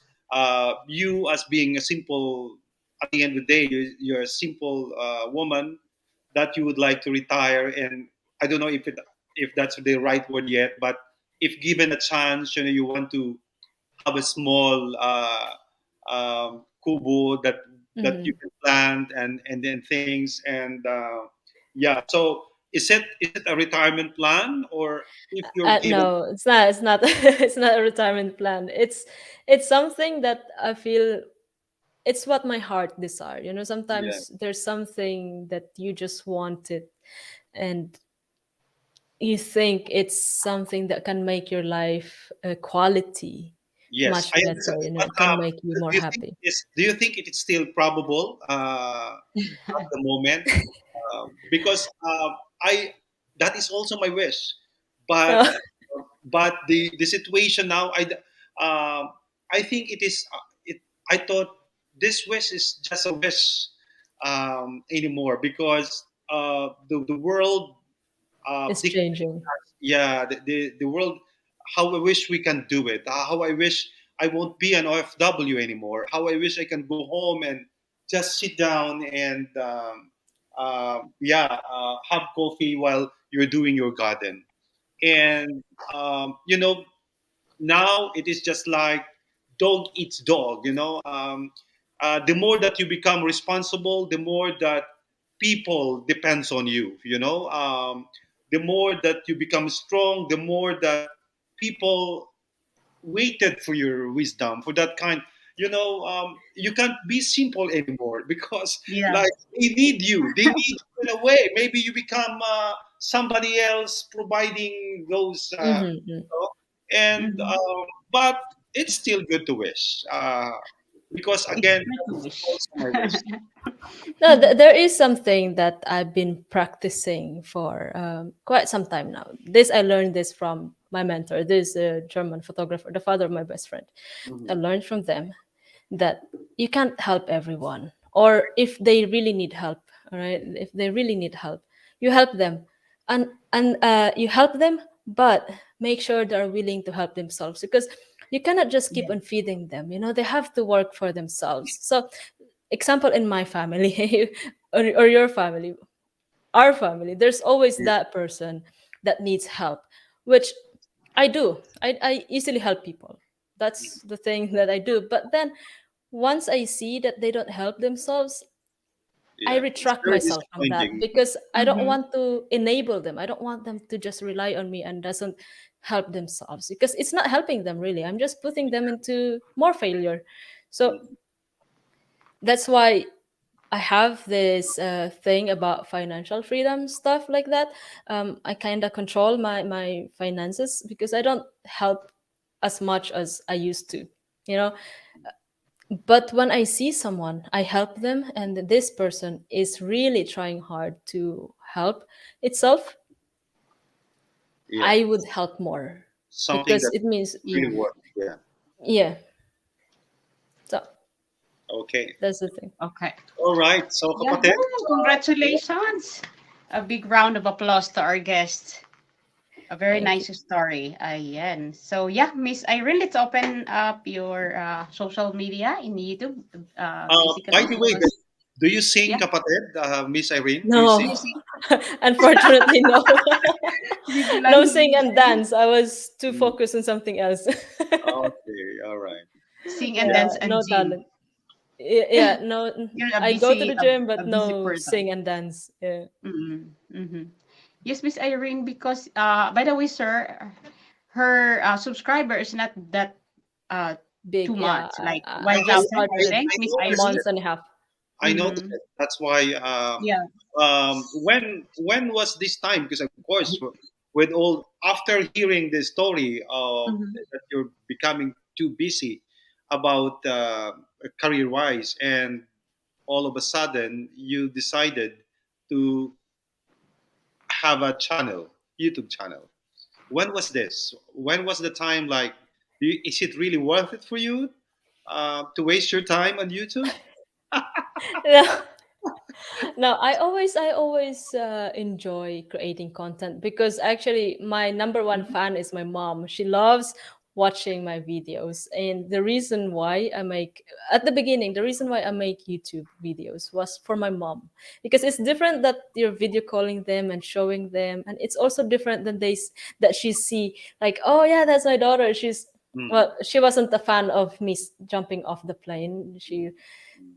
you as being a simple, at the end of the day, you're a simple woman that you would like to retire, and I don't know if that's the right word yet, but if given a chance, you want to have a small kubo that you Hmm. can plant and then things, and yeah. So is it a retirement plan, or if you're given? No, it's not it's not a retirement plan. It's something that I feel it's what my heart desire. Yeah. Sometimes there's something that you just want it, and you think it's something that can make your life quality Yes, much I better. understand. But It can make you more do you think happy. do you think it is still probable at the moment? because I that is also my wish, but Uh, the situation now, I think it is it. I thought this wish is just a wish anymore, because the world it's dictates changing. us. Yeah, the world. How I wish we can do it. How I wish I won't be an OFW anymore. How I wish I can go home and just sit down and have coffee while you're doing your garden. And now it is just like dog eats dog. The more that you become responsible, the more that people depends on you. The more that you become strong, the more that people waited for your wisdom, for that kind. You can't be simple anymore because Yeah. like they need you in a way. Maybe you become somebody else providing those and Mhm. but it's still good to wish, because It's again, great that to is wish. also my wish. No, there is something that I've been practicing for quite some time now. This I learned this from my mentor. This is a German photographer, the father of my best friend. I Mhm. learned from them that you can't help everyone, or if they really need help, all right, if they really need help, you help them, and you help them, but make sure they're willing to help themselves, because you cannot just keep Yeah. on feeding them. They have to work for themselves. So example, in my family or your family, our family, there's always Yeah, that person that needs help, which I do. I easily help people. That's the thing that I do. But then once I see that they don't help themselves, I yeah. It's retract very myself from that, disappointing. because I don't Mhm. want to enable them. I don't want them to just rely on me and doesn't help themselves, because it's not helping them really. I'm just putting them into more failure. So Mm. that's why I have this thing about financial freedom, stuff like that. I kind of control my finances, because I don't help as much as I used to, you know. But when I see someone, I help them, and this person is really trying hard to help itself, Yeah, I would help more, something because that it means, Yeah. really works. Yeah. yeah. So Okay. that's the thing. Okay. All right. So, kapatid. Yahoo! Congratulations. A big round of applause to our guest. A very Thank you. nice story. Ayan. So yeah, Miss Irene, let's open up your social media in YouTube. By Basically, the way, because do you sing, yeah, kapatid? Miss Irene, do you No, sing? you see, unfortunately, no. you No blindly sing and dance. I was too Mm. focused on something else. Okay. All right. sing and Yeah, dance and no gym. talent. Yeah, no. You're I go to the gym, a but busy no person. sing and dance. Yeah, Mm-hmm. Yes, Miss Irene, because by the way, sir, her subscriber is not that uh too big. Yeah, much, like I just 1,000, I started think, I Miss a noticed Irene. it. month and a half. I noticed Mm-hmm. it. That's why. Yeah. When was this time? Because of course, with all after hearing the story of Mm-hmm. that you're becoming too busy about career wise, and all of a sudden you decided to have a channel, YouTube channel. When was this? When was the time? Like, is it really worth it for you to waste your time on YouTube? No, I always enjoy creating content, because actually my number one Mm-hmm. fan is my mom. She loves watching my videos, and the reason why I make at the beginning, the reason why I make YouTube videos was for my mom, because it's different that you're video calling them and showing them, and it's also different than that she see, like, oh yeah, that's my daughter. She's Hmm. Well, she wasn't a fan of me jumping off the plane. She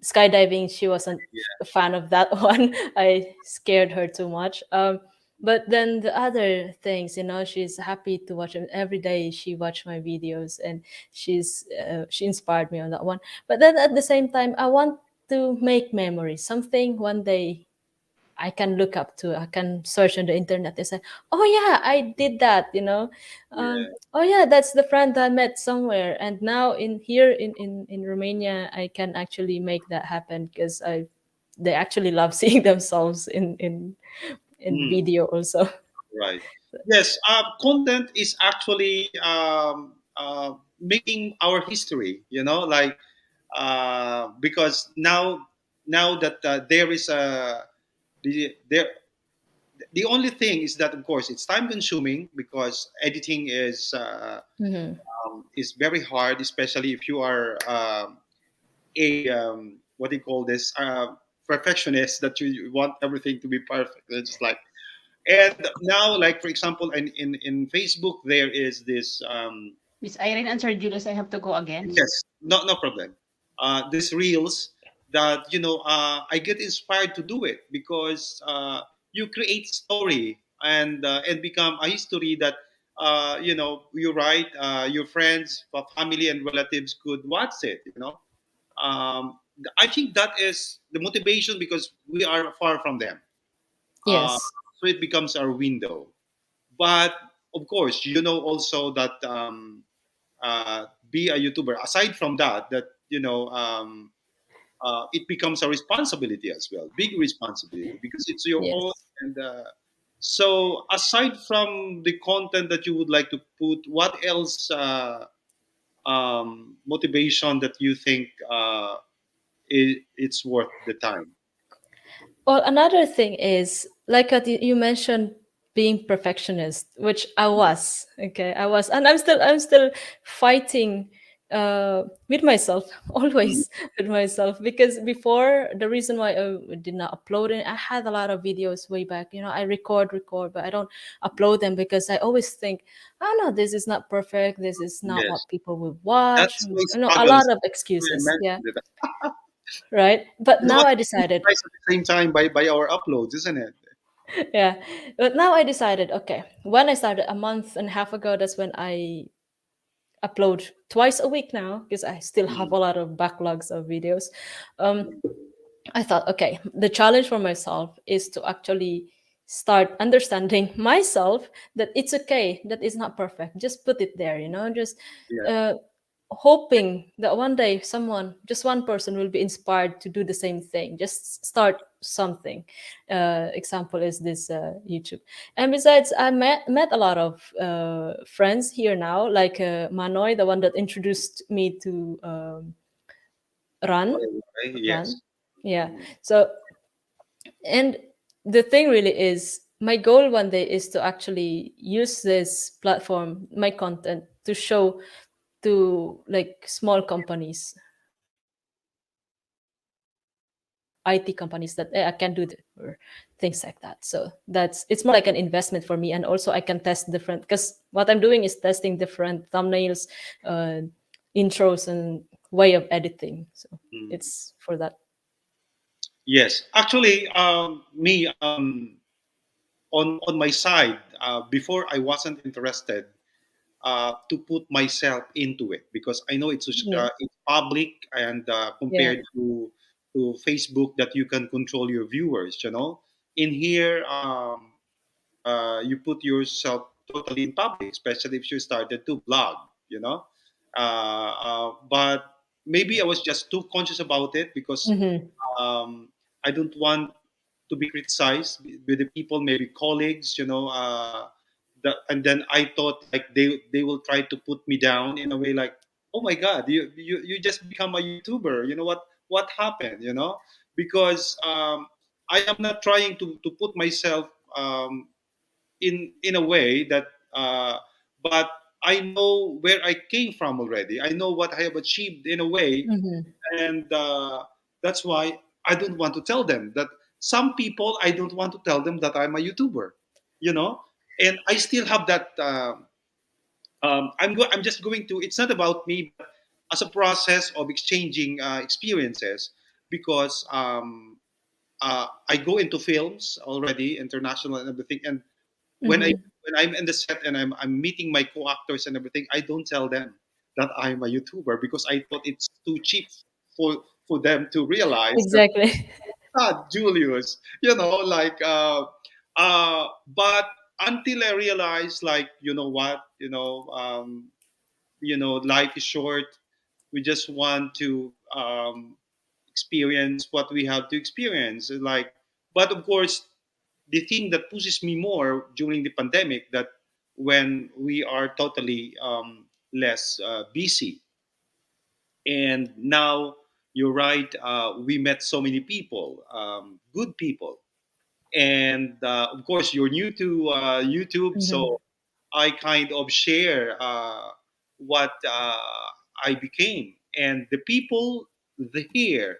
skydiving, she wasn't a fan of that one. I scared her too much. But then the other things, she's happy to watch them every day. She watched my videos, and she inspired me on that one. But then at the same time, I want to make memories, something one day I can look up to. I can search on the internet and say, "Oh yeah, I did that." Yeah. Oh yeah, that's the friend I met somewhere. And now in here in Romania, I can actually make that happen, because I they actually love seeing themselves in Mm, video also. right. Yes. Content is actually making our history. Like because now that there is a there the only thing is that of course it's time consuming because editing Hmm. is very hard, especially if you are a what do you call this perfectionist that you want everything to be perfect. It's just like and now like for example in Facebook there is this Miss Irene and Sir Julius, I have to go again. yes, no problem. This reels that I get inspired to do it because you create story and become a history that you write your friends, family, and relatives could watch it. I think that is the motivation because we are far from them. Uh, Yes. so it becomes our window. But of course, also that be a YouTuber. Aside from that, it becomes a responsibility as well, big responsibility because it's your own. Yes. And so, aside from the content that you would like to put, what else motivation that you think it's worth the time? Well, another thing is like you mentioned being perfectionist, which I was. Okay, I was, and I'm still fighting with myself, Mm, always with myself, because before the reason why I did not upload it, I had a lot of videos way back. I record, but I don't upload them because I always think, oh no, this is not perfect. This is not yes, what people will watch. that's my A struggles. lot of I excuses. Yeah, mentioned it. right. But You know now what? I We decided. surprised at the same time by our uploads, isn't it? Yeah, but now I decided, okay, when I started a month and a half ago, that's when I upload twice a week now because I still have Mm, a lot of backlogs of videos. um mm, I thought, okay, the challenge for myself is to actually start understanding myself that it's okay, that it's not perfect, just put it there, just yeah. uh, hoping that one day someone, just one person, will be inspired to do the same thing, just start something. Example is this YouTube. And besides, I met a lot of friends here now, like Manoy, the one that introduced me to run Waray-Waray, run yes. yeah. Mhm. So, and the thing really is, my goal one day is to actually use this platform, my content, to show to like small companies, IT companies, that I can do this or things like that. So it's more like an investment for me, and also I can test different, because what I'm doing is testing different thumbnails, uh, intros, and way of editing. So Mm. it's for that. Yes, actually, me on my side, before I wasn't interested to put myself into it because I know Yeah, it's public and yeah. compared to Facebook that you can control your viewers. In here, you put yourself totally in public, especially if you started to blog. But maybe I was just too conscious about it because Hmm. um, I don't want to be criticized with the people, maybe colleagues, and then I thought like they will try to put me down in a way like, oh my God, you just become a YouTuber. You know what happened? Because I am not trying to put myself in a way that, but I know where I came from already. I know what I have achieved in a way, Hmm. and that's why I don't want to tell them that. Some people I don't want to tell them that I'm a YouTuber, you know, and I still have that. I'm just going to. It's not about me, but as a process of exchanging experiences, because I go into films already, international and everything, and when I Hmm. when I'm in the set and I'm meeting my co-actors and everything, I don't tell them that I'm a YouTuber because I thought it's too cheap for them to realize that Exactly. not Julius, like but until I realized like what, life is short. We just want to experience what we have to experience. Like, but of course, the thing that pushes me more during the pandemic, that when we are totally less busy, and now you're right, we met so many people, good people, and of course you're new to YouTube, Mm-hmm. so I kind of share what I became, and the people here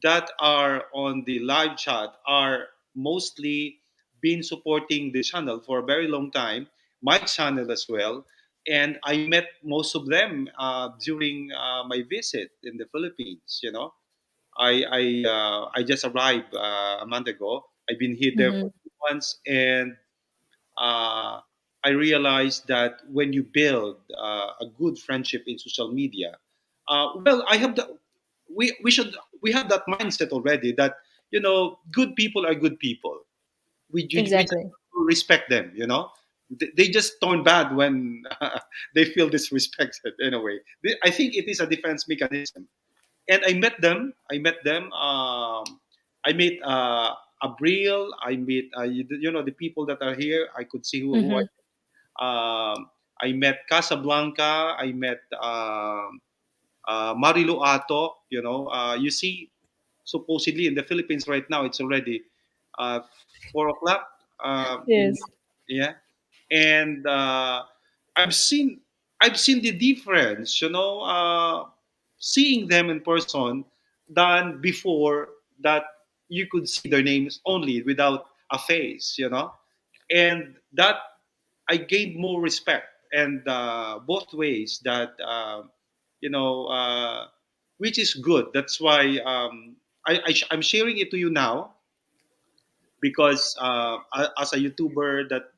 that are on the live chat are mostly been supporting the channel for a very long time, my channel as well, and I met most of them during my visit in the Philippines. You know, I just arrived a month ago. I've been here there for Mm-hmm. 2 months, and uh, I realized that when you build a good friendship in social media, well, I have the we should we have that mindset already that good people are good people. We just Exactly. respect them. They just turn bad when they feel disrespected. In a way, I think it is a defense mechanism. And I met them. I met Abril. I met the people that are here. I could see who Mm-hmm. I met Casablanca. I met Marilu Ato. You see, supposedly in the Philippines right now, it's already 4 o'clock. Yes. Yeah, and I've seen I've seen the difference. Seeing them in person than before, that you could see their names only without a face. And that I gained more respect, and both ways, that you know which is good. That's why I'm sharing it to you now, because as a YouTuber, that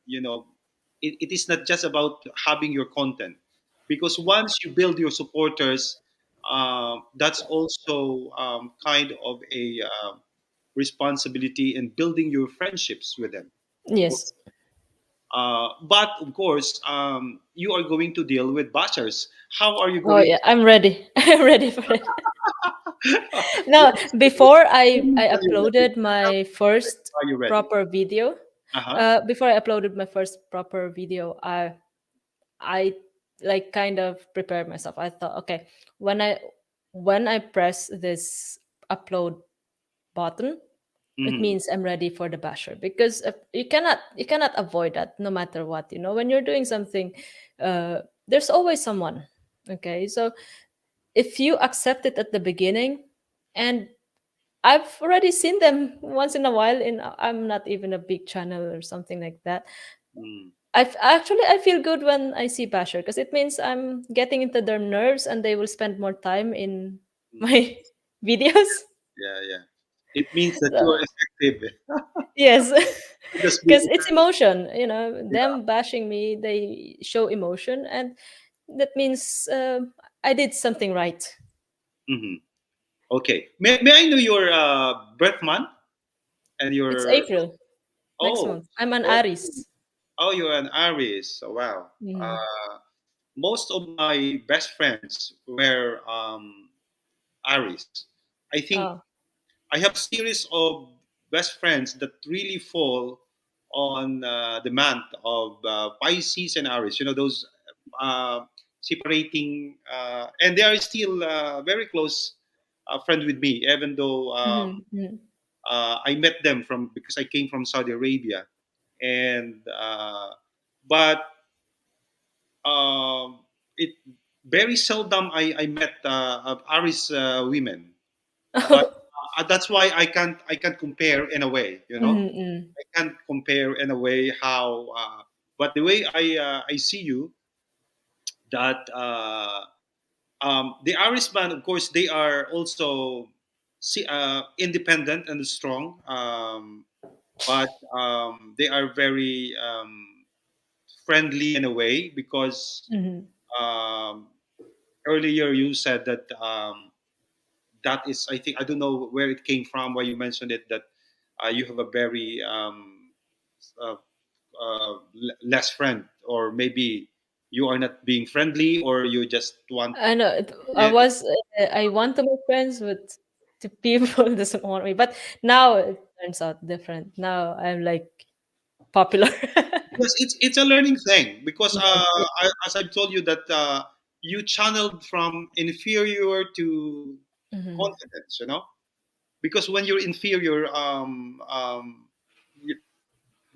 it is not just about having your content, because once you build your supporters, that's also kind of a responsibility in building your friendships with them. Yes. But of course, you are going to deal with bashers. How are you Oh going yeah, I'm ready. I'm ready for it. No, before I are you ready? uploaded my first Are you ready? proper video, Uh-huh. before I uploaded my first proper video, I like kind of prepared myself. I thought, okay, when I when I press this upload button, it Hmm. means I'm ready for the basher, because you cannot avoid that no matter what. When you're doing something, there's always someone. Okay, so if you accept it at the beginning, and I've already seen them once in a while. I'm not even a big channel or something like that. Mm. I feel good when I see basher, because it means I'm getting into their nerves and they will spend more time in Mm. my videos. Yeah, yeah. It means that you are So, effective. yes, Just being, because it's emotion. yeah. Them bashing me, they show emotion, and that means I did something right. Hmm. Okay. May I know your birth month and It's your April next oh month. I'm an oh Aries. you're an Aries. Oh, wow. Mhm. Uh, most of my best friends were Aries. I think Oh. I have series of best friends that really fall on the month of Pisces and Aries. Those uh, separating, and they are still very close friend with me, even though Mhm, mhm. I met them from because I came from Saudi Arabia, and but it very seldom I met Aries women, but that's why I can't compare in a way. Mhm, mhm. I can't compare in a way how, but the way I see you, that the Irishman, of course, they are also independent and strong, but they are very friendly in a way, because Mhm. um, earlier you said that that is, I think, I don't know where it came from, why you mentioned it, that you have a very uh, less friend, or maybe you are not being friendly, or you just want I know. I yeah. was. I want to make friends, but to people doesn't want me. But now it turns out different. Now I'm like popular. Yes, it's a learning thing because Yes. as I've told you that you channeled from inferior to Mhm. confidence, because when you're inferior,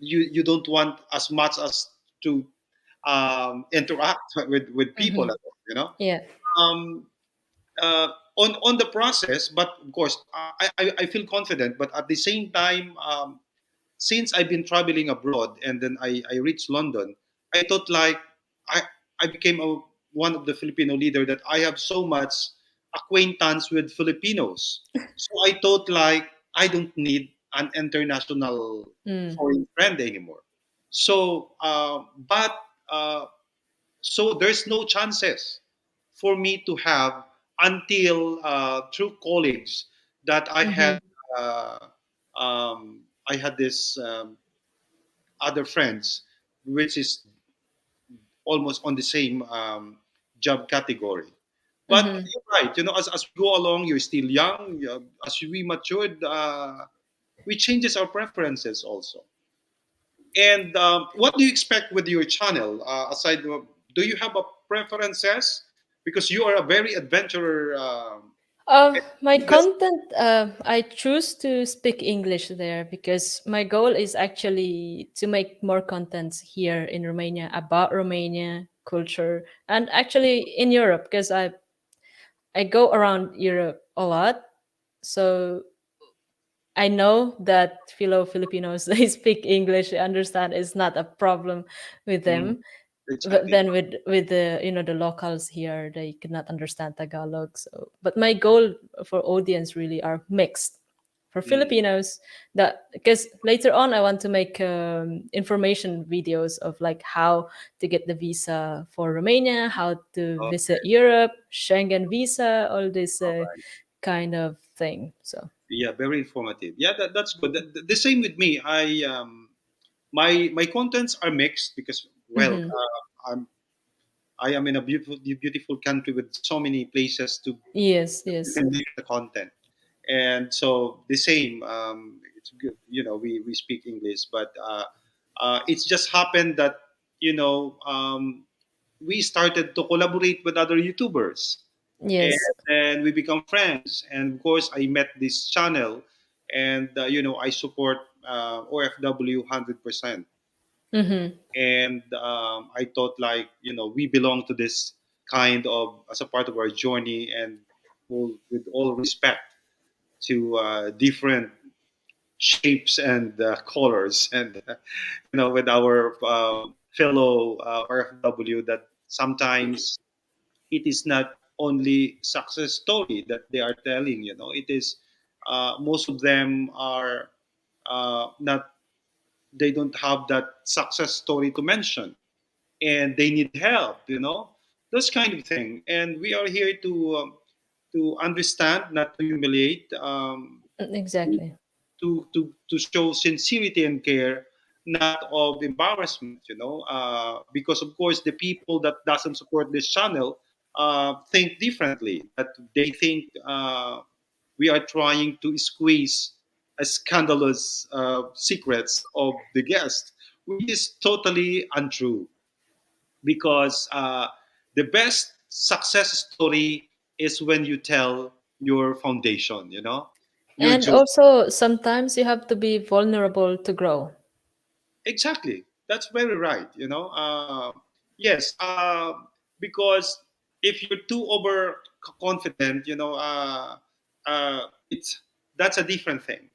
you, you don't want as much as to interact with people Mhm. at all, Yeah. um, uh, on the process. But of course, I feel confident, but at the same time, since I've been traveling abroad and then I reached London, I thought like I I became one of the Filipino leader that I have so much acquaintance with Filipinos. So I thought like I don't need an international Mm. foreign friend anymore. So, but uh, so there's no chances for me to have until through college that Mhm. uh, I had this other friends, which is almost on the same job category. But Mhm. you're right, as we go along, you're still young. As we matured, we changes our preferences also. And what do you expect with your channel? Aside, do you have a preferences? Because you are a very adventurer. My Yes. content, I choose to speak English there because my goal is actually to make more contents here in Romania about Romania culture and actually in Europe because I go around Europe a lot. So I know that fellow Filipinos they speak English, they understand it's not a problem with Mm, them. But exactly. then with the the locals here, they cannot understand Tagalog. So, but my goal for audience really are mixed for Mm, Filipinos. That because later on I want to make information videos of like how to get the visa for Romania, how to visit okay. Europe, Schengen visa, all this All right. kind of thing. So. Yeah, very informative. Yeah, that's good. The same with me. My contents are mixed because well, Mhm. I am in a beautiful country with so many places to Yes, you yes. can make the content. And so the same, it's good, we speak English, but it's just happened that, you know, we started to collaborate with other YouTubers. And Yes. then we become friends. And of course, I met this channel and, I support OFW 100%. Mhm. And I thought like, we belong to this kind of, as a part of our journey, and with all respect to different shapes and colors, and with our fellow RFW, that sometimes it is not only success story that they are telling. It is most of them are not, they don't have that success story to mention, and they need help. Those kind of thing. And we are here to understand, not to humiliate. Exactly. To show sincerity and care, not of embarrassment. Because of course the people that doesn't support this channel think differently. That they think we are trying to squeeze a scandalous secrets of the guest, which is totally untrue. Because the best success story is when you tell your foundation. Your And journey. also, sometimes you have to be vulnerable to grow. Exactly. That's very right. Yes. Because if you're too overconfident, it's that's a different thing.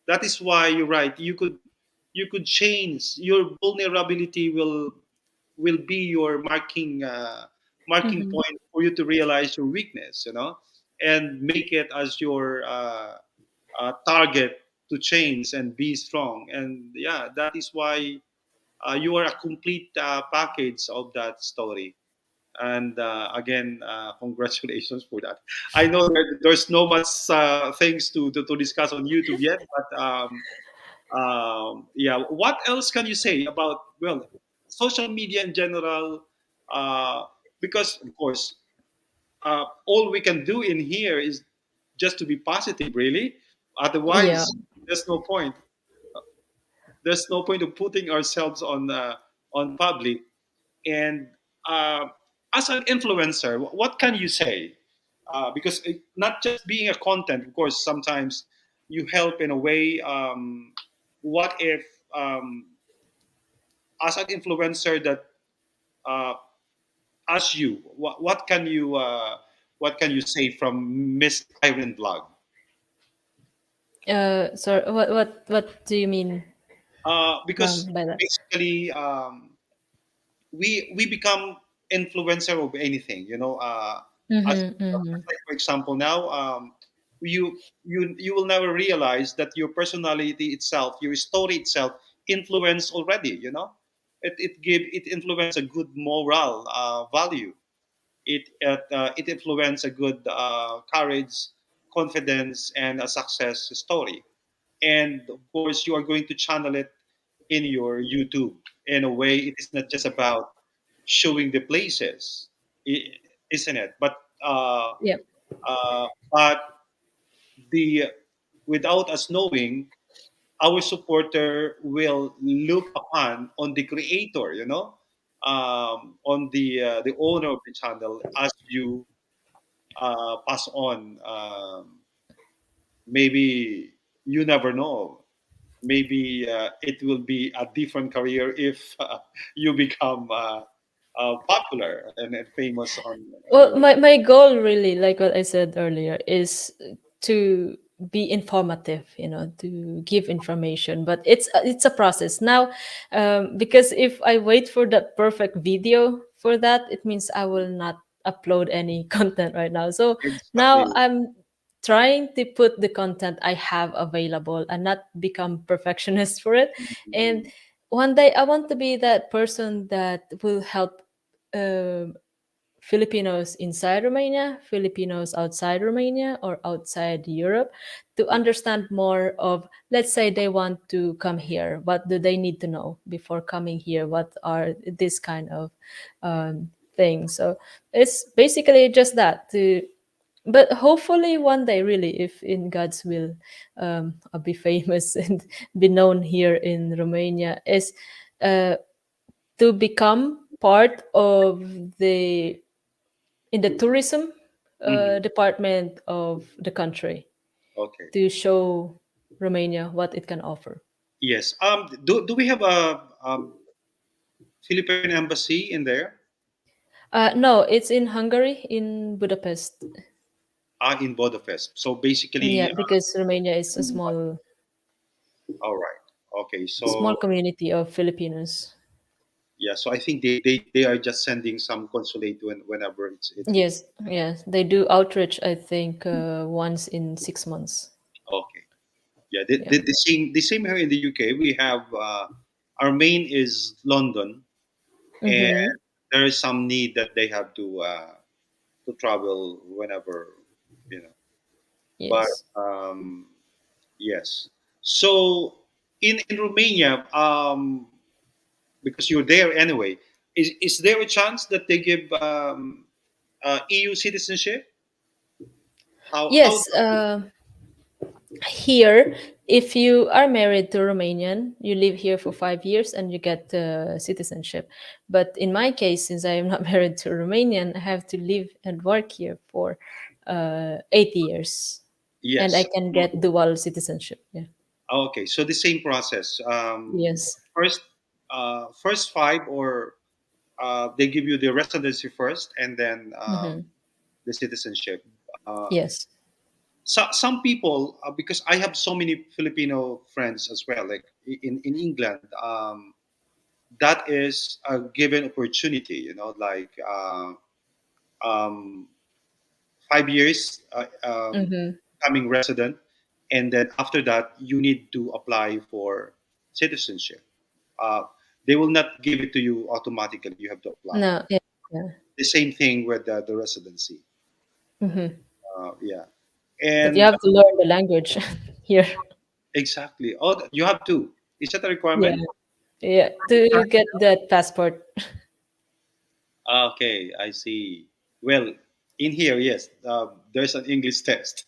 That is why you're right. You could change your vulnerability. Will be your marking Mhm. point for you to realize your weakness. And make it as your target to change and be strong. And yeah, that is why you are a complete package of that story. And again, congratulations for that. I know there's no much things to discuss on YouTube yet, but yeah, what else can you say about, well, social media in general? Uh, because of course, all we can do in here is just to be positive, really. Yeah. Otherwise, there's no point. There's no point of putting ourselves on public. And uh, as an influencer, what can you say? Because not just being a content, of course, sometimes you help in a way. What if, um, as an influencer, that uh, as you, what can you say from Miss Irene Blog? Sorry, what do you mean Because by that? basically, we become influencer of anything, as, Mm-hmm, mm-hmm. like for example now, you will never realize that your personality itself, your story itself, influence already, it influence a good moral value. It influence a good courage, confidence, and a success story. And of course, you are going to channel it in your YouTube. In a way, it is not just about showing the places, isn't it? Yeah. But the without us knowing, our supporter will look upon on the creator, on the owner of the channel, as you pass on. Maybe you never know. Maybe it will be a different career if you become popular and famous on Well, your. my goal really, like what I said earlier, is to be informative, to give information. But it's a process now, because if I wait for that perfect video for that, it means I will not upload any content right now. So now Exactly. I'm trying to put the content I have available and not become perfectionist for it. And Mhm. one day I want to be that person that will help. Filipinos inside Romania, Filipinos outside Romania, or outside Europe to understand more of, let's say they want to come here. What do they need to know before coming here? What are this kind of things? So it's basically just that. But hopefully one day, really, if in God's will, I'll be famous and be known here in Romania, is uh, to become part of the in the tourism Mhm. department of the country Okay. to show Romania what it can offer. Yes. Do we have a Philippine embassy in there? No, it's in Hungary, in Budapest. In Budapest. So basically, Yeah, because Romania is a all right. Okay. small So community of Filipinos. yeah. So I think they are just sending some consulate whenever it's Yes, yes, they do outreach. I think once in 6 months. okay. Yeah. Yeah. The same here in the UK. We have our main is London, and Mm-hmm. there is some need that they have to travel whenever, you know. But Yes. yes. So in Romania, because you're there anyway, is there a chance that they give EU citizenship? How Yes. Here, if you are married to Romanian, you live here for 5 years and you get citizenship. But in my case, since I am not married to Romanian, I have to live and work here for 8 years, and I yes. can get dual citizenship. Yeah. Okay, so the same process. Yes. First, first five, or they give you the residency first, and then Hmm. the citizenship. Uh, Yes. some people, because I have so many Filipino friends as well, like in England, that is a given opportunity. Like um, 5 years Hmm. becoming resident, and then after that you need to apply for citizenship. Uh, they will not give it to you automatically. You have to apply. No. Yeah. Yeah. The same thing with the residency. Hmm. Yeah, But you and have to learn the language here. exactly. Oh, you have to. Is that a Yeah. requirement? Yeah. To get that passport. Okay, I see. Well, In here, yes, there's an English test.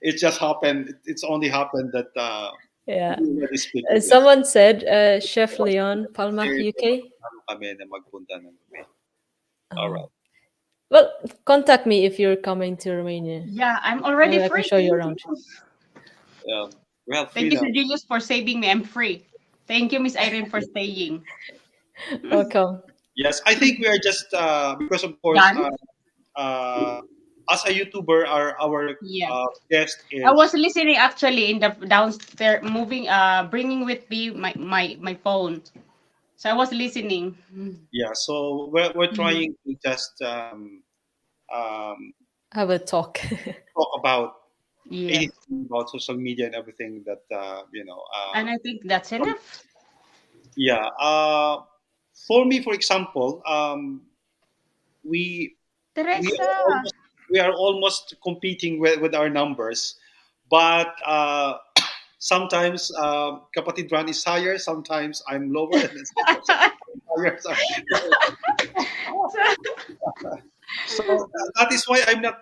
It just happened. It's only happened that Yeah. we already speak English. Someone said, Chef Kasi Leon, Palma, UK. ano kami na magpunta ng gabi. All Oh. right. Well, contact me if you're coming to Romania. Yeah, I'm already I can free. show you Thank around. you. We have Thank you, Sir freedom. Julius, for saving me. I'm free. Thank you, Miss Irene, for staying. Welcome. Yes, I think we are just because of course Done? uh, as a YouTuber, our Yeah. guest I is was listening actually in the downstairs, moving, bringing with me my phone. So I was listening. yeah. So we're Mhm. trying to just Have a talk. talk about Yes. anything about social media and everything that And I think that's enough. yeah. For me, for example, we we Teresa. are almost we are almost competing with our numbers, but sometimes kapatid Ran is higher, sometimes I'm lower, and then sometimes I'm higher. So that is why I'm not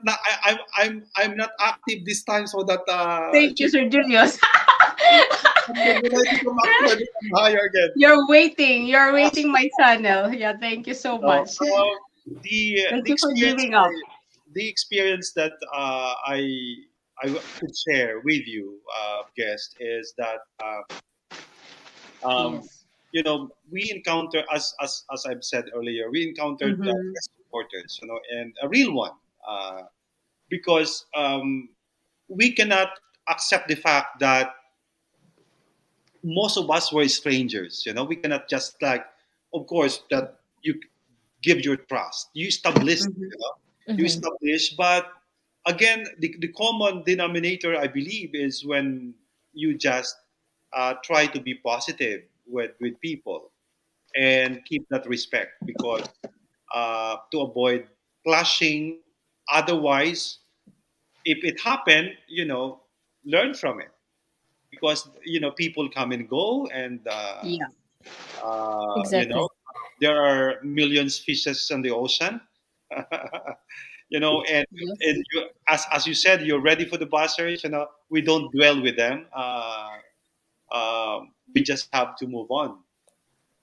I'm not active this time, so that Thank you, Sir Julius. when I become active, I become higher again. You're waiting. You're waiting my channel. Yeah, thank you so So much. the Thank you for experience giving up. the experience that I could share with you, guest, is that um, Yes. we encounter, as I've said earlier, we encountered Mm-hmm. guest supporters, and a real one, because we cannot accept the fact that most of us were strangers. We cannot just like, of course, that you give your trust, you establish, Mm-hmm. you Mhm. establish, but again, the common denominator, I believe, is when you just try to be positive with people and keep that respect, because to avoid clashing. Otherwise, if it happened, learn from it, because people come and go, and Yeah. uh, Exactly. there are millions fishes in the ocean. and Yes. as you said, you're ready for the buzzers. We don't dwell with them. We just have to move on.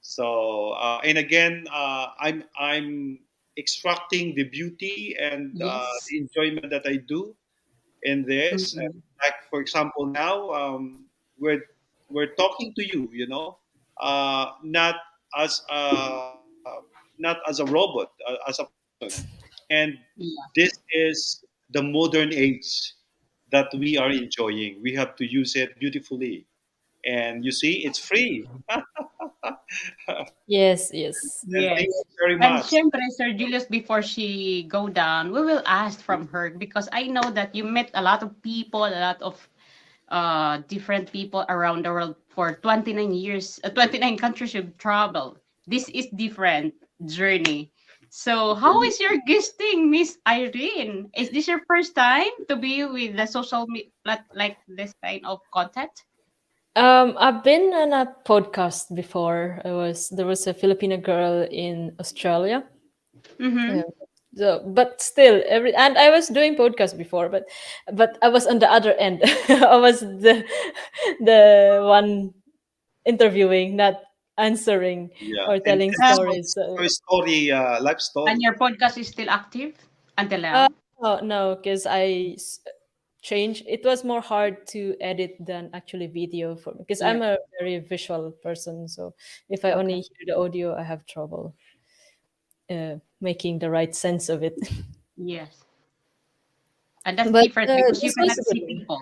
So and again, I'm extracting the beauty and Yes. the enjoyment that I do in this. Mm-hmm. Like for example, now we're we're talking to you. Not as not as a robot, as a person, and Yeah. this is the modern age that we are enjoying. We have to use it beautifully, and you see, it's free. Yes, yes. And thank Yes. you very And much. syempre, Sir Julius, before she go down, we will ask from her because I know that you met a lot of people, a lot of different people around the world for 29 years, 29 countries you've traveled. This is different journey. So, how is your guesting, Miss Irene? Is this your first time to be with the social like this kind of content? I've been on a podcast before. There was a Filipino girl in Australia. Mm-hmm. Yeah. So, but still, and I was doing podcast before, but I was on the other end. I was the one interviewing, not answering Yeah, or and telling this stories. your story, life And story. your podcast is still active until Uh, now? oh, no, because changed. It was more hard to edit than actually video for me because Yeah. I'm a very visual person. So if I Okay. only hear the audio, I have trouble making the right sense of it. Yes. And that's But different because you this was cannot a good see one. people.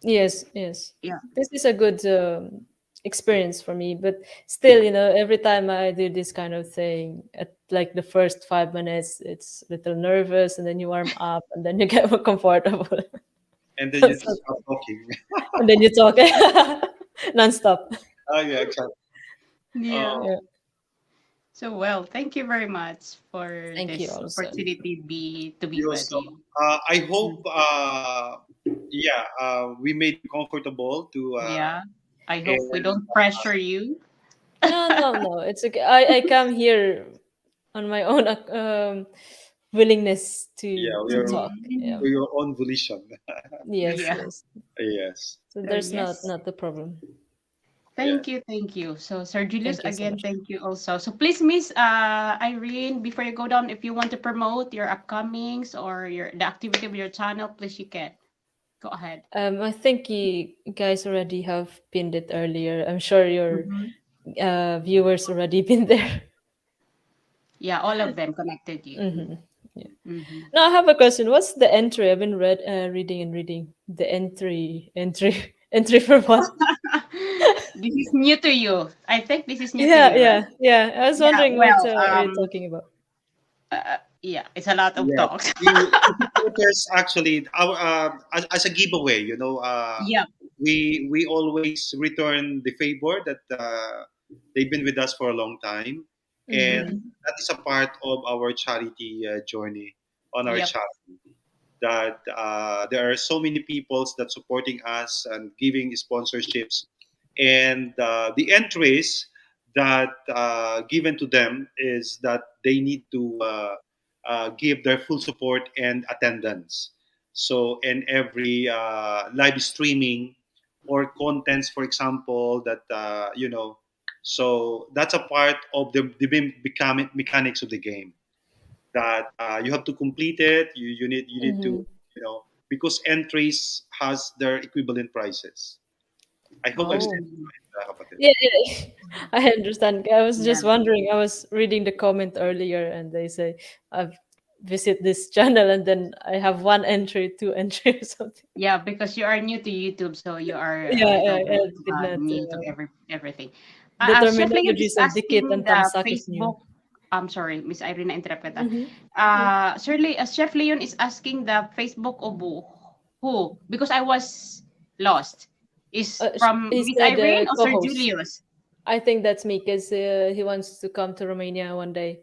Yes, yes. Yeah. This is a good experience for me. But still, every time I do this kind of thing, at like the first 5 minutes, it's a little nervous, and then you warm up, and then you get more comfortable. And then you So- just start talking. and then you talk nonstop. Oh yeah, exactly. Yeah. Uh, Yeah. So well, thank you very much for Thank you this also. opportunity to be you with so you. I Mm. hope yeah, we made you comfortable to Yeah. I hope we and don't pressure you. No, no, no. It's okay. I come here on my own willingness Yeah, to we're talk. Yeah. Mhm. for your own volition. Yes, Yeah. yes. Yes. So So there's not yes. not the problem. Yeah. Thank you, thank you. So, Sir Julius, Thank you so again, much. thank you also. So, please, Miss Irene, before you go down, if you want to promote your upcomings or the activity of your channel, please you can go ahead. I think you guys already have pinned it earlier. I'm sure your Mhm. viewers already been there. Yeah, all of them connected you. Hmm. Yeah. Mhm. Now I have a question. What's the entry? I've been reading and reading the entry entry for what? This is new to you. I think this is new to Yeah, you, right? yeah, yeah. I was Yeah. wondering what Well, are you talking about? yeah, it's a lot of Yes. talks. The supporters actually, our as a giveaway, Yeah. we always return the favor that they've been with us for a long time, and Mm-hmm. Mhm. that is a part of our charity journey on our Yep. channel. That there are so many peoples that supporting us and giving sponsorships, and the entries that given to them is that they need to give their full support and attendance. So in every live streaming or contents, for example, that so that's a part of the becoming mechanics of the game, that you have to complete it. You need to, Mm-hmm. because entries has their equivalent prices. I hope I've said Oh. Mhm. it right, kapatid. Yeah, yeah, I understand. I was Yeah. just wondering. I was reading the comment earlier, and they say I've visit this channel, and then I have one entry, two entry, or something. Yeah, because you are new to YouTube, so you are a Yeah, little yeah, bit I did not. new to everything. The Chef Leon is terminologies of dikit asking and the tamsak is new. Facebook. I'm sorry, Miss Irene, na-interrupt kita. Mm-hmm. Yeah. Surely, Chef Leon is asking the Facebook of who? Because I was lost. Is from He Miss said Irene or Sir co-host. Julius? I think that's me because he wants to come to Romania one day.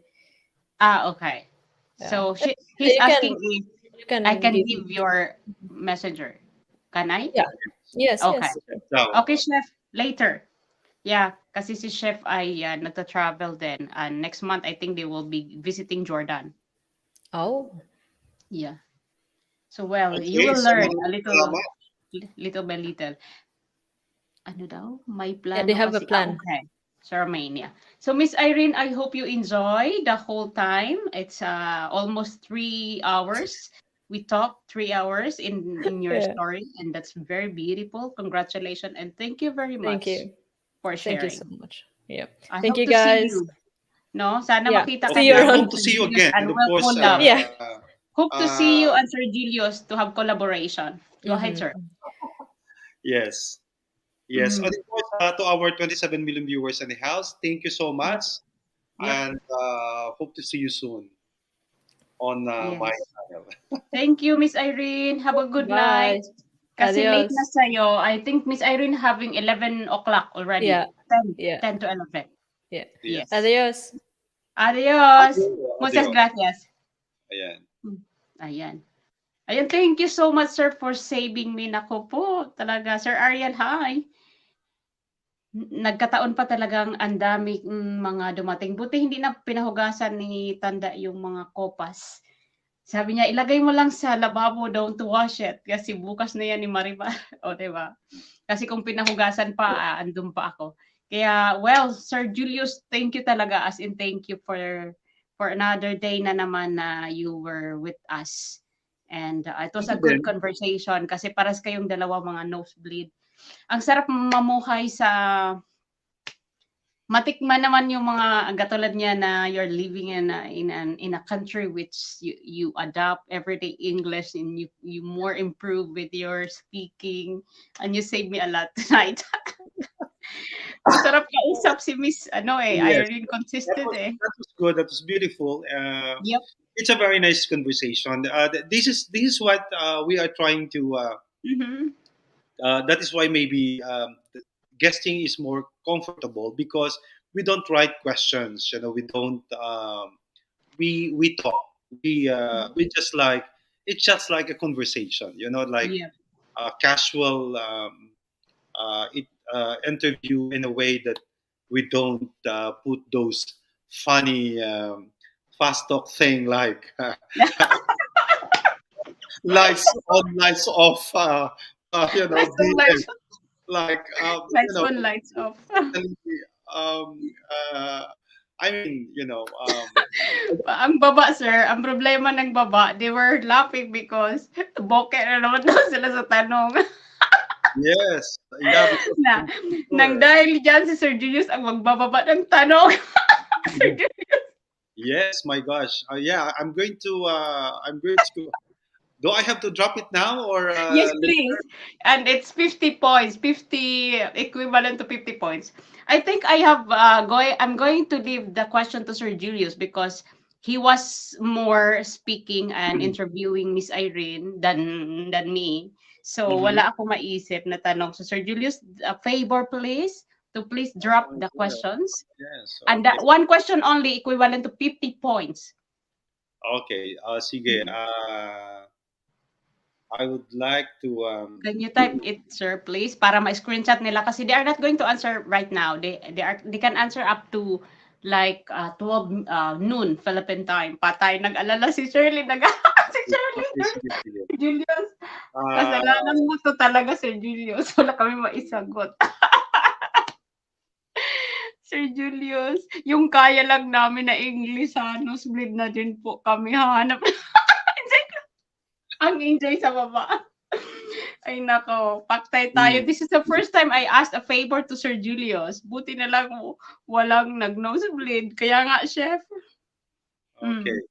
Okay. Yeah, So he's you asking can if I you can can give. give your messenger. Can I? Yeah. Yes. Okay. Yes. Sure. Now, Okay, Chef. Later. Yeah, kasi si Chef ay nagta-travel din. And next month, I think they will be visiting Jordan. Oh. Yeah. So, well, you okay, will so learn a maraming little, salamat. little by little. Ano daw? May Yeah, they plano have a kasi. plan. Okay. Sa Romania. So, Miss Irene, I hope you enjoy the whole time. It's almost 3 hours. We talked 3 hours in your Yeah. story, and that's very beautiful. Congratulations, and thank you very Thank much you. for Thank you so sharing. much. Yeah. I Thank hope you to see guys. you. No, sana Yeah. makita ka See you Okay, namin, hope around. to Sir see you Julius, again, and and of we'll course, collab. Yeah. Hope to see you uh, and Sir Julius to have collaboration. Go ahead, sir. Mm-hmm. yes, yes, and Mm-hmm. of course, to our 27 million viewers in the house, thank you so Yep. much, Yep. and hope to see you soon on my Yes. channel. Thank you, Miss Irene. Have a good night. Bye. Kasi late na Adios. sa'yo. I think Miss Irene having 11 o'clock already. Yeah. 10, Yeah. 10 to 11. Yeah. Yes. Yes. Adios. Adios. Adios. Muchas Adios. gracias. Ayan. Hmm. Ayan. Ayan, thank you so much, sir, for saving me. Nako po, talaga. Sir Ariel, hi. Nagkataon pa talagang ang daming mga dumating. Buti hindi na pinahugasan ni Tanda yung mga kopas. Sabi niya, ilagay mo lang sa lababo, don't to wash it. Kasi bukas na yan ni Maribar. O, diba? Kasi kung pinahugasan pa, andun pa ako. Kaya, well, Sir Julius, thank you talaga. As in, thank you for another day na naman na you were with us. And it was Thank a you good din. conversation kasi paras kayong dalawa mga nosebleed. Ang sarap mamuhay sa matikman naman yung mga katulad niya na you're living in a country which you adopt everyday English and you more improve with your speaking and you save me a lot tonight. Masarap kausap si Miss Yes, Irene consistent eh. that was good. That was beautiful. Yep. It's a very nice conversation. This is what we are trying to. Mm-hmm. That is why maybe guesting is more comfortable, because we don't write questions. We don't. We talk. We just like, it's just like a conversation. Like Yep. a casual interview, in a way that we don't put those funny fast talk thing like lights on, lights off. Lights on, DM, lights, like lights on, lights off. basically, um, uh, I mean, Ang baba, sir, ang problema ng baba, they were laughing because boke na naman daw sila sa tanong. yes, yeah, because Na, I'm nang sure. dahil dyan si Sir Julius ang magbababa ng tanong. Sir Julius. Yes, my gosh. Yeah, I'm going to. Do I have to drop it now or Yes, later? please. And it's 50 points, 50 equivalent to 50 points. I think I'm going to leave the question to Sir Julius because he was more speaking and interviewing Miss Irene than me. So Mhm. wala ako maisip na tanong. So Sir Julius, a favor please to please drop Oh, the yeah. questions. Yes. And Okay. that one question only equivalent to 50 points. Okay. Sige. Mm. I would like to. Can you type it, sir, please? Para ma-screenshot nila kasi they are not going to answer right now. They can answer up to like 12 noon Philippine time. Patay nag-alala si Shirley si Shirley. Okay. Sige. Sige. Julius, Uh, kasalanan mo to talaga, Sir Julius. Wala kami maisagot. Sir Julius, yung kaya lang namin na English, split na din po kami hanap. Ang enjoy sa baba. Ay nako, paktay tayo. mm, This is the first time I asked a favor to Sir Julius. Buti na lang walang nag-nosebleed. Kaya nga, chef. okay. Mm.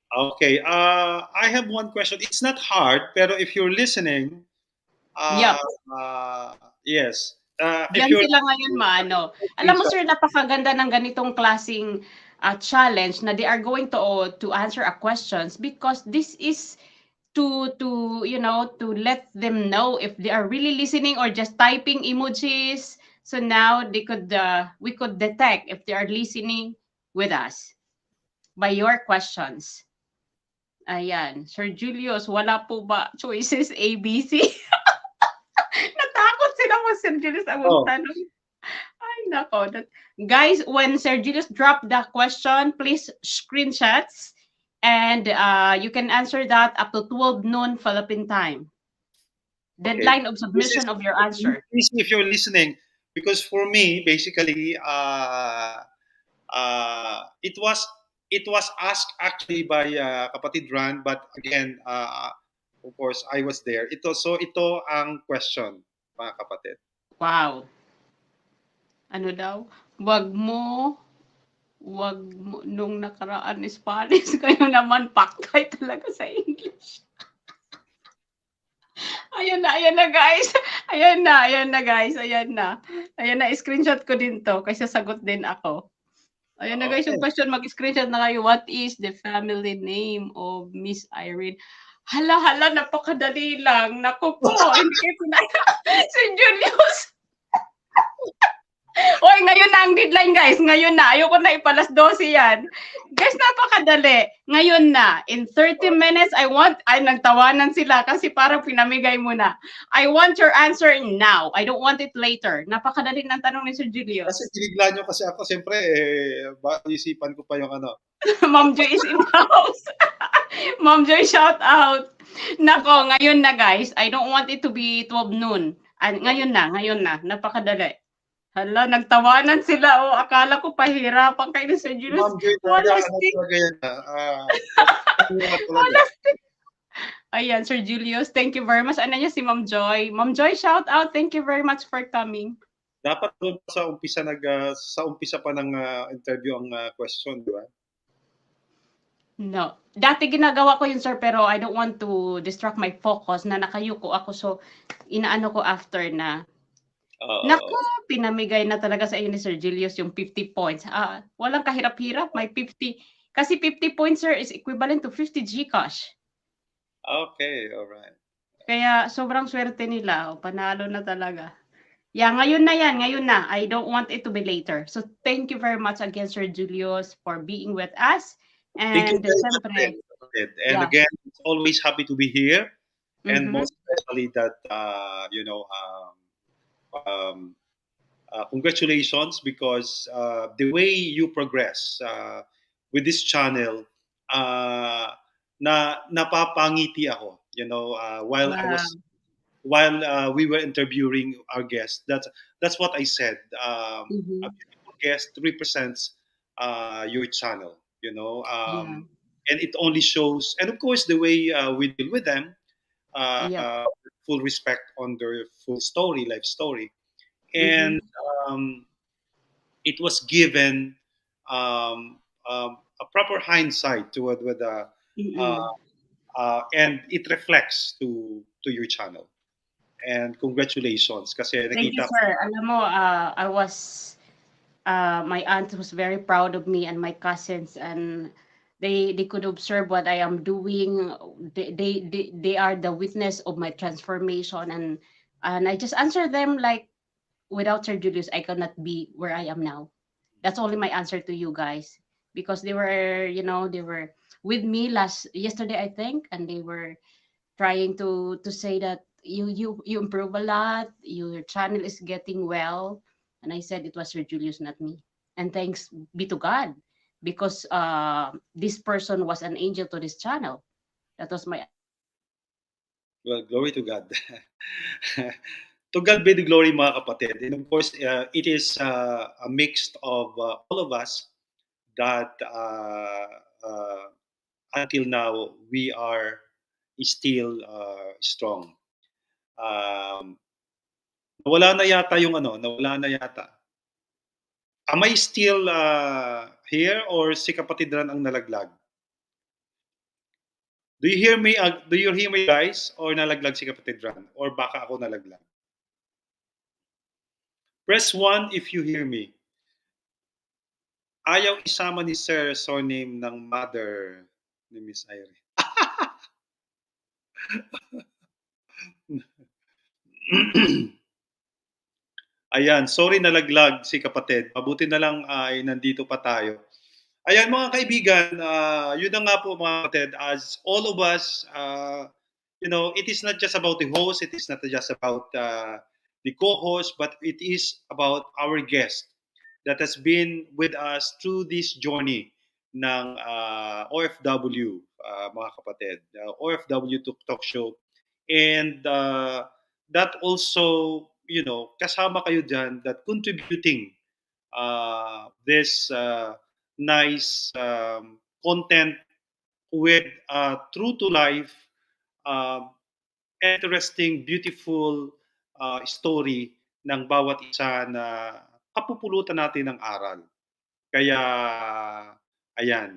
Okay. I have one question. It's not hard, pero if you're listening, uh, Yup. uh, yes. If Diyan you're sila ngayon maano. Alam mo sir, napakaganda ng ganitong klasing challenge na they are going to answer a questions because this is to let them know if they are really listening or just typing emojis. So now we could detect if they are listening with us by your questions. Ayan, Sir Julius, wala po ba choices A, B, C? Natakot sila mo, Sir Julius, ang oh, magtanong. Ay, nako. Guys, when Sir Julius drop the question, please screenshots and you can answer that up to 12 noon Philippine time. okay. Deadline of This is submission of your answer. easy if you're listening, because for me, basically, it was asked actually by kapatid Ran, but again, of course, I was there. Ito ang question, mga kapatid. Wow. Ano daw? Wag mo nung nakaraan Spanish kayo naman paktay talaga sa English. Ayan na guys. Ayan na guys. Ayan na. Ayan na, screenshot ko din to kasi sagot din ako. Ayan na guys, yung Okay. question, mag-screenshot na kayo. What is the family name of Miss Irene? Hala, napakadali lang. Naku po, hindi kayo si Julius. Oy, ngayon na ang deadline, guys. Ngayon na. Ayoko na ipalas 12 yan. Guys, napakadali. Ngayon na. In 30 minutes, ay, nagtawanan sila kasi parang pinamigay mo na. I want your answer now. I don't want it later. Napakadali ng tanong ni Sir Julius. Kasi binigla nyo kasi ako, siyempre, isipan ko pa yung ano. Ma'am Joy is in the house. Ma'am Joy, shout out. Nako, ngayon na guys. I don't want it to be 12 noon. Ngayon na. Napakadali. Hala, nagtawanan sila. Akala ko pahirapan kayo ni Sir Julius. Ma'am Joy, Wala talaga, stick. talaga yan. Wala stick. Ayan, Sir Julius, thank you very much. Ano niya si Ma'am Joy? Ma'am Joy, shout out. Thank you very much for coming. Dapat doon sa umpisa pa ng interview ang question, di ba? No. Dati ginagawa ko yun, sir, pero I don't want to distract my focus na nakayuko ako. So, inaano ko after na. Naku, pinamigay na talaga sa inyo ni Sir Julius yung 50 points. Walang kahirap-hirap, may 50. Kasi 50 points, sir, is equivalent to 50 Gcash. Okay, alright. Kaya sobrang swerte nila. Panalo na talaga. Yeah, ngayon na yan. Ngayon na. I don't want it to be later. So, thank you very much again, Sir Julius, for being with us. Thank you And very siyempre, much. And yeah. again, it's always happy to be here. And Mhm. most especially that, congratulations, because the way you progress, with this channel, uh, na napapangiti ako, Yeah. while we were interviewing our guest. That's what I said. A Mm-hmm. beautiful guest represents your channel, Yeah. and it only shows, and of course, the way we deal with them, Yep. full respect on their full story, life story, and Mm-hmm. um, it was given a proper hindsight to it with uh, Mm-mm. and it reflects to your channel. And congratulations kasi Thank you, nakita ko. sir. Alam mo, my aunt was very proud of me and my cousins, and they could observe what I am doing. They are the witness of my transformation, and I just answer them like, without Sir Julius, I cannot be where I am now. That's only my answer to you guys, because they were with me last yesterday, I think, and they were trying to say that you improve a lot, your channel is getting well, and I said it was Sir Julius, not me. And thanks be to God, because this person was an angel to this channel. That was my answer to you. Well, glory to God. To God be the glory, mga kapatid. And of course, it is a mix of all of us that until now we are still strong. Um, nawala na yata yung nawala na yata. Am I still here or si kapatid Ran ang nalaglag? Do you hear me? Do you hear me, guys? Or nalaglag si kapatid Ran? Or baka ako nalaglag? Press 1 if you hear me. Ayaw isama ni Sir surname ng mother ni Miss Irene. Ayan, sorry nalaglag si kapatid. Mabuti na lang ay nandito pa tayo. Ayan mga kaibigan, yun na nga po mga kapatid, as all of us, it is not just about the host, it is not just about the co-host, but it is about our guest that has been with us through this journey ng OFW, mga kapatid, OFW Talk Show. And that also, kasama kayo dyan that contributing this nice content with true to life, uh, interesting, beautiful story ng bawat isa na kapupulutan natin ng aral. Kaya, ayan.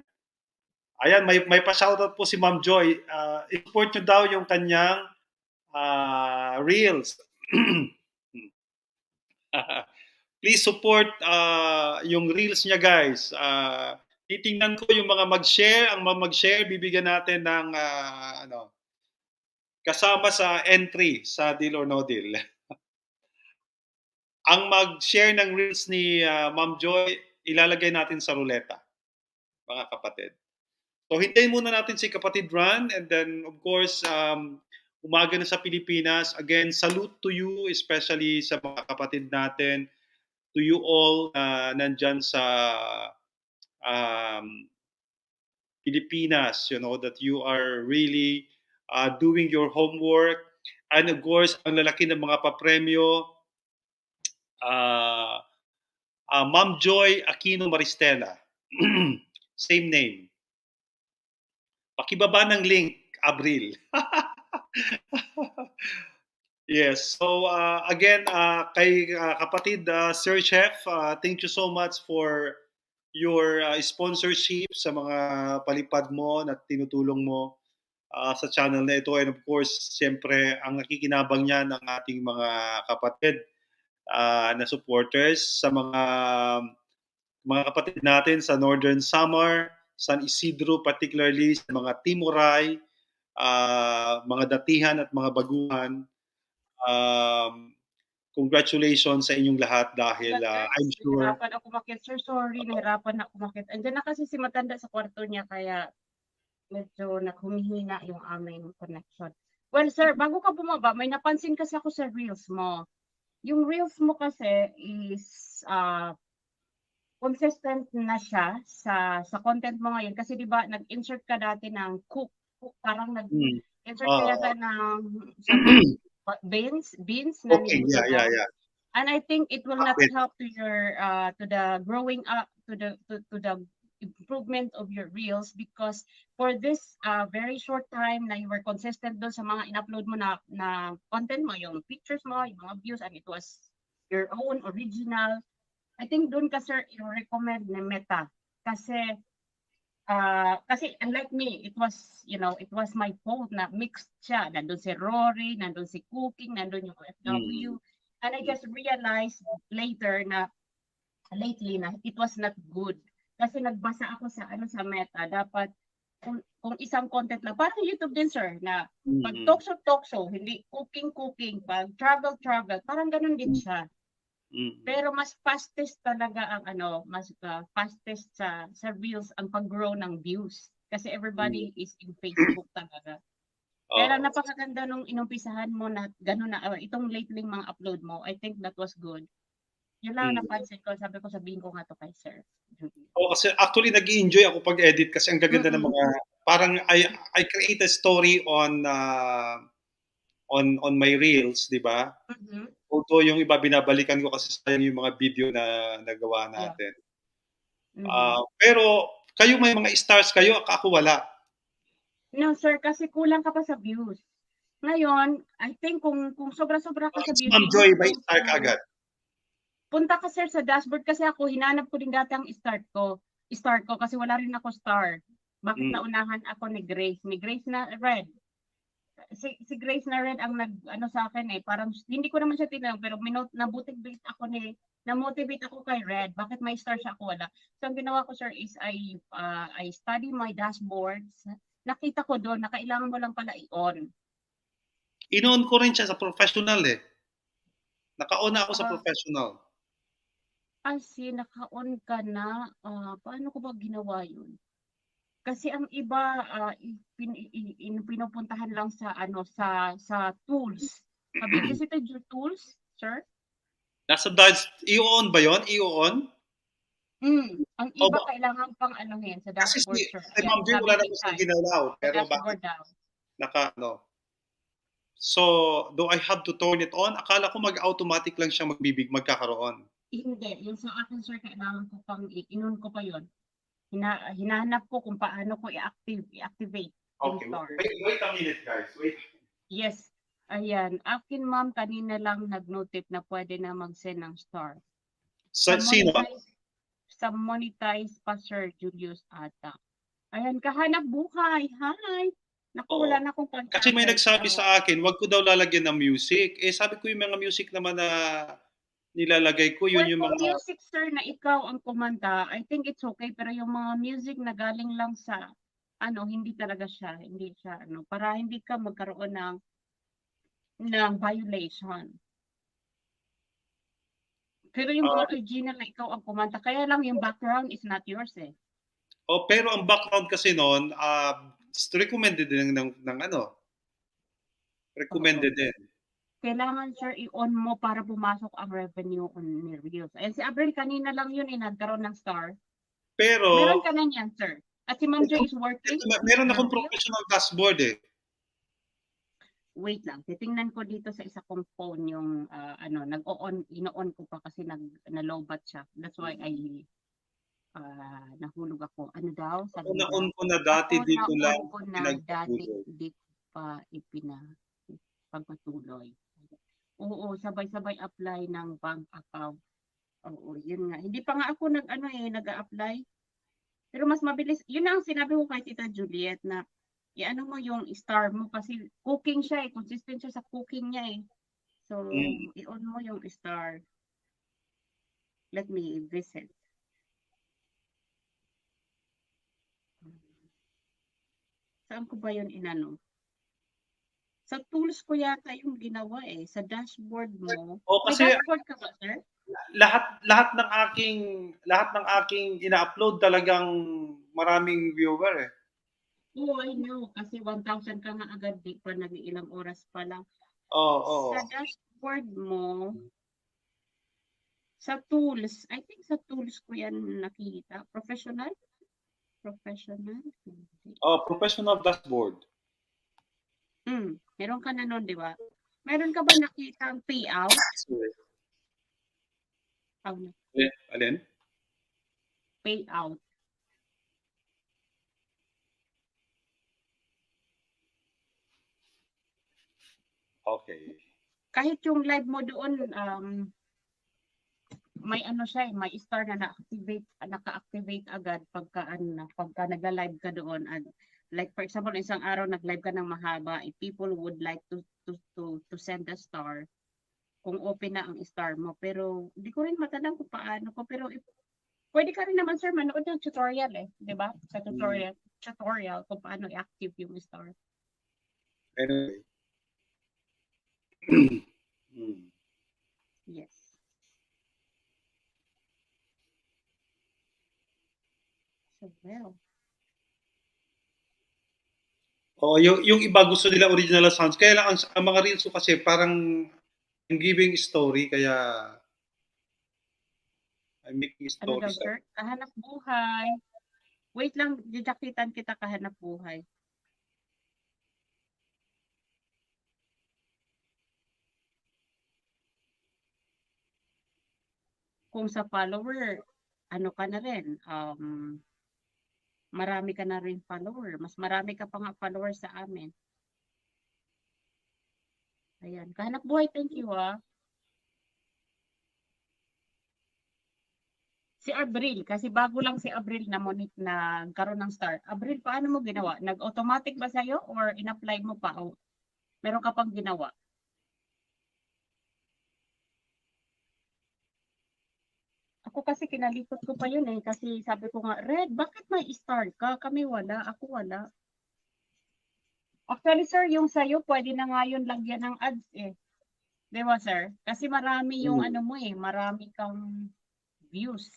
Ayan, may pa-shoutout po si Ma'am Joy. I-support nyo daw yung kanyang reels. Please support yung reels niya, guys. Titingnan ko yung mga mag-share. Ang mga mag-share, bibigyan natin ng kasama sa entry sa Deal or No Deal. Ang mag-share ng reels ni Ma'am Joy, ilalagay natin sa ruleta, mga kapatid. So, hintayin muna natin si kapatid Ran, and then, of course, umaga na sa Pilipinas. Again, salute to you, especially sa mga kapatid natin, to you all nandyan sa um, Pilipinas, that you are really doing your homework. And of course, ang lalaki ng mga papremyo, uh, Ma'am Joy Aquino Maristela. Same name. Pakibaba ng link, Abril. Yes. So again, kay kapatid Sir Chef, thank you so much for your sponsorship sa mga palipad mo na tinutulong mo sa channel na ito. And of course, siyempre, ang nakikinabang niya ng ating mga kapatid na supporters sa mga kapatid natin sa Northern Samar, San Isidro, particularly sa mga Timoray, mga datihan at mga baguhan. Congratulations sa inyong lahat dahil Guys, I'm sure. nahirapan ako makit. Sir, sorry, nahirapan ako makit. Andiyan na kasi si matanda sa kwarto niya, kaya medyo humihina yung aming connection. Well, sir, bago ka bumaba, may napansin kasi ako sa reels mo. Yung reels mo kasi is consistent na siya sa content mo ngayon kasi 'di ba nag-insert ka dati ng cook parang Mm. nag-insert ka Oo. yata ng something beans na Cooking, niluto yeah, mo. yeah. And I think it will not Bakit? help to your to the growing up to the improvement of your reels because for this very short time na you were consistent doon sa mga in-upload mo na content mo, yung pictures mo, yung mga views, and it was your own original. I think doon ka sir i-recommend ni Meta kasi kasi unlike me, it was, it was my fault na mixed siya. Nandun si Rory, nandun si Cooking, nandun yung Mm. OFW. And I just realized later na lately na it was not good. Kasi nagbasa ako sa sa Meta, dapat kung isang content lang, parang YouTube din sir, na pag Mm. talk show, hindi cooking, pag travel, parang ganun din siya. Mm. Pero mas fastest talaga ang mas fastest sa reels ang pag-grow ng views. Kasi everybody is in Facebook talaga. Kaya lang Oo. napakaganda nung inumpisahan mo na gano'n na itong lately mga upload mo. I think that was good. Yun lang Mm. napansin ko. Sabi ko sabihin ko nga to kay Sir Judy. Oo, kasi actually nag-i-enjoy ako pag-edit kasi ang gaganda ng Mm-mm. mga parang I create a story on my reels, 'di ba? Mm-hmm. Although yung iba binabalikan ko kasi sayang yung mga video na nagawa Yeah. natin. Mm-hmm. Pero kayo may mga stars kayo, ako wala. No, sir, kasi kulang ka pa sa views. Ngayon, I think kung sobra-sobra ka sa Bakit si views, Ma'am you Joy need may to star kaagad? punta ka sir sa dashboard kasi ako hinanap ko din dati ang start ko kasi wala rin ako star. Bakit Mm. naunahan ako ni Grace? Ni Grace na red. Si Grace na red ang sa akin parang hindi ko naman siya tinanong pero na-motivate ako kay Red. Bakit may star siya ako wala? So ang ginawa ko sir is I study my dashboards. Nakita ko doon na kailangan mo lang pala i-on. In-on ko rin siya sa professional eh. Naka-on na ako sa Ah, professional. naka-on ka na. Paano ko ba ginawa yun? Kasi ang iba pinupuntahan lang sa sa tools. Have you visited your tools, sir? Nasa dash, i-on ba yon? I-on? Ang O iba ba, kailangan pang anuhin sa kasi dashboard, sir. si Ayan, Ma'am Joy sabi wala ni naman siyang Kai, ginalaw. sa Pero bakit dashboard daw. So, do I have to turn it on? Akala ko mag-automatic lang siya magkakaroon. Hindi, yung sa akin, sir, kailangan ko pang i-on ko pa yon. Hinahanap ko kung paano ko i-activate yung Okay, star. wait a minute guys. Wait. Yes. Ayan. Akin, ma'am, kanina lang nag-notif na pwede na mag-send ng star. Sino? Sa monetize pa, Sir Julius ata. Ayan, kahanap buhay. Hi! Naku, Oo. wala na akong Kasi may contacted. nagsabi sa akin, wag ko daw lalagyan ng music. Eh sabi ko yung mga music naman na nilalagay ko, yun Well, yung kung mga music, sir, na ikaw ang kumanta, I think it's okay. Pero yung mga music na galing lang sa, hindi talaga siya. Hindi siya, para hindi ka magkaroon ng violation. Pero yung mga original na ikaw ang kumanta, kaya lang yung background is not yours eh. Oh, pero ang background kasi noon, recommended din ng recommended din. Kailangan sir i-on mo para pumasok ang revenue on your reels. Ayan si Abril kanina lang yun nagkaroon ng star. Pero Meron ka na niyan, sir. At si Ma'am Joy is working. meron Her akong reel. professional dashboard eh. Wait lang, titingnan ko dito sa isa kong phone yung ino-on ko pa kasi na-lowbat siya. That's why I nahulog ako. Ano daw? Sabi Na-on niya. ko na dati, Ako di ko na-on lang ko na dati, pinagpatuloy. di pa pagpatuloy. Oo, sabay-sabay apply ng bank account. Oo, yun nga. Hindi pa nga ako nag-a-apply. Pero mas mabilis. Yun ang sinabi ko kay Tita Juliet na i-ano mo yung star mo kasi cooking siya eh. Consistent siya sa cooking niya eh. So, i-on mo yung star. Let me visit. Saan ko ba yun inano? Sa tools ko yata yung ginawa eh. Sa dashboard mo. O May kasi dashboard ka ba, sir? lahat ng aking ina-upload talagang maraming viewer eh. Oo, I know. Kasi 1,000 ka nga agad. Di pa nag-ilang oras pa lang. Oo, oo. Sa dashboard mo, Sa tools, I think sa tools ko yan nakita. Professional? Professional? Hindi. Professional dashboard. Meron ka na nun, di ba? Meron ka ba nakita ang payout? Alin? Payout. Okay. Kahit yung live mo doon, may ano siya, may star na naka-activate agad pagka nagla-live ka doon. And like for example, isang araw nag-live ka ng mahaba, if people would like to send a star, kung open na ang star mo. Pero hindi ko rin matandaan kung paano ko. Pero pwede ka rin naman, sir, manood ng tutorial di ba? Sa tutorial kung paano i-active yung star. Anyway. Yes. So, well. Yung iba gusto nila original sounds. Kaya lang ang mga reels ko kasi parang I'm giving story, kaya I'm making Ano daw, stories. sir? Kahanap buhay. Wait lang, didakitan kita kahanap buhay. Kung sa follower, ano ka na rin, marami ka na rin follower. Mas marami ka pa nga follower sa amin. Ayan. Kahanap buhay, thank you Si Abril, kasi bago lang si Abril na karoon ng star. Abril, paano mo ginawa? Nag-automatic ba sa'yo or in-apply mo pa? O meron ka pang ginawa? Ako kasi kinalikot ko pa yun kasi sabi ko nga, Red, bakit may star ka? Kami wala, ako wala. Actually, sir, yung sa'yo, pwede na nga yun lagyan ng ads Di ba, sir? Kasi marami yung marami kang views.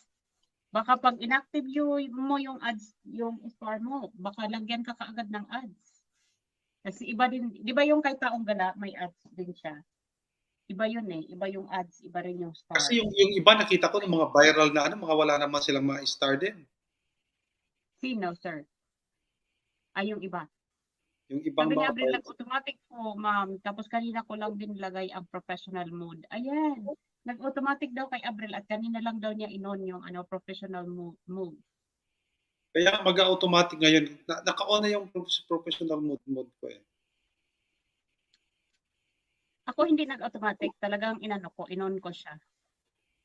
Baka pag inactive mo yung ads, yung star mo, baka lagyan ka kaagad ng ads. Kasi iba din, di ba yung kay Taong Gala, may ads din siya. Iba yun iba yung ads, iba rin yung star. Kasi yung iba nakita ko ng mga viral na mga wala naman silang mga star din. Sino, sir? Ay, yung iba. Yung ibang Sabi ni mga Abril, automatic po, ma'am. Tapos kanina ko lang din lagay ang professional mode. Ayan. Nag-automatic daw kay Abril at kanina lang daw niya inon yung professional mode. Kaya mag-automatic ngayon. Naka-on na yung professional mode ko Ako hindi nag-automatic. Talagang inon ko siya.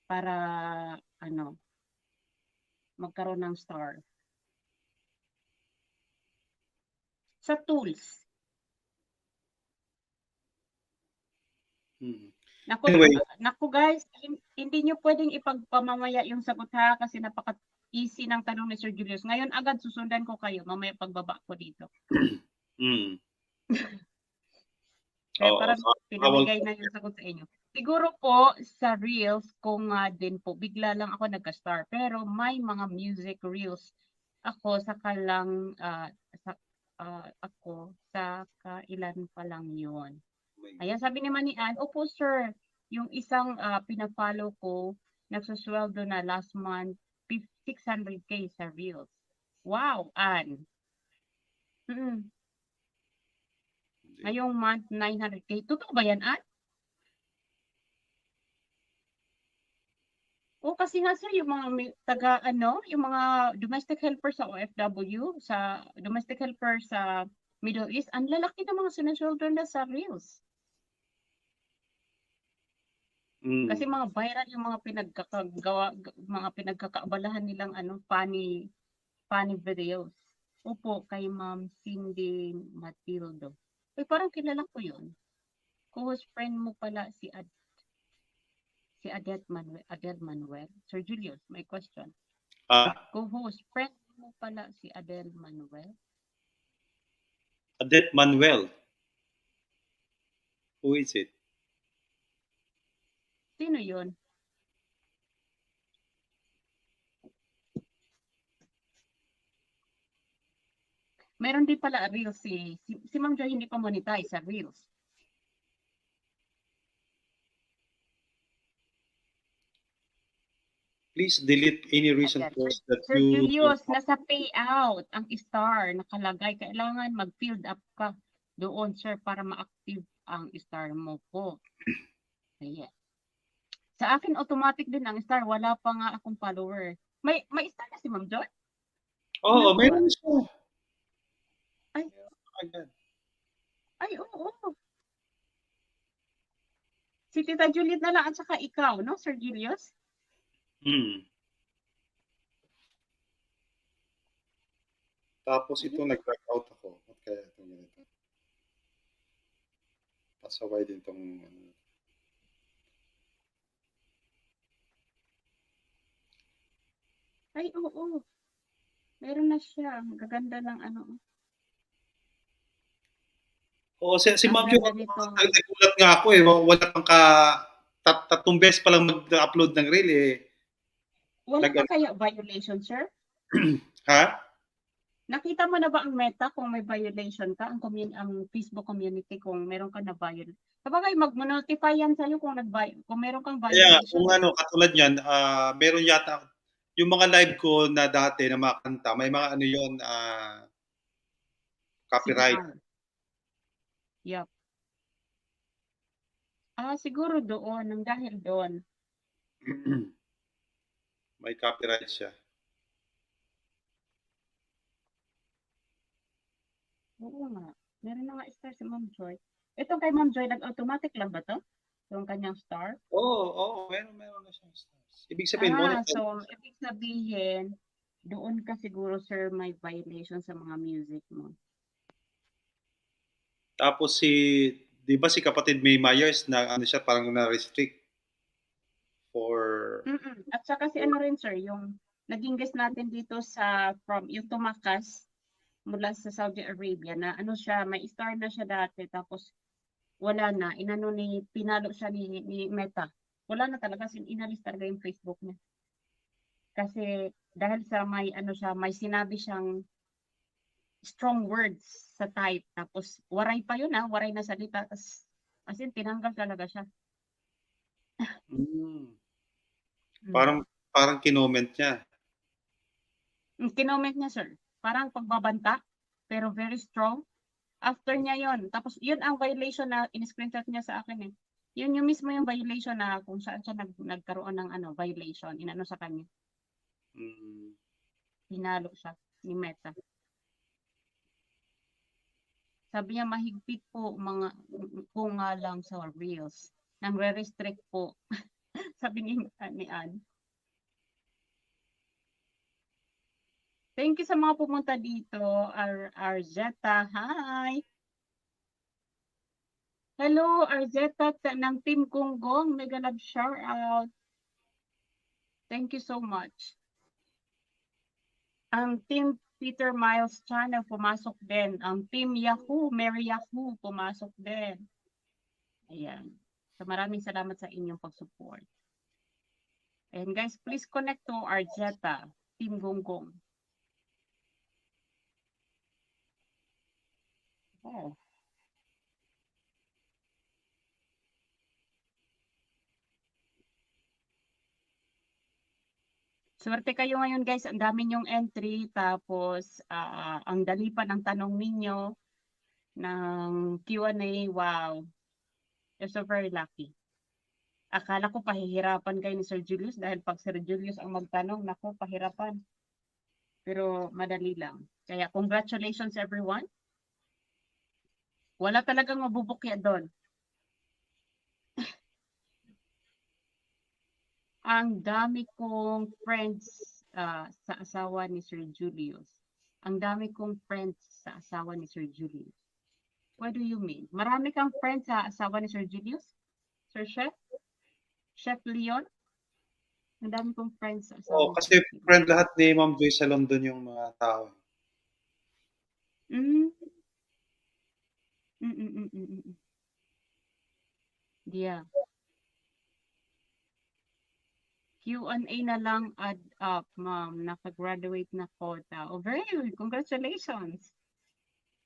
Para, magkaroon ng star. Sa tools. Naku guys, hindi nyo pwedeng ipagpamamaya yung sagot ha kasi napaka-easy ng tanong ni Sir Julius. Ngayon agad susundan ko kayo mamaya pagbaba ko dito. Kaya parang pinamigay na yung sagot sa inyo. Siguro po sa reels kung din po bigla lang ako nagka-star pero may mga music reels ako sa kailan pa lang yun. Ayan, sabi ni Manian, opo sir, yung isang pina-follow ko, nagsusweldo na last month, 600K sa Reels. Wow, Ann. Ngayong month, 900K. Totoo ba yan, Ann? O kasi nga sir, yung mga yung mga domestic helper sa OFW, sa domestic helper sa Middle East, ang lalaki ng mga sinusweldo na sa Reels. Kasi mga viral yung mga pinagkakaabalahan nilang funny videos. Opo, kay Ma'am Cindy Matildo. Parang kilala ko yun. Co-host friend mo pala si Adel Manuel. Sir Julius, may question. Co-host friend mo pala si Adel Manuel. Adel Manuel? Who is it? Sino yun? Meron din pala Reels si Ma'am Joy hindi pa monetize sa Reels. please delete any recent Ayan. post that Sir you don't Julius, nasa payout ang star nakalagay. Kailangan mag-field up ka doon, sir, para ma-active ang star mo po. Ayan. Sa akin, automatic din ang star. Wala pa nga akong follower. May star na si Ma'am Joy? Oo, Ilan ba? mayroon siya. Ay, Agad. ay, oo. Si Tita Juliet na lang at saka ikaw, no, Sir Julius? Hmm. Tapos ito, nag-back out ako. Ba't kaya ito ganito? Pasaway din itong... Ay, oo. Meron na siya. Gaganda ng ano. Oo, si Ang Ma'am Jo, ganda nito. nagulat nga ako eh. Wala pang tatlong beses pa lang mag-upload ng reel eh. Wala pa kaya violation, sir? Ha? Nakita mo na ba ang Meta kung may violation ka, ang Facebook community kung meron ka na violation? Sabagay, mag-notify yan sa'yo kung meron kang Kaya violation. kung ano, katulad yan, meron yata, yung mga live ko na dati na mga kanta, may mga ano yun, copyright. CPR. Yup. Siguro doon, nang dahil doon. May copyright siya. Oo nga. Meron na nga star si Ma'am Joy. Ito kay Ma'am Joy, nag-automatic lang ba to? Yung kanyang star? Oo, meron na siyang stars. Ibig sabihin, monetize. So, ibig sabihin, doon ka siguro, sir, may violation sa mga music mo. Tapos di ba si kapatid May Myers na ano siya, parang na-restrict for... At saka si ano rin, sir, yung naging guest natin dito yung tumakas mula sa Saudi Arabia na ano siya, may star na siya dati tapos wala na, pinalo siya ni Meta. Wala na talaga, inalis talaga yung Facebook niya. Kasi dahil sa may sinabi siyang strong words sa type, tapos waray pa yun waray na salita, as in tinanggal talaga siya. Parang kinoment niya. Kinoment niya, sir. Parang pagbabanta, pero very strong. After niya yon, tapos yun ang violation na in-screenshot niya sa akin eh. Yun yung mismo yung violation na kung saan siya nagkaroon ng violation, inano sa kanya. Pinalo siya ni Meta. Sabi niya mahigpit po kung nga lang sa reels. Nang re-restrict po. Sabi ni Ann. Thank you sa mga pumunta dito. Arzeta, hi! Hello, Arzeta ng Team Gonggong. Mega love shout out. Thank you so much. Ang Team Peter Miles channel pumasok din. Ang Team Yahoo, Mary Yahoo pumasok din. Ayan. So maraming salamat sa inyong pag-support. And guys, please connect to Arzeta, Team Gonggong. Oh. Swerte kayo ngayon guys, ang dami nyong entry, tapos ang dali pa ng tanong ninyo ng Q&A, wow. You're so very lucky. Akala ko pahihirapan kayo ni Sir Julius dahil pag Sir Julius ang magtanong, naku, pahirapan. Pero madali lang. Kaya congratulations everyone. Wala talagang mabubukya doon. Ang dami kong friends sa asawa ni Sir Julius. Ang dami kong friends sa asawa ni Sir Julius. What do you mean? Marami kang friends sa asawa ni Sir Julius? Sir Chef? Chef Leon? Ang dami kong friends sa asawa ni Kasi Sir Julius. friend lahat ni Ma'am Joy sa London yung mga tao. Yeah. Q&A na lang add up, ma'am. Naka-graduate na quota. Oh, very good. Congratulations.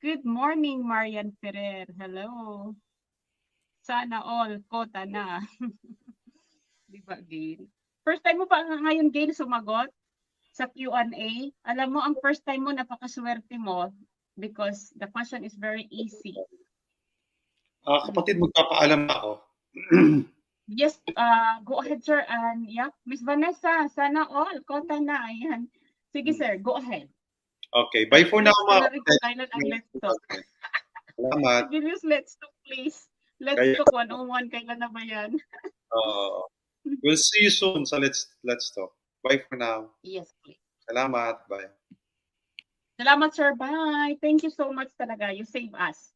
Good morning, Marian Ferrer. Hello. Sana all quota na. Di ba, Gail? First time mo pa ngayon, Gail, sumagot sa Q&A. Alam mo, ang first time mo, napakaswerte mo because the question is very easy. Kapatid, magpapaalam ako. Yes, go ahead, sir. And yeah, Miss Vanessa, sana all. Kota na, ayan. Sige, sir, go ahead. Okay, bye for now, Let's mga na rin kung kapatid. kailan ang let's talk. Salamat. Julius, let's talk, please. Let's Kaya- talk 101. Kailan na ba yan? We'll see you soon. So let's talk. Bye for now. Yes, please. Salamat. Bye. Salamat, sir. Bye. Thank you so much talaga. You save us.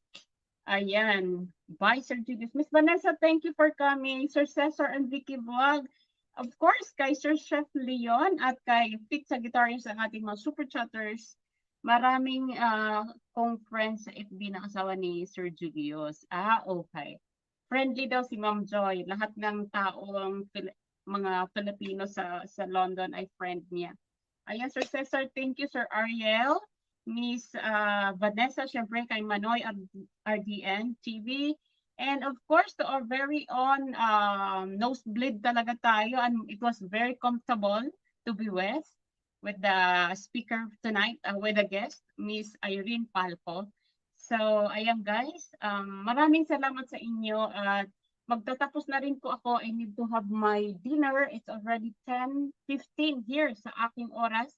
Ayan. Bye, Sir Julius. Miss Vanessa, thank you for coming. Sir Cesar and Vicky Vlog. Of course, kay Sir Chef Leon at kay Pizza Guitarians ang ating mga super chatters. Maraming kong friends sa FB na asawa ni Sir Julius. Okay. Friendly daw si Ma'am Joy. Lahat ng taong mga Filipino sa London ay friend niya. Ayan, Sir Cesar, thank you, Sir Ariel. Miss Vanessa, syempre kay Manoy RDN TV. And of course, to our very own nosebleed talaga tayo. And it was very comfortable to be with the speaker tonight, with the guest, Miss Irene Palpo. So, ayan guys, maraming salamat sa inyo. At magtatapos na rin po ako. I need to have my dinner. It's already 10:15 here sa aking oras.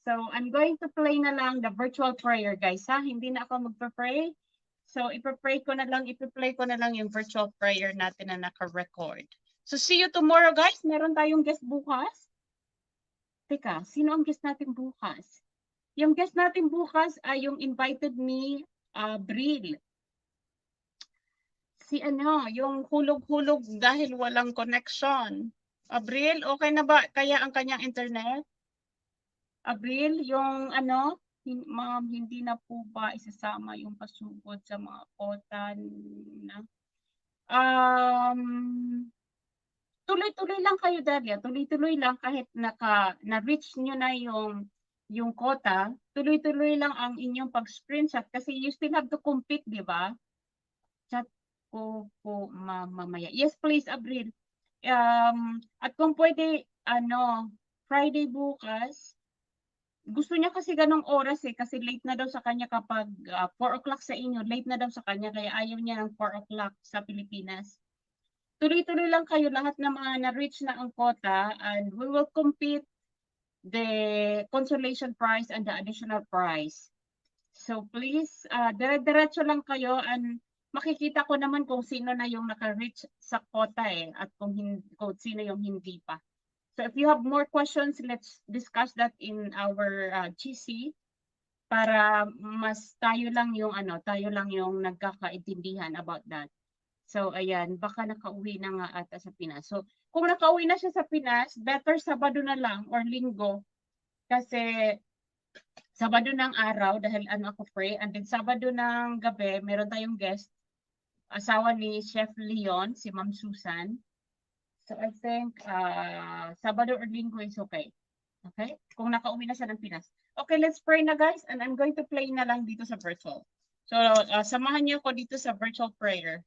So, I'm going to play na lang the virtual prayer, guys, ha? Hindi na ako magpa-pray. So, ipa-play ko na lang yung virtual prayer natin na naka-record. So, see you tomorrow, guys. Meron tayong guest bukas. Teka, sino ang guest natin bukas? Yung guest natin bukas ay yung invited ni Bril. Si yung hulog-hulog dahil walang connection. Bril, okay na ba kaya ang kanyang internet? Abril, yung ma'am, hindi na po ba isasama yung pasugod sa mga kota na? Tuloy-tuloy lang kayo, Dalia. Tuloy-tuloy lang kahit na-reach nyo na yung kota, tuloy-tuloy lang ang inyong pag-screenshot kasi you still have to compete, di ba? Chat ko po mamaya. Yes, please, Abril. At kung pwede, Friday bukas, gusto niya kasi ganong oras kasi late na daw sa kanya kapag 4 o'clock sa inyo, late na daw sa kanya kaya ayaw niya ng 4 o'clock sa Pilipinas. Tuloy-tuloy lang kayo lahat ng mga na-reach na ang quota and we will compete the consolation prize and the additional prize. So please, dire-diretso lang kayo and makikita ko naman kung sino na yung naka-reach sa quota at kung sino yung hindi pa. So if you have more questions, let's discuss that in our GC para mas tayo lang yung nagkakaintindihan about that. So ayan, baka nakauwi na nga ata sa Pinas. So kung nakauwi na siya sa Pinas, better Sabado na lang or Linggo kasi Sabado ng araw dahil ako free and then Sabado ng gabi meron tayong guest, asawa ni Chef Leon, si Ma'am Susan. So I think Sabado or Linggo is okay. Okay? Kung nakauwi na siya ng Pinas. Okay, let's pray na guys and I'm going to play na lang dito sa virtual. So samahan niyo ako dito sa virtual prayer.